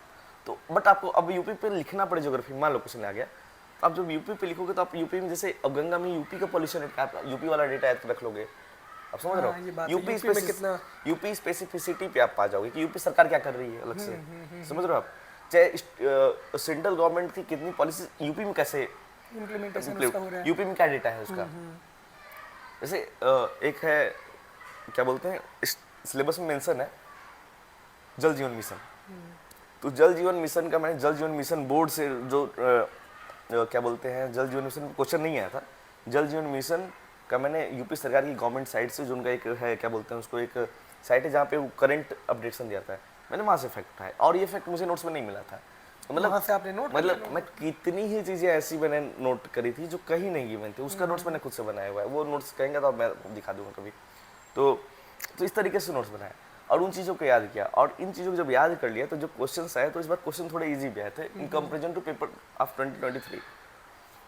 तो बट आपको अब यूपी पे लिखना पड़े ज्योग्राफी, मान लो क्वेश्चन आ गया, आप जब यूपी पे लिखोगे तो आप यूपी में, जैसे अब गंगा में यूपी का पॉल्यूशन है, आप यूपी वाला डेटा ऐड रख लोगे, आप समझ हाँ, ये रहे बात हो? है। यूपी में कितना यूपी स्पेसिफिसिटी पे आप पा जाओगे कि यूपी सरकार क्या कर रही है अलग से, समझ रहे हो आप? चाहे सेंट्रल गवर्नमेंट की कितनी पॉलिसी यूपी में कैसे इम्प्लीमेंटेशन उसका हो रहा है। यूपी में क्या डेटा है उसका। जैसे एक है, क्या बोलते हैं, सिलेबस में मेंशन है जल जीवन मिशन। तो जल जीवन मिशन का, मैंने जल जीवन मिशन बोर्ड से जो क्या बोलते हैं, जल जीवन मिशन क्वेश्चन नहीं आया था। जल जीवन मिशन का मैंने यूपी सरकार की गवर्नमेंट साइट से, जो उनका एक है, क्या बोलते हैं उसको, एक साइट है जहाँ पे वो करंट अपडेशन दिया था, मैंने वहाँ से फैक्ट उठाया, और ये फैक्ट मुझे नोट्स में नहीं मिला था। वहाँ से आपने नोट मतलब मैं कितनी ही चीज़ें ऐसी मैंने नोट करी थी जो कहीं नहीं गिवन थी, उसका नोट्स मैंने खुद से बनाया हुआ है। वो नोट्स कहेंगे तो मैं दिखा दूंगा कभी। तो इस तरीके से नोट्स बनाए और उन चीज़ों को याद किया, और इन चीज़ों को जब याद कर लिया तो जो क्वेश्चंस आए, तो इस बार क्वेश्चन थोड़े इजी भी आए थे in comparison to paper of 2023।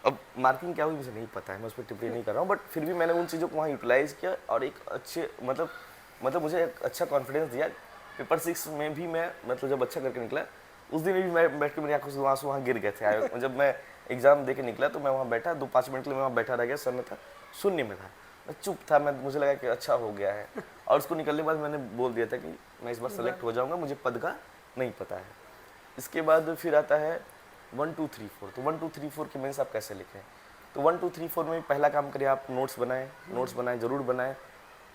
अब मार्किंग क्या हुई मुझे नहीं पता है, मैं उस पर टिप्पणी नहीं कर रहा हूँ, बट फिर भी मैंने उन चीज़ों को वहाँ यूटिलाइज किया और एक अच्छे मतलब मुझे एक अच्छा कॉन्फिडेंस दिया। पेपर 6 में भी मैं मतलब जब अच्छा करके निकला, उस दिन भी मैं बैठ के मेरी आंखों से आंसू वहाँ गिर गए थे। जब मैं एग्जाम दे के निकला तो मैं वहाँ बैठा 2-5 मिनट के लिए मैं वहाँ बैठा रह गया, सर में था, शून्य में था, मैं चुप था, मुझे लगा कि अच्छा हो गया है। और उसको निकलने के बाद मैंने बोल दिया था कि मैं इस बार सेलेक्ट हो जाऊँगा, मुझे पद का नहीं पता है। इसके बाद फिर आता है 1 2 3 4। तो 1 2 3 4 की मेंस आप कैसे लिखें? तो 1 2 3 4 में पहला काम करिए, आप नोट्स बनाएं, ज़रूर बनाएं,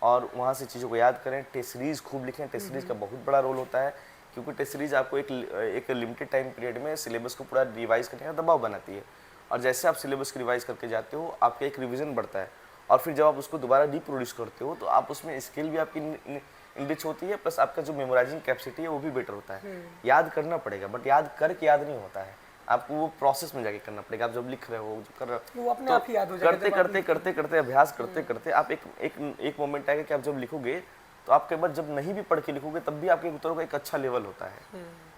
और वहाँ से चीज़ों को याद करें। टेस्ट सीरीज खूब लिखें, टेस्ट सीरीज का बहुत बड़ा रोल होता है, क्योंकि टेस्ट सीरीज आपको एक लिमिटेड टाइम पीरियड में सिलेबस को पूरा रिवाइज करने का दबाव बनाती है, और जैसे आप सिलेबस को रिवाइज करके जाते हो, आपका एक रिवीजन बढ़ता है, और फिर जब आप उसको दोबारा रिप्रोड्यूस करते हो तो आप उसमें स्किल भी आपकी इनरिच होती है, प्लस आपका जो मेमोराइजिंग कैपेसिटी है वो भी बेटर होता है। याद करना पड़ेगा, बट याद करके याद नहीं होता है, आपको वो प्रोसेस में जाके करना पड़ेगा। आप जब लिख रहे हो, जो कर रहे हो, वो अपने आप ही याद हो जाएगा। करते अभ्यास करते आप एक मोमेंट आएगा कि आप जब लिखोगे तो आपके बाद जब नहीं भी पढ़ के लिखोगे तब भी आपके उत्तरों का एक अच्छा लेवल होता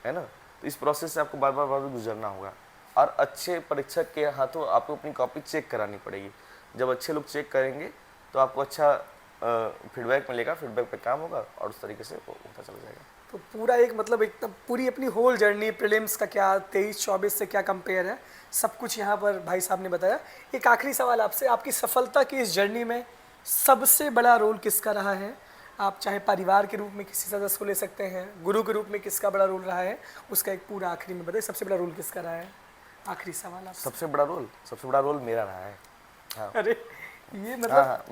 है ना। तो इस प्रोसेस से आपको बार बार गुजरना होगा, और अच्छे परीक्षक के हाथों आपको अपनी कॉपी चेक करानी पड़ेगी। जब अच्छे लोग चेक करेंगे तो आपको अच्छा फीडबैक मिलेगा, फीडबैक पे काम होगा, और उस तरीके से वो होता चला जाएगा। तो पूरा एक मतलब एकदम पूरी अपनी होल जर्नी, प्रीलिम्स का क्या 23-24 से क्या कंपेयर है, सब कुछ यहाँ पर भाई साहब ने बताया। एक आखिरी सवाल आपसे, आपकी सफलता की इस जर्नी में सबसे बड़ा रोल किसका रहा है? आप चाहे परिवार के रूप में किसी सदस्य को ले सकते हैं, गुरु के रूप में किसका बड़ा रोल रहा है, उसका एक पूरा आखिरी में बताइए, सबसे बड़ा रोल किसका रहा है? आखिरी सवाल आपसे। सबसे बड़ा रोल मेरा रहा है। हाँ। अरे ये मतलब हाँ,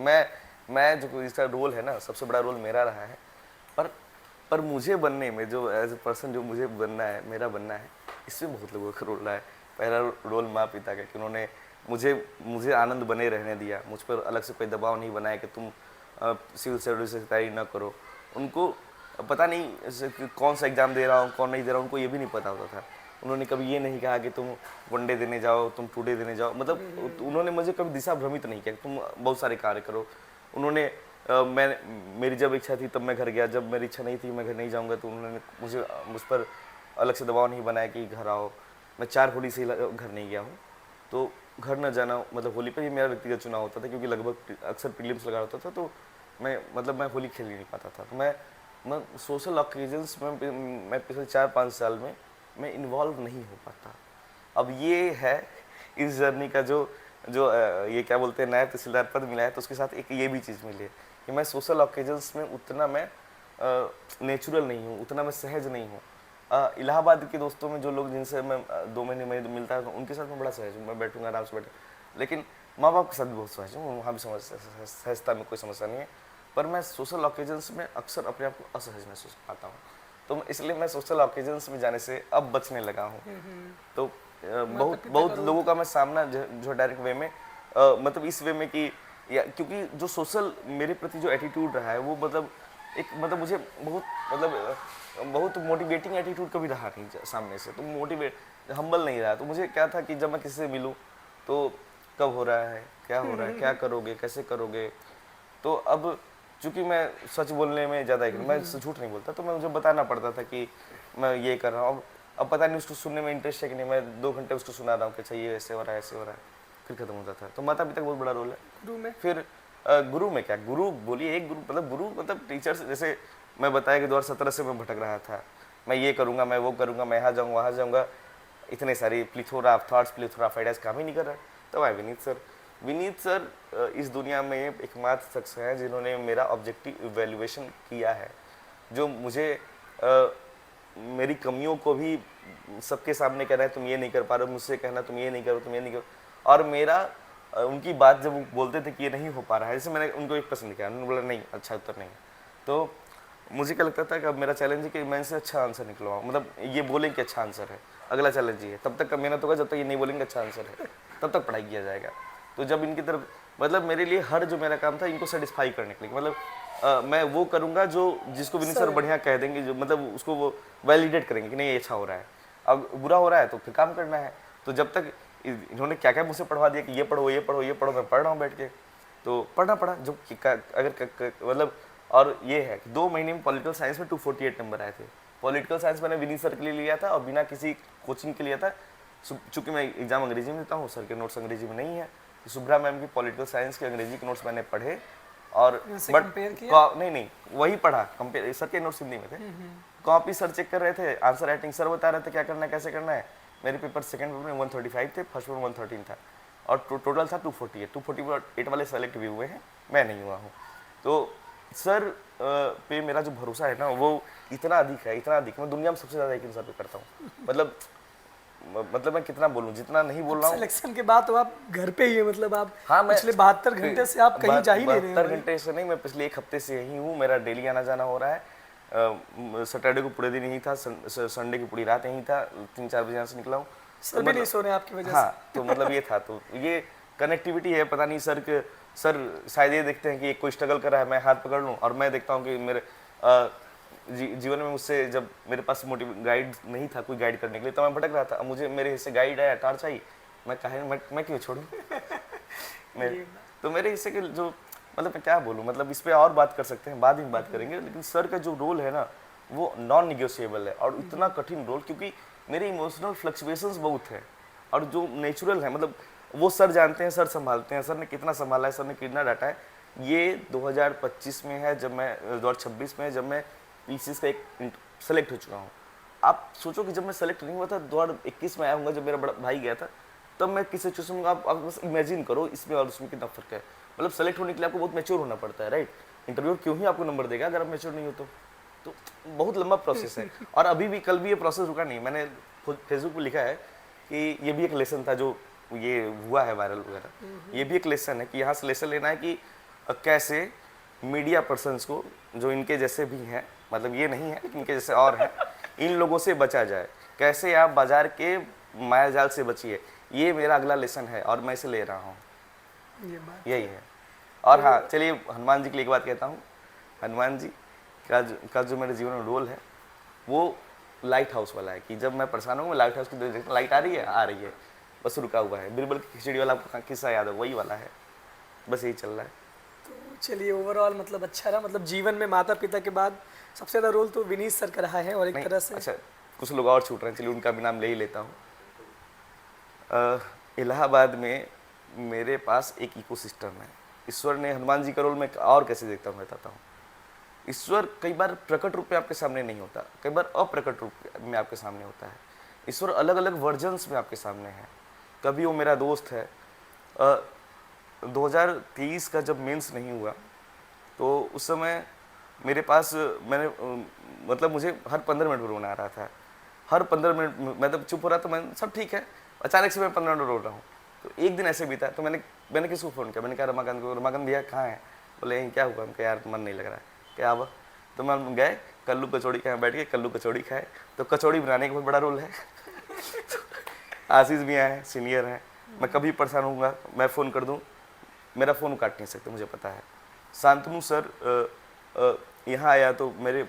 मैं जो इसका रोल है ना, सबसे बड़ा रोल मेरा रहा है, पर मुझे बनने में, जो एज ए पर्सन जो मुझे बनना है, मेरा बनना है, इसमें बहुत लोगों का रोल रहा है। पहला रोल माँ पिता का, कि उन्होंने मुझे आनंद बने रहने दिया, मुझ पर अलग से कोई दबाव नहीं बनाया कि तुम सिविल सर्विस की तैयारी ना करो। उनको पता नहीं कौन सा एग्ज़ाम दे रहा हूँ, कौन नहीं दे रहा हूँ, उनको ये भी नहीं पता होता था। उन्होंने कभी ये नहीं कहा कि तुम वनडे देने जाओ, तुम टूडे देने जाओ, मतलब उन्होंने मुझे कभी दिशा भ्रमित नहीं किया कि तुम बहुत सारे कार्य करो। उन्होंने मेरी जब इच्छा थी तब मैं घर गया, जब मेरी इच्छा नहीं थी मैं घर नहीं जाऊंगा, तो उन्होंने मुझ पर अलग से दबाव नहीं बनाया कि घर आओ। मैं 4 होली से घर नहीं गया हूँ, तो घर न जाना, मतलब होली पर ही मेरा व्यक्तिगत चुनाव होता था, क्योंकि लगभग अक्सर प्रीलिम्स लगा होता था, तो मैं होली खेल ही नहीं पाता था। तो मैं सोशल ऑकेजन्स में मैं पिछले 4-5 साल में मैं इन्वॉल्व नहीं हो पाता। अब ये है इस जर्नी का जो ये क्या बोलते हैं, नया तहसीलदार पद मिला है, तो उसके साथ एक ये भी चीज़ मिली है कि मैं सोशल ऑकेजन्स में उतना मैं नेचुरल नहीं हूँ, उतना मैं सहज नहीं हूँ। इलाहाबाद के दोस्तों में जो लोग जिनसे मैं 2 महीने में मिलता है, उनके साथ मैं बड़ा सहज हूँ, मैं बैठूंगा आराम से बैठे, लेकिन माँ बाप के साथ भी बहुत सहज हूँ, वहाँ भी सहजता में कोई समस्या नहीं है। पर मैं सोशल ऑकेजन्स में अक्सर अपने आप को असहज महसूस पाता हूँ, तो इसलिए मैं सोशल ऑकेजन्स में जाने से अब बचने लगा हूँ। तो बहुत लोगों का मैं सामना जो डायरेक्ट वे में मतलब इस वे में कि क्योंकि जो सोशल मेरे प्रति जो एटीट्यूड रहा है वो मतलब एक मतलब मुझे बहुत मतलब बहुत मोटिवेटिंग एटीट्यूड कभी रहा नहीं सामने से, तो मोटिवेट हम्बल नहीं रहा। तो मुझे क्या था कि जब मैं किसी से मिलूँ तो कब हो रहा है, क्या हो रहा है, क्या करोगे, कैसे करोगे। तो अब चूंकि मैं सच बोलने में ज़्यादा मैं झूठ नहीं बोलता, तो मैं मुझे बताना पड़ता था कि मैं ये कर रहा हूँ। अब पता नहीं उसको सुनने में इंटरेस्ट है कि नहीं, मैं 2 घंटे उसको सुना रहा हूँ कि अच्छा ये ऐसे हो रहा है, ऐसे हो रहा है, फिर खत्म होता था। तो माता पिता का बहुत बड़ा रोल है। गुरु में फिर गुरु में क्या, गुरु बोलिए एक गुरु मतलब टीचर्स। जैसे मैं बताया कि 2017 से मैं भटक रहा था, मैं ये करूँगा, मैं वो करूँगा, मैं यहाँ जाऊँगा, वहाँ जाऊँगा, इतने सारी प्लिथोरा ऑफ थॉट्स, प्लिथोरा ऑफ आइडियाज, काम ही नहीं कर रहा। तो आए विनीत सर इस दुनिया में एकमात्र शख्स हैं जिन्होंने मेरा ऑब्जेक्टिव इवेल्युएशन किया है, जो मुझे मेरी कमियों को भी सबके सामने कहना है तुम ये नहीं कर पा रहे हो, मुझसे कहना तुम ये नहीं करो, तुम ये नहीं करो। और मेरा उनकी बात जब वो बोलते थे कि ये नहीं हो पा रहा है, जैसे मैंने उनको एक प्रश्न लिखा, उन्होंने बोला नहीं अच्छा उत्तर नहीं है, तो मुझे क्या लगता था कि अब मेरा चैलेंज है कि मैं इनसे अच्छा आंसर निकलवाऊँ, मतलब ये बोलें कि अच्छा आंसर है, अगला चैलेंज ये है। तब तक का मेहनत होगा, जब तक ये नहीं बोलेंगे अच्छा आंसर है तब तक पढ़ाई किया जाएगा। तो जब इनकी तरफ मतलब मेरे लिए हर जो मेरा काम था इनको सेटिस्फाई करने के लिए, मतलब मैं वो करूँगा जो जिसको विनीत सर बढ़िया कह देंगे, जो मतलब उसको वो वैलिडेट करेंगे कि नहीं ये अच्छा हो रहा है। अब बुरा हो रहा है तो फिर काम करना है। तो जब तक इन्होंने क्या क्या मुझसे पढ़वा दिया कि ये पढ़ो ये पढ़ो ये पढ़ो, मैं पढ़ रहा हूँ बैठ के, तो पढ़ना पड़ा जो अगर मतलब। और ये है कि 2 महीने में पॉलिटिकल साइंस में 248 नंबर आए थे। पॉलिटिकल साइंस मैंने विनीत सर के लिए लिया था और बिना किसी कोचिंग के लिया था। चूंकि मैं एग्जाम अंग्रेजी में देता हूँ, सर के नोट्स अंग्रेजी में नहीं है, तो सुब्रा मैम की पॉलिटिकल साइंस के अंग्रेजी के नोट्स मैंने पढ़े और नहीं वही पढ़ा, कंपेयर। सर के नोट्स हिंदी में थे, कॉपी सर चेक कर रहे थे, आंसर राइटिंग सर बता रहे थे क्या करना है कैसे करना है। मेरे पेपर सेकंड पेपर में 135 थे, फर्स्ट पेपर 113 था और टोटल था 248 वाले सेलेक्ट भी हुए हैं, मैं नहीं हुआ हूँ। तो सर पे मेरा जो भरोसा है ना वो इतना अधिक है, इतना अधिक। मैं दुनिया में सबसे ज़्यादा यकीन सर पे करता हूँ। मतलब मैं कितना बोलूँ, जितना नहीं बोल रहा हूँ। सिलेक्शन के बाद तो आप घर पे ही है, मतलब आप हाँ, मैं पिछले 72 घंटे से आप कहीं जा ही नहीं रहे हैं। 72 घंटे से नहीं, मैं पिछले 1 हफ्ते से यही हूँ। मेरा डेली आना जाना हो रहा है। सैटरडे को पूरे दिन यहीं था, संडे की पूरी रात यहीं था, 3-4 बजे यहाँ से निकला हूँ। सर भी नहीं सो रहे आपकी वजह से। हाँ, तो मतलब ये था, तो ये कनेक्टिविटी है। पता नहीं सर शायद ये देखते हैं कि कोई स्ट्रगल कर रहा है, मैं हाथ पकड़ लूँ, और मैं देखता हूँ कि मेरे जीवन में मुझसे जब मेरे पास गाइड नहीं था, कोई गाइड करने के लिए, तो मैं भटक रहा था। अब मुझे मेरे हिस्से गाइड है, टार्च आई, मैं क्यों छोड़ूं। तो मेरे हिस्से के जो मतलब मैं क्या बोलूं, मतलब इस पे और बात कर सकते हैं, बाद में बात करेंगे, लेकिन सर का जो रोल है ना वो नॉन निगोशिएबल है। और इतना कठिन रोल, क्योंकि मेरे इमोशनल फ्लक्चुएशंस बहुत है और जो नेचुरल है, मतलब वो सर जानते हैं, सर संभालते हैं। सर ने कितना संभाला है, सर ने कितना डांटा है। ये 2025 में है, जब मैं 2026 में है, जब मैं पीसीस का एक सेलेक्ट हो चुका हूँ। आप सोचो कि जब मैं सेलेक्ट नहीं हुआ था 2021 में आया हूँ, जब मेरा बड़ा भाई गया था, तब मैं किस सिचुएशन में, आप बस इमेजिन करो इसमें और उसमें कितना फर्क है। मतलब सेलेक्ट होने के लिए आपको बहुत मैच्योर होना पड़ता है, राइट। इंटरव्यू क्यों ही आपको नंबर देगा अगर आप मैच्योर नहीं हो तो बहुत लंबा प्रोसेस है। और अभी भी कल भी ये प्रोसेस रुका नहीं। मैंने फेसबुक पर लिखा है कि ये भी एक लेसन था जो ये हुआ है वायरल वगैरह। ये भी एक लेसन है कि यहाँ से लेसन लेना है कि कैसे मीडिया पर्सन्स को, जो इनके जैसे भी हैं, मतलब ये नहीं है इनके जैसे और हैं, इन लोगों से बचा जाए। कैसे आप बाजार के माया जाल से बचिए, ये मेरा अगला लेसन है और मैं इसे ले रहा हूँ। यही है। और हाँ, चलिए हनुमान जी के लिए एक बात कहता हूँ। हनुमान जी का जो मेरे जीवन में रोल है वो लाइट हाउस वाला है, कि जब मैं परेशान हूँ, लाइट हाउस की लाइट आ रही है, बस रुका हुआ है। बिरबल की खिचड़ी वाला आपको किस्सा याद है, वही वाला है, बस यही चल रहा है। तो चलिए, ओवरऑल मतलब अच्छा रहा। मतलब जीवन में माता पिता के बाद सबसे ज़्यादा रोल तो विनीत सर का रहा है। और एक तरह से अच्छा, कुछ लोग और छूट रहे हैं, चलिए उनका भी नाम ले ही लेता हूँ। इलाहाबाद में मेरे पास एक इकोसिस्टम है। ईश्वर ने हनुमान जी का रोल मैं और कैसे देखता हूँ, बताता हूँ। ईश्वर कई बार प्रकट रूप में आपके सामने नहीं होता, कई बार अप्रकट रूप में आपके सामने होता है। ईश्वर अलग अलग वर्जन्स में आपके सामने है। कभी वो मेरा दोस्त है। 2023 का जब मेंस नहीं हुआ तो उस समय मेरे पास मतलब मुझे हर 15 मिनट में रोना आ रहा था। हर 15 मिनट मैं तब चुप हो रहा था, मैं सब ठीक है, अचानक से मैं 15 मिनट रो रहा हूँ। तो एक दिन ऐसे बीता, तो मैंने किसको फ़ोन किया, मैंने कहा रमाकांत को, रमाकांत भैया कहाँ है? बोले यहीं। क्या हुआ? हम कहा यार मन नहीं लग रहा है। क्या हुआ? तो मैं गए कल्लू कचौड़ी खाए, बैठ के कल्लू कचौड़ी खाए। तो कचौड़ी बनाने का बहुत बड़ा रोल है। आशीष भी हैं, सीनियर हैं। मैं कभी परेशान होऊंगा, मैं फ़ोन कर दूं, मेरा फ़ोन काट नहीं सकते, मुझे पता है। शांतनु सर यहाँ आया तो मेरे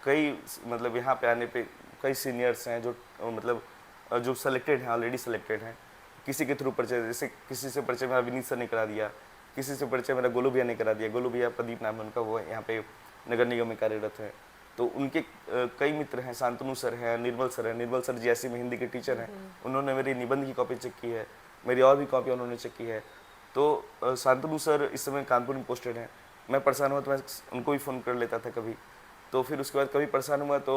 कई मतलब यहाँ पे आने पे कई सीनियर्स हैं जो मतलब जो सेलेक्टेड हैं, ऑलरेडी सेलेक्टेड हैं। किसी के थ्रू परिचय, जैसे किसी से परिचय मेरा विनीत सर ने करा दिया, किसी से परिचय मेरा गोलू भैया ने करा दिया। गोलू भैया प्रदीप नाम है उनका, वो यहाँ पे नगर निगम में कार्यरत है। तो उनके कई मित्र हैं, शांतनु सर हैं, निर्मल सर हैं। निर्मल सर जी ऐसे में हिंदी के टीचर हैं, उन्होंने मेरी निबंध की कॉपी चेक की है, मेरी और भी कॉपी उन्होंने चेक की है। तो शांतनु सर इस समय कानपुर में पोस्टेड हैं। मैं परेशान हुआ तो मैं उनको भी फ़ोन कर लेता था कभी। तो फिर उसके बाद कभी परेशान हुआ तो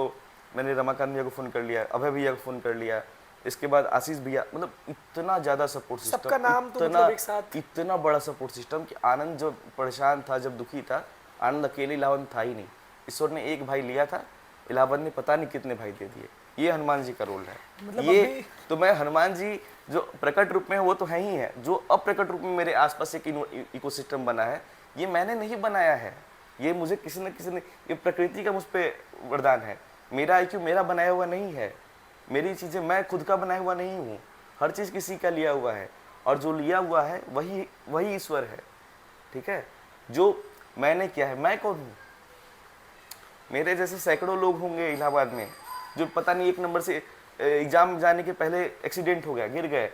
मैंने रमाकांत भैया को फ़ोन कर लिया, अभय भैया को फ़ोन कर लिया, इसके बाद आशीष भैया। मतलब इतना ज़्यादा सपोर्ट सिस्टम, सबका नाम तो मतलब एक साथ, इतना बड़ा सपोर्ट सिस्टम कि आनंद जब परेशान था, जब दुखी था, आनंद अकेले इलाहाबाद था ही नहीं। ईश्वर ने एक भाई लिया था, इलाहाबाद ने पता नहीं कितने भाई दे दिए। ये हनुमान जी का रोल है। मतलब ये तो मैं हनुमान जी जो प्रकट रूप में है वो तो है ही है, जो अप्रकट रूप में मेरे आसपास एक इकोसिस्टम बना है, ये मैंने नहीं बनाया है, ये मुझे किसी न किसी ने, ये प्रकृति का मुझ पर वरदान है। मेरा IQ मेरा बनाया हुआ नहीं है, मेरी चीज़ें मैं खुद का बनाया हुआ नहीं हूँ, हर चीज़ किसी का लिया हुआ है, और जो लिया हुआ है वही ईश्वर है। ठीक है, जो मैंने किया है, मैं कौन हूँ? मेरे जैसे सैकड़ों लोग होंगे इलाहाबाद में जो पता नहीं 1 नंबर से एग्जाम जाने के पहले एक्सीडेंट हो गया, गिर गए,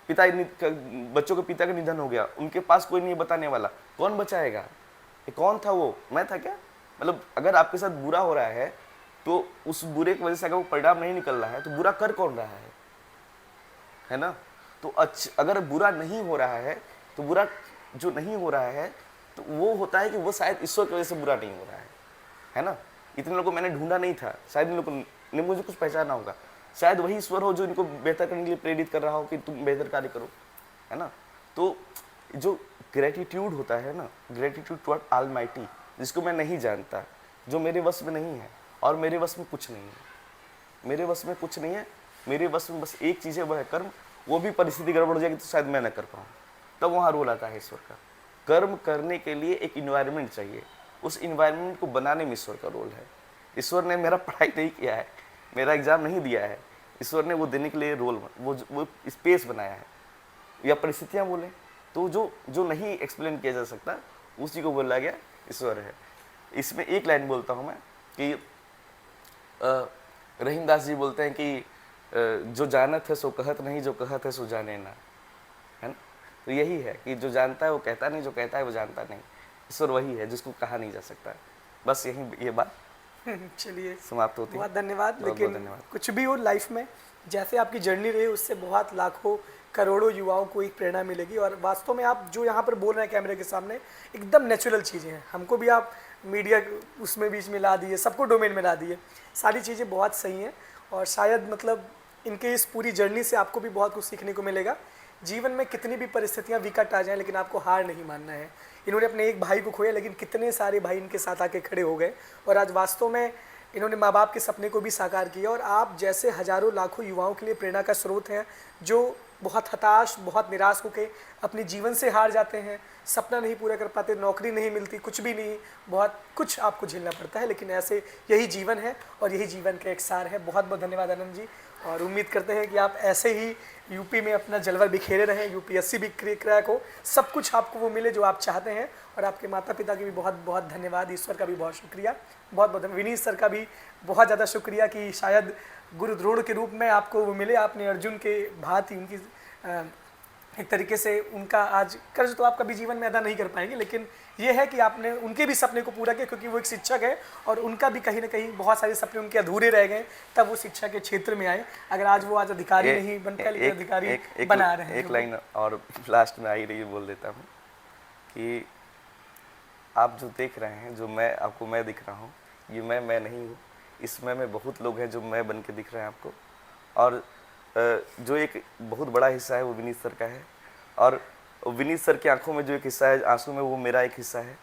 बच्चों के पिता का निधन हो गया, उनके पास कोई नहीं बताने वाला, कौन बचाएगा? ये कौन था? वो मैं था क्या? मतलब अगर आपके साथ बुरा हो रहा है तो उस बुरे की वजह से अगर वो परिणाम नहीं निकल रहा है तो बुरा कर कौन रहा है ना? तो अगर बुरा नहीं हो रहा है तो बुरा जो नहीं हो रहा है तो वो होता है कि वो शायद ईश्वर की वजह से बुरा नहीं हो रहा है ना? इतने लोगों को मैंने ढूंढा नहीं था, शायद इन लोगों ने मुझे कुछ पहचाना होगा, शायद वही ईश्वर हो जो इनको बेहतर करने के लिए प्रेरित कर रहा हो कि तुम बेहतर कार्य करो, है ना? तो जो ग्रेटिट्यूड होता है ना, ग्रेटिट्यूड टुवर्ड ऑलमाइटी, जिसको मैं नहीं जानता, जो मेरे वश में नहीं है, और मेरे वश में कुछ नहीं है, मेरे वश में कुछ नहीं है, मेरे वश में बस एक चीज़ है, वह है कर्म। वो भी परिस्थिति गड़बड़ हो जाएगी तो शायद मैं न कर पाऊँ, तब वहाँ रोल आता है ईश्वर का। कर्म करने के लिए एक इन्वायरमेंट चाहिए, उस इन्वायरमेंट को बनाने में ईश्वर का रोल है। ईश्वर ने मेरा पढ़ाई नहीं किया है, मेरा एग्ज़ाम नहीं दिया है, ईश्वर ने वो देने के लिए रोल, वो स्पेस बनाया है, या परिस्थितियाँ बोलें तो जो नहीं एक्सप्लेन किया जा सकता उसी को बोला गया ईश्वर है। इसमें एक लाइन बोलता हूँ मैं कि रहीम दास जी बोलते हैं कि जो जानत है सो कहत नहीं, जो कहत है सो जाने ना, है ना? तो यही है कि जो जानता है वो कहता नहीं, जो कहता है वो जानता नहीं। ईश्वर वही है जिसको कहा नहीं जा सकता। बस यही ये बात चलिए समाप्त होती है। बहुत धन्यवाद। बहुत लेकिन धन्यवाद। कुछ भी हो लाइफ में, जैसे आपकी जर्नी रही उससे बहुत लाखों करोड़ों युवाओं को एक प्रेरणा मिलेगी। और वास्तव में आप जो यहाँ पर बोल रहे हैं कैमरे के सामने, एकदम नेचुरल चीज़ें हैं। हमको भी आप मीडिया उसमें बीच में ला दिए, सबको डोमेन में ला दिए, सारी चीज़ें बहुत सही हैं। और शायद मतलब इनके इस पूरी जर्नी से आपको भी बहुत कुछ सीखने को मिलेगा। जीवन में कितनी भी परिस्थितियाँ विकट आ जाएं, लेकिन आपको हार नहीं मानना है। इन्होंने अपने एक भाई को खोया, लेकिन कितने सारे भाई इनके साथ आके खड़े हो गए, और आज वास्तव में इन्होंने माँ बाप के सपने को भी साकार किया। और आप जैसे हज़ारों लाखों युवाओं के लिए प्रेरणा का स्रोत हैं, जो बहुत हताश, बहुत निराश होकर अपने जीवन से हार जाते हैं, सपना नहीं पूरा कर पाते, नौकरी नहीं मिलती, कुछ भी नहीं, बहुत कुछ आपको झेलना पड़ता है, लेकिन ऐसे यही जीवन है और यही जीवन का एक सार है। बहुत बहुत धन्यवाद आनंद जी, और उम्मीद करते हैं कि आप ऐसे ही यूपी में अपना जलवा बिखेरे रहें, UPSC भी क्रैक हो, सब कुछ आपको वो मिले जो आप चाहते हैं। और आपके माता पिता की भी बहुत बहुत धन्यवाद, ईश्वर का भी बहुत शुक्रिया, बहुत बहुत विनीत सर का भी बहुत ज़्यादा शुक्रिया कि शायद गुरु द्रोण के रूप में आपको वो मिले। आपने अर्जुन के भांति उनकी एक तरीके से उनका आज कर्ज तो आप कभी जीवन में अदा नहीं कर पाएंगे, लेकिन ये है कि आपने उनके भी सपने को पूरा किया, क्योंकि वो एक शिक्षक है और उनका भी कहीं ना कहीं बहुत सारे सपने उनके अधूरे रह गए, तब वो शिक्षा के क्षेत्र में आए। अगर आज वो आज अधिकारी नहीं बन पाए, लेकिन अधिकारी बना रहे हैं। एक लाइन और लास्ट में आई रही बोल देता हूँ कि आप जो देख रहे हैं, जो मैं आपको मैं दिख रहा हूँ, ये मैं नहीं हूँ, इसमें में बहुत लोग हैं जो मैं बन के दिख रहे हैं आपको। और जो एक बहुत बड़ा हिस्सा है वो विनीत सर का है, और विनीत सर की आंखों में जो एक हिस्सा है आंसू में, वो मेरा एक हिस्सा है।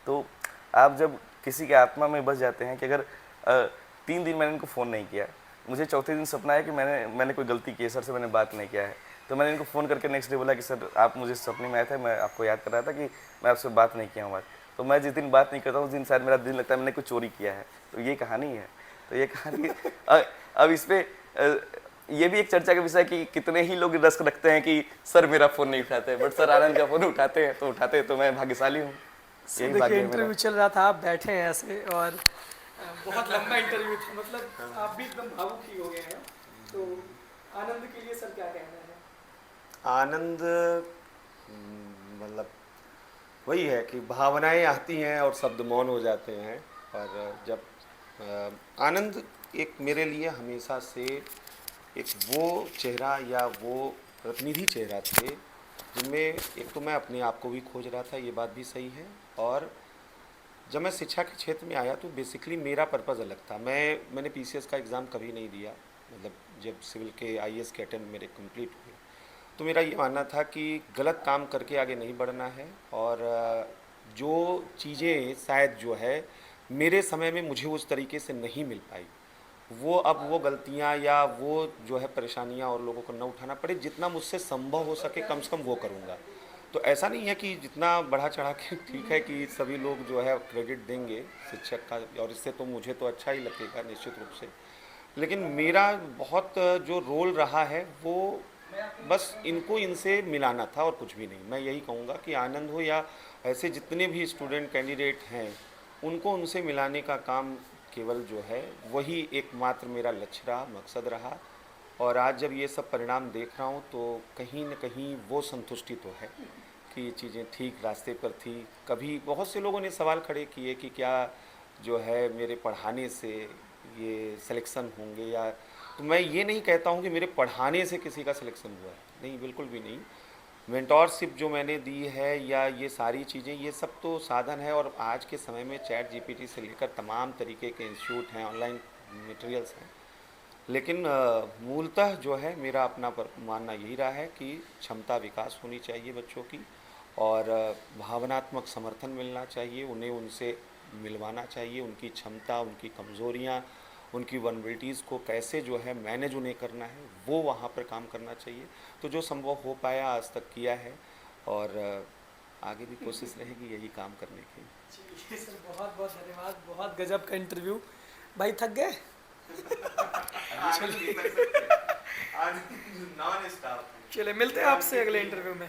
तो आप जब किसी के आत्मा में बस जाते हैं कि अगर 3 दिन मैंने इनको फ़ोन नहीं किया, मुझे चौथे दिन सपना है कि मैंने कोई गलती की है, सर से मैंने बात नहीं किया है, तो मैंने इनको फ़ोन करके नेक्स्ट डे बोला कि सर आप मुझे सपने में आया था, मैं आपको याद कर रहा था कि मैं आपसे बात नहीं किया हूँ आज। तो मैं जिस दिन बात नहीं करता हूँ उस दिन शायद मेरा दिन लगता है मैंने कुछ चोरी किया है। तो ये कहानी है। तो ये कहानी अब इस पर ये भी एक चर्चा का विषय कि कितने ही लोग रस रखते हैं कि सर मेरा फ़ोन नहीं उठाते हैं, बट सर आनंद का फ़ोन उठाते हैं, तो मैं भाग्यशाली हूँ। यही देखिए भाग्य है इंटरव्यू मेरा। चल रहा था, आप बैठे हैं ऐसे और बहुत लंबा इंटरव्यू था, मतलब आप भी एकदम भावुक ही हो गए हैं। तो आनंद के लिए सर क्या कहना है? आनंद मतलब वही है कि भावनाएं आती हैं और शब्द मौन हो जाते हैं। और जब आनंद एक मेरे लिए हमेशा से एक वो चेहरा या वो प्रतिनिधि चेहरा थे जिनमें एक तो मैं अपने आप को भी खोज रहा था, ये बात भी सही है। और जब मैं शिक्षा के क्षेत्र में आया तो बेसिकली मेरा पर्पज़ अलग था। मैंने पीसीएस का एग्ज़ाम कभी नहीं दिया, मतलब जब सिविल के आईएएस के अटेम्प्ट मेरे कंप्लीट हुए तो मेरा ये मानना था कि गलत काम करके आगे नहीं बढ़ना है। और जो चीज़ें शायद जो है मेरे समय में मुझे उस तरीके से नहीं मिल पाई, वो अब वो गलतियाँ या वो जो है परेशानियाँ और लोगों को न उठाना पड़े, जितना मुझसे संभव हो सके कम से कम वो करूँगा। तो ऐसा नहीं है कि जितना बढ़ा चढ़ा के ठीक है कि सभी लोग जो है क्रेडिट देंगे शिक्षक का, और इससे तो मुझे तो अच्छा ही लगेगा निश्चित रूप से। लेकिन मेरा बहुत जो रोल रहा है वो बस इनको इनसे मिलाना था और कुछ भी नहीं। मैं यही कहूँगा कि आनंद हो या ऐसे जितने भी स्टूडेंट कैंडिडेट हैं उनको उनसे मिलाने का काम केवल जो है वही एकमात्र मेरा लक्ष्य रहा, मकसद रहा। और आज जब ये सब परिणाम देख रहा हूँ तो कहीं न कहीं वो संतुष्टि तो है कि ये चीज़ें ठीक रास्ते पर थी। कभी बहुत से लोगों ने सवाल खड़े किए कि क्या जो है मेरे पढ़ाने से ये सिलेक्शन होंगे, या तो मैं ये नहीं कहता हूँ कि मेरे पढ़ाने से किसी का सिलेक्शन हुआ है, नहीं, बिल्कुल भी नहीं। मेंटोरशिप जो मैंने दी है या ये सारी चीज़ें, ये सब तो साधन है। और आज के समय में चैट जीपीटी से लेकर तमाम तरीके के इंस्टीट्यूट हैं, ऑनलाइन मटेरियल्स हैं। लेकिन मूलतः जो है मेरा अपना मानना यही रहा है कि क्षमता विकास होनी चाहिए बच्चों की, और भावनात्मक समर्थन मिलना चाहिए, उन्हें उनसे मिलवाना चाहिए, उनकी क्षमता, उनकी कमज़ोरियाँ, उनकी वनबिलिटीज़ को कैसे जो है मैनेज उन्हें करना है वो वहाँ पर काम करना चाहिए। तो जो संभव हो पाया आज तक किया है, और आगे भी कोशिश रहेगी यही काम करने की। चलिए सर, बहुत बहुत धन्यवाद, बहुत गजब का इंटरव्यू। भाई थक गए? चलिए मिलते हैं आपसे अगले इंटरव्यू में।